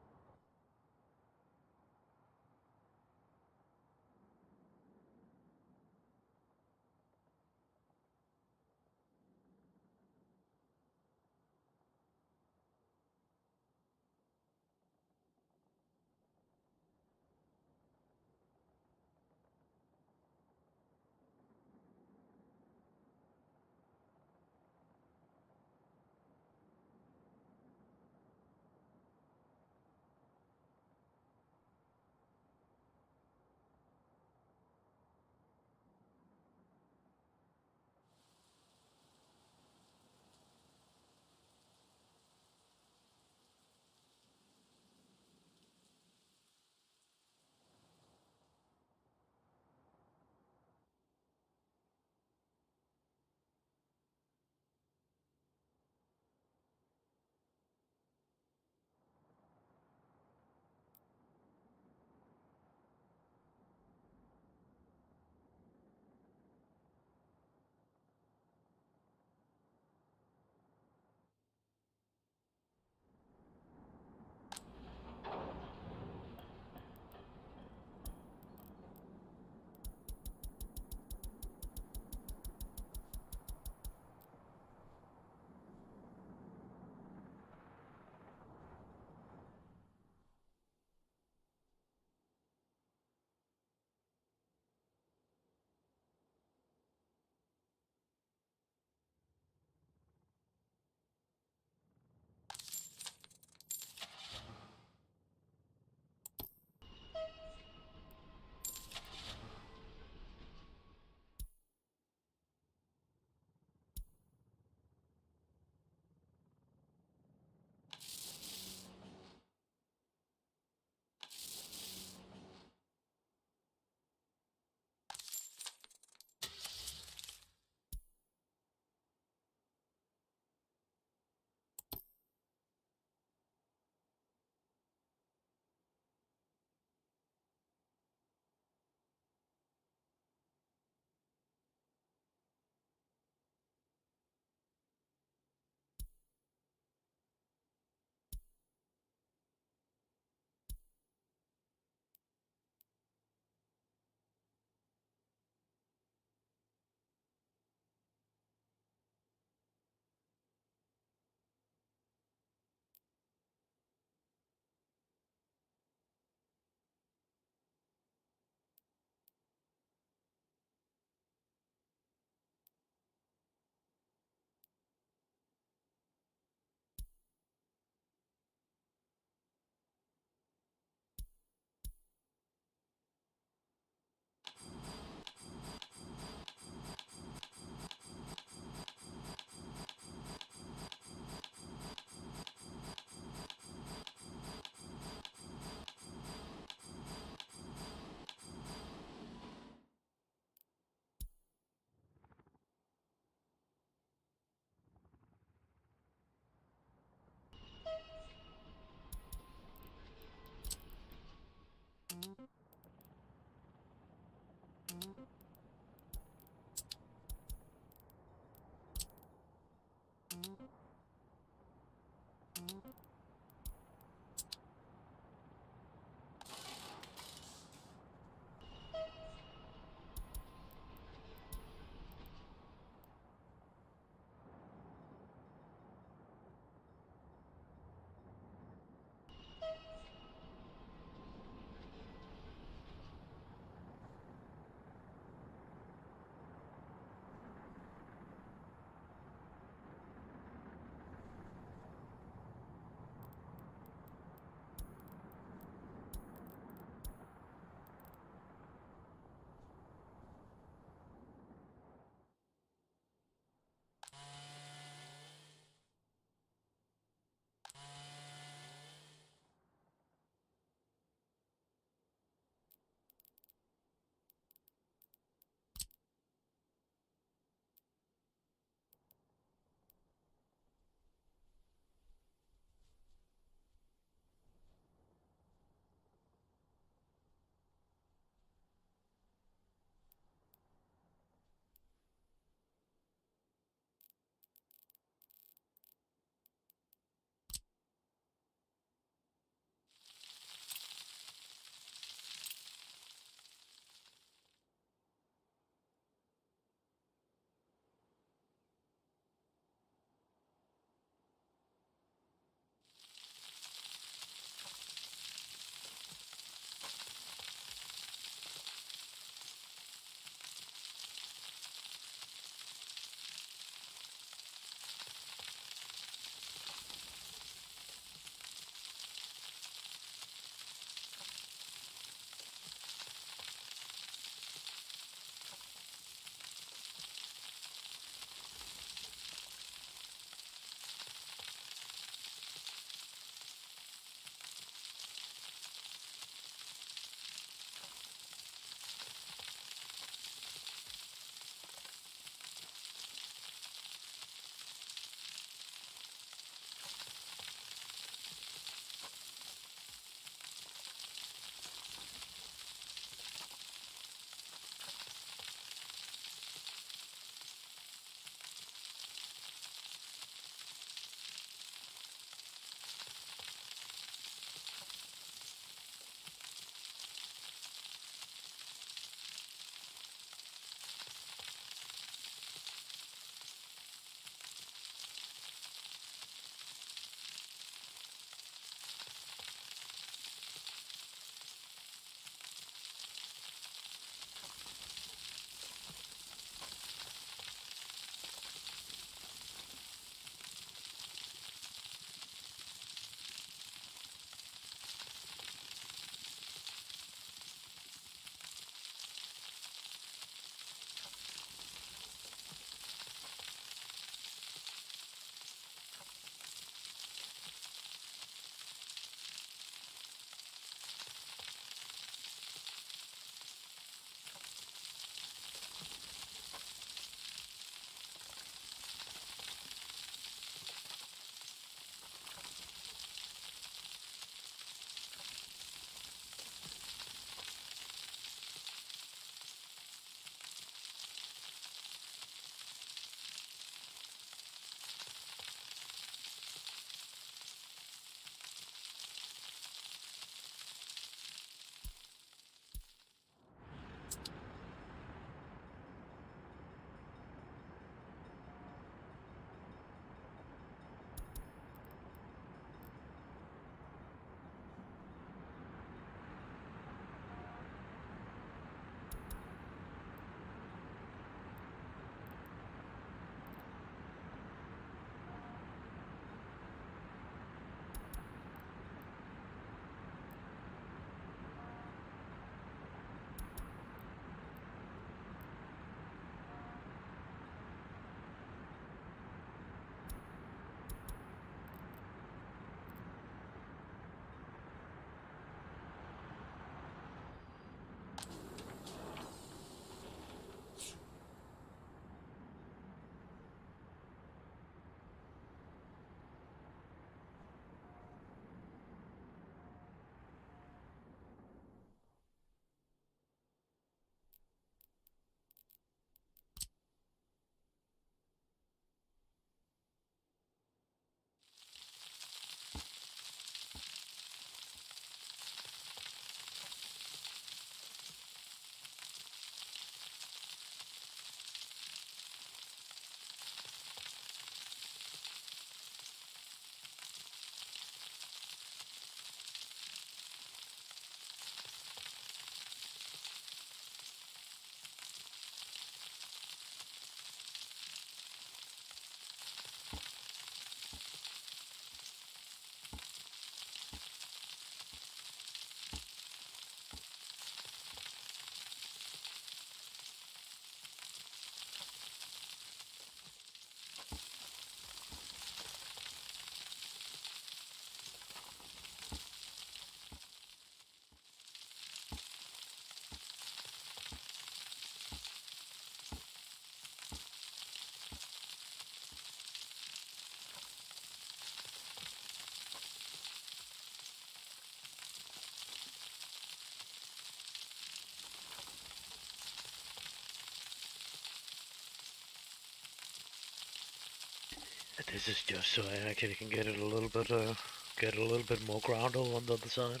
This is just so I actually can get it a little bit more ground over on the other side.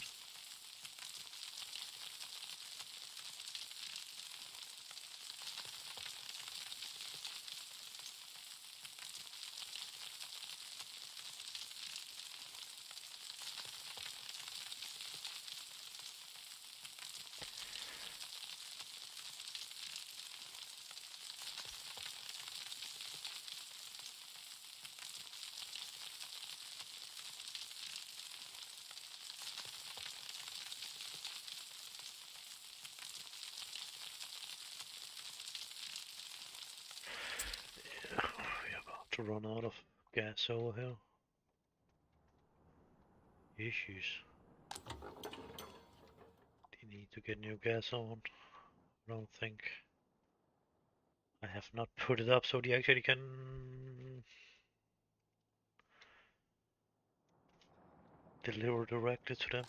We're about to run out of gas over here. Issues. You need to get new gas on. I don't think. I have not put it up so they actually can deliver directly to them.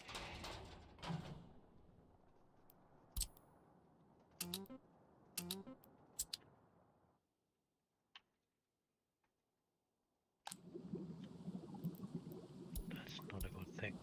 That's not a good thing.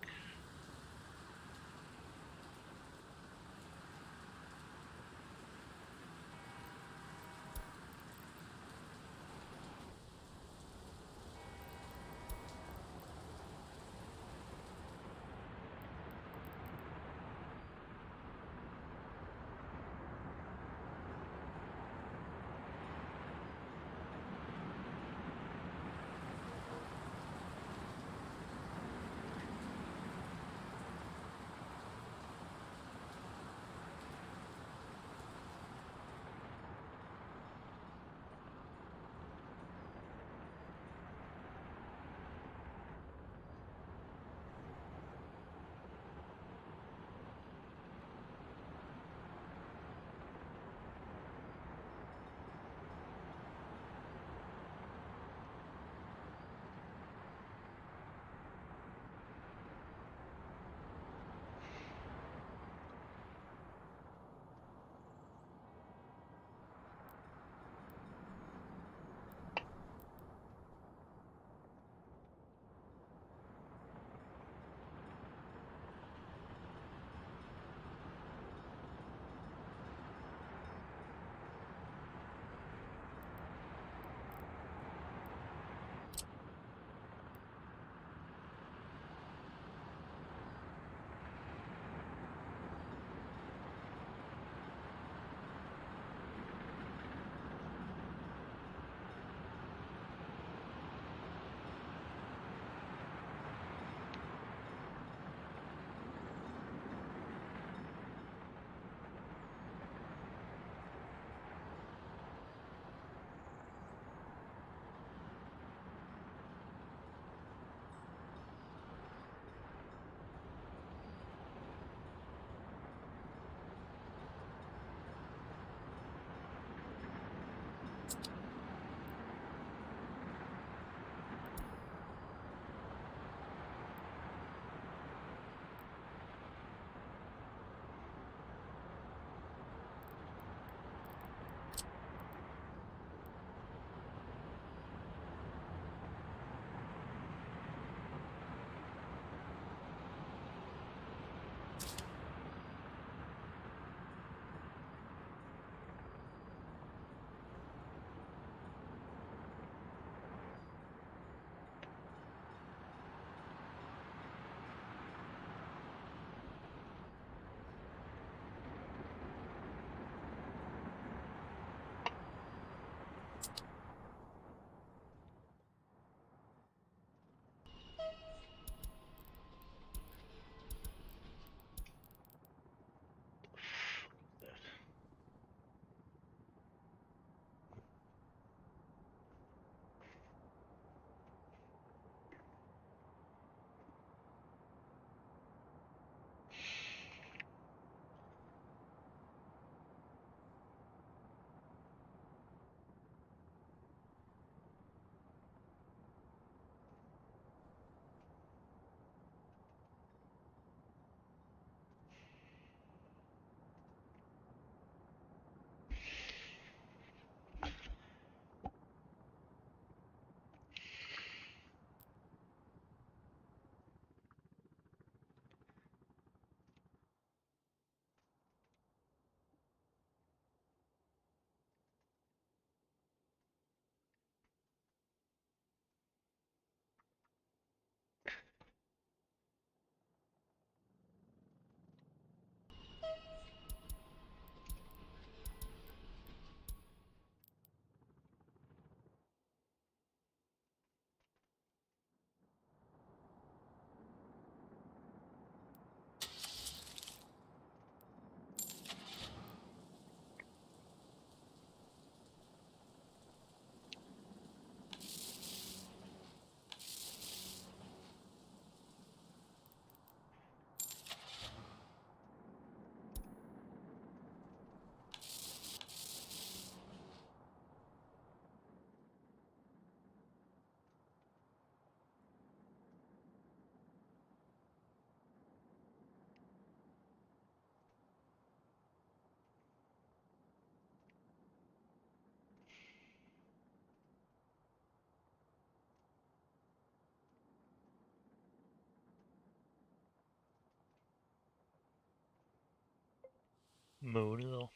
måneder.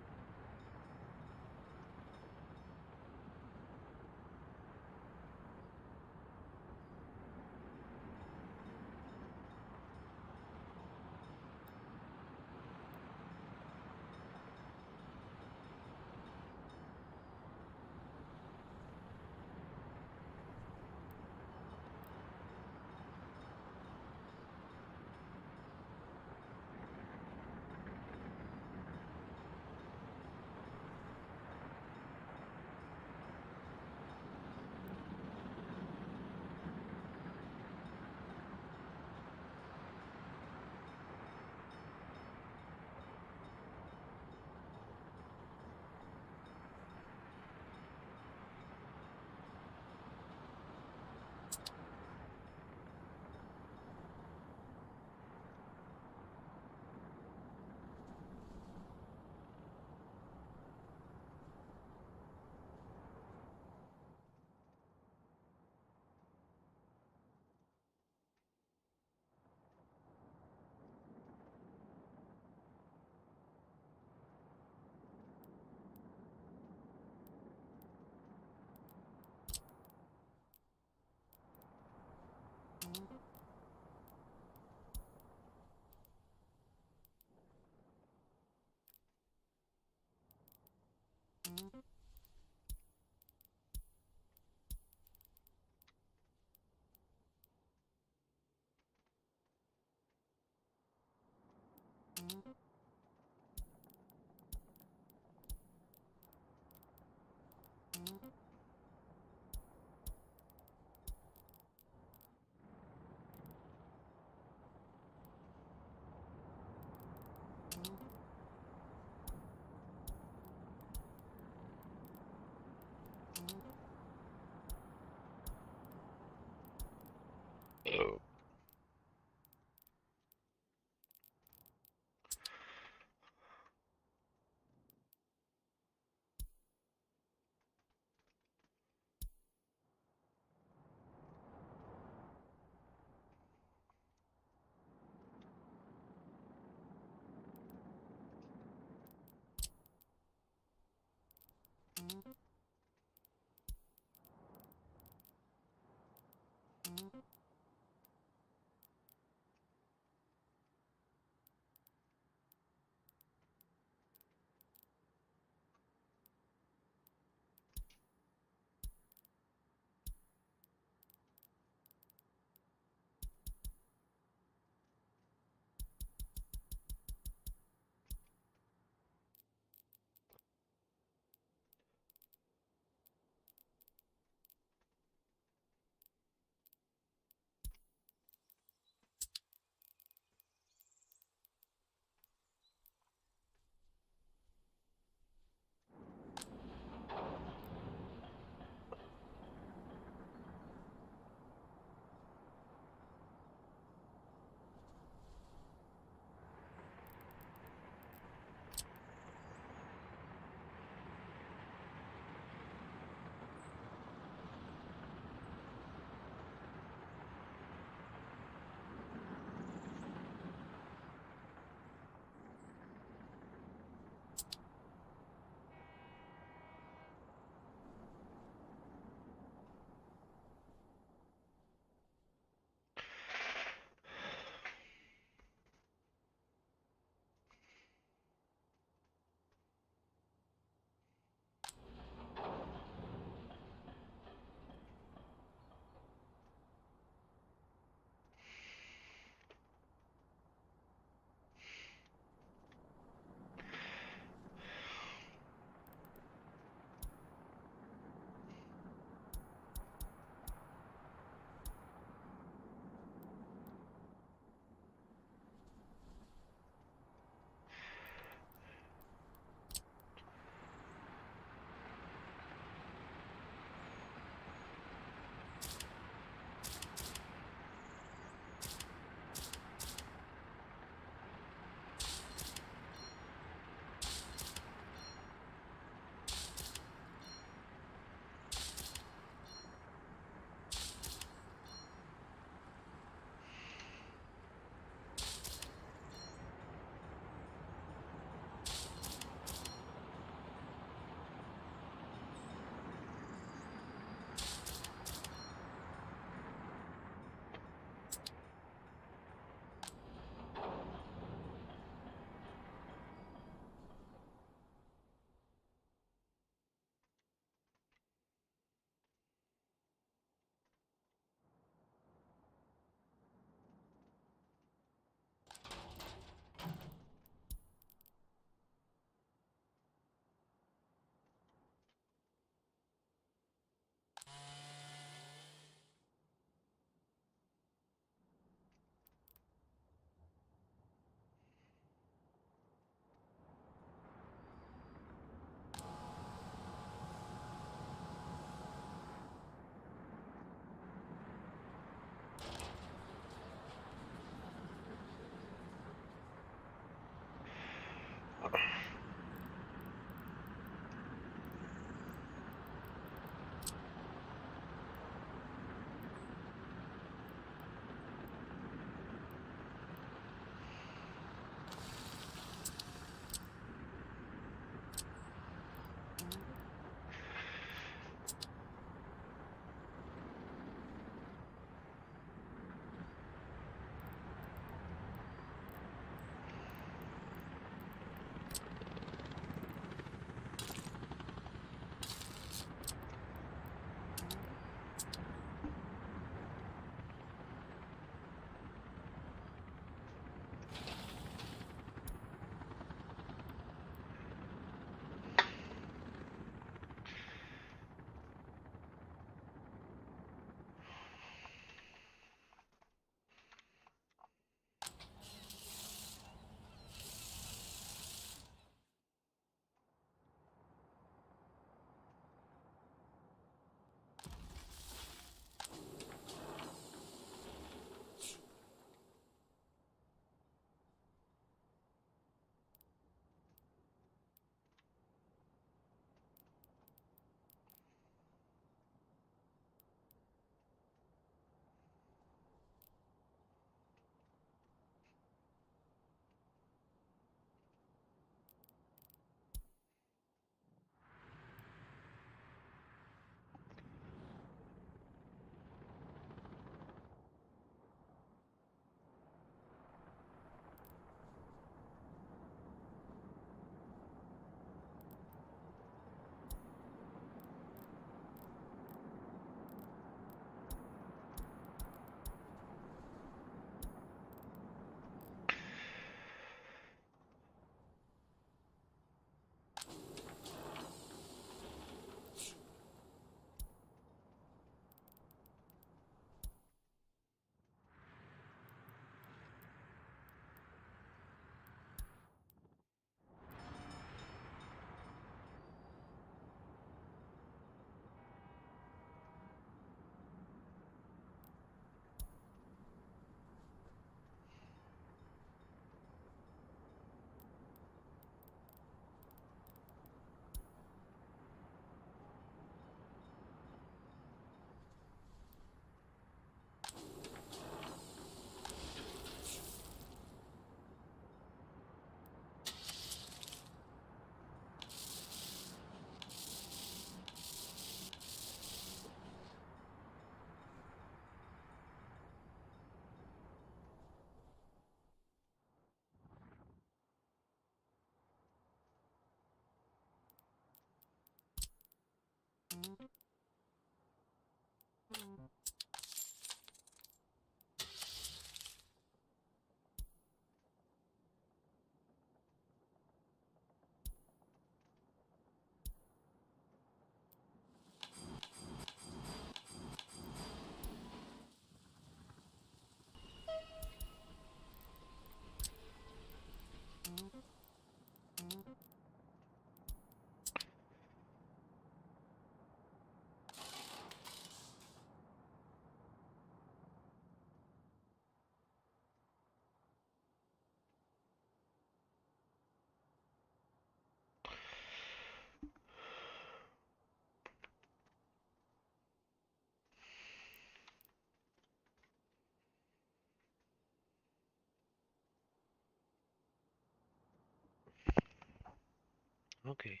Okay,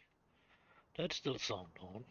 that's still sound on.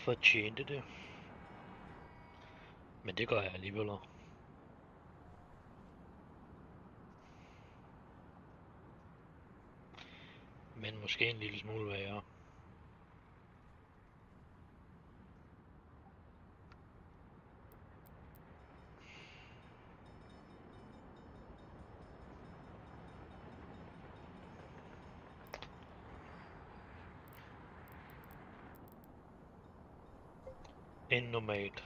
Fortjente det. Men det gør jeg alligevel også. Men måske en lille smule værre. End normalt.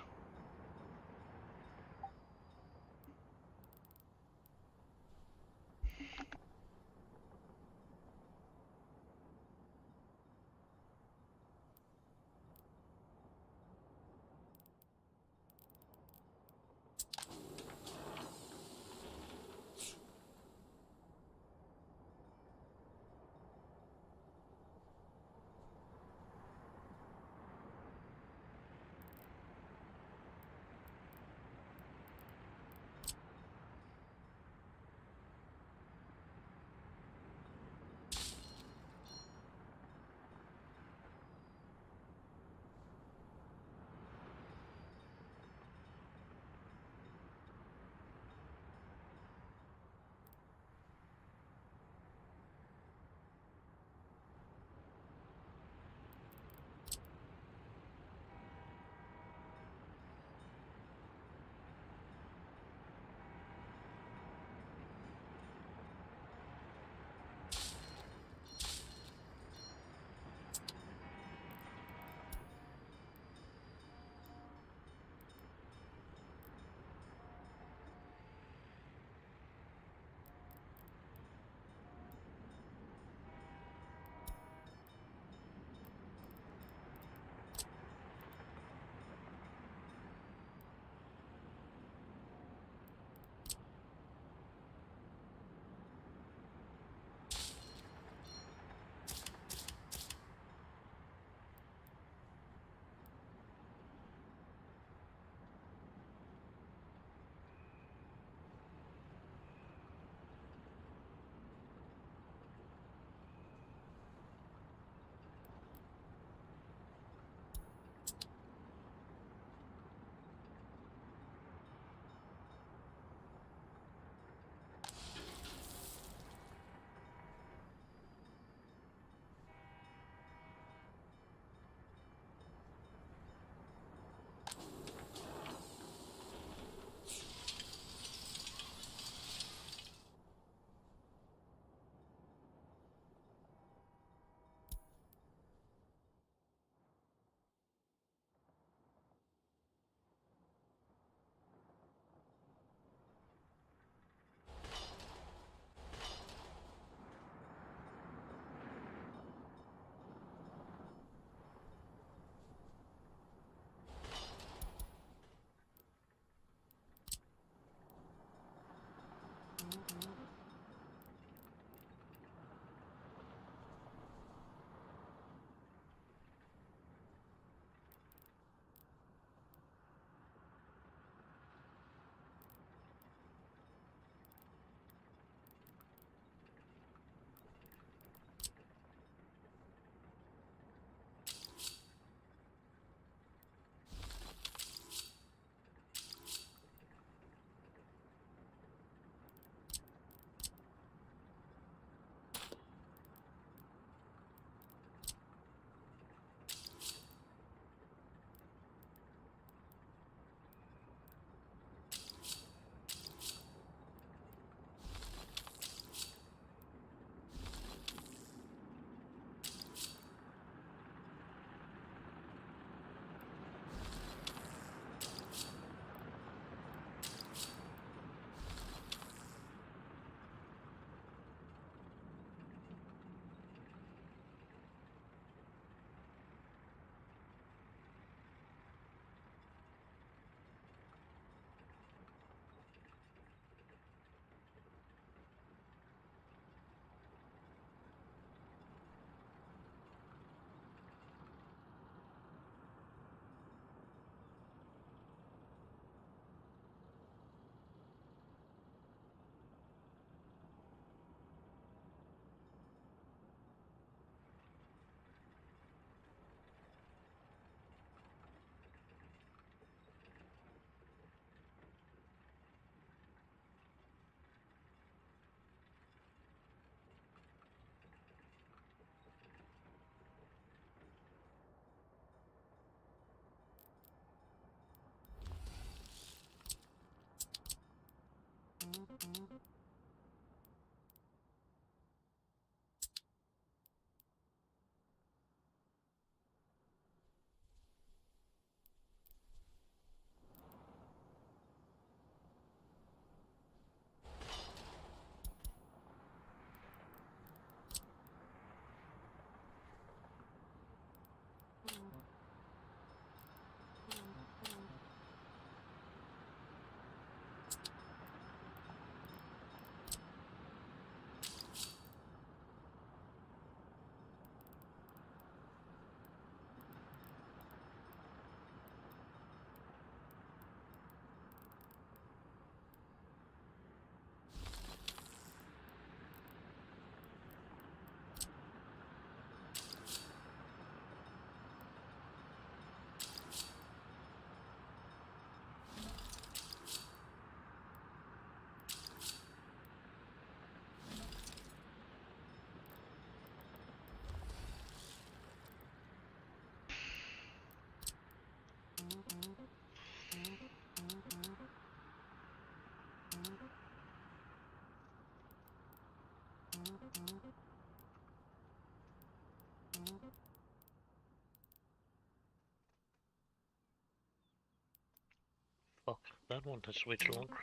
Fuck, that one has switched longer.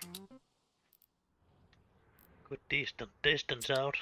Good decent distance out.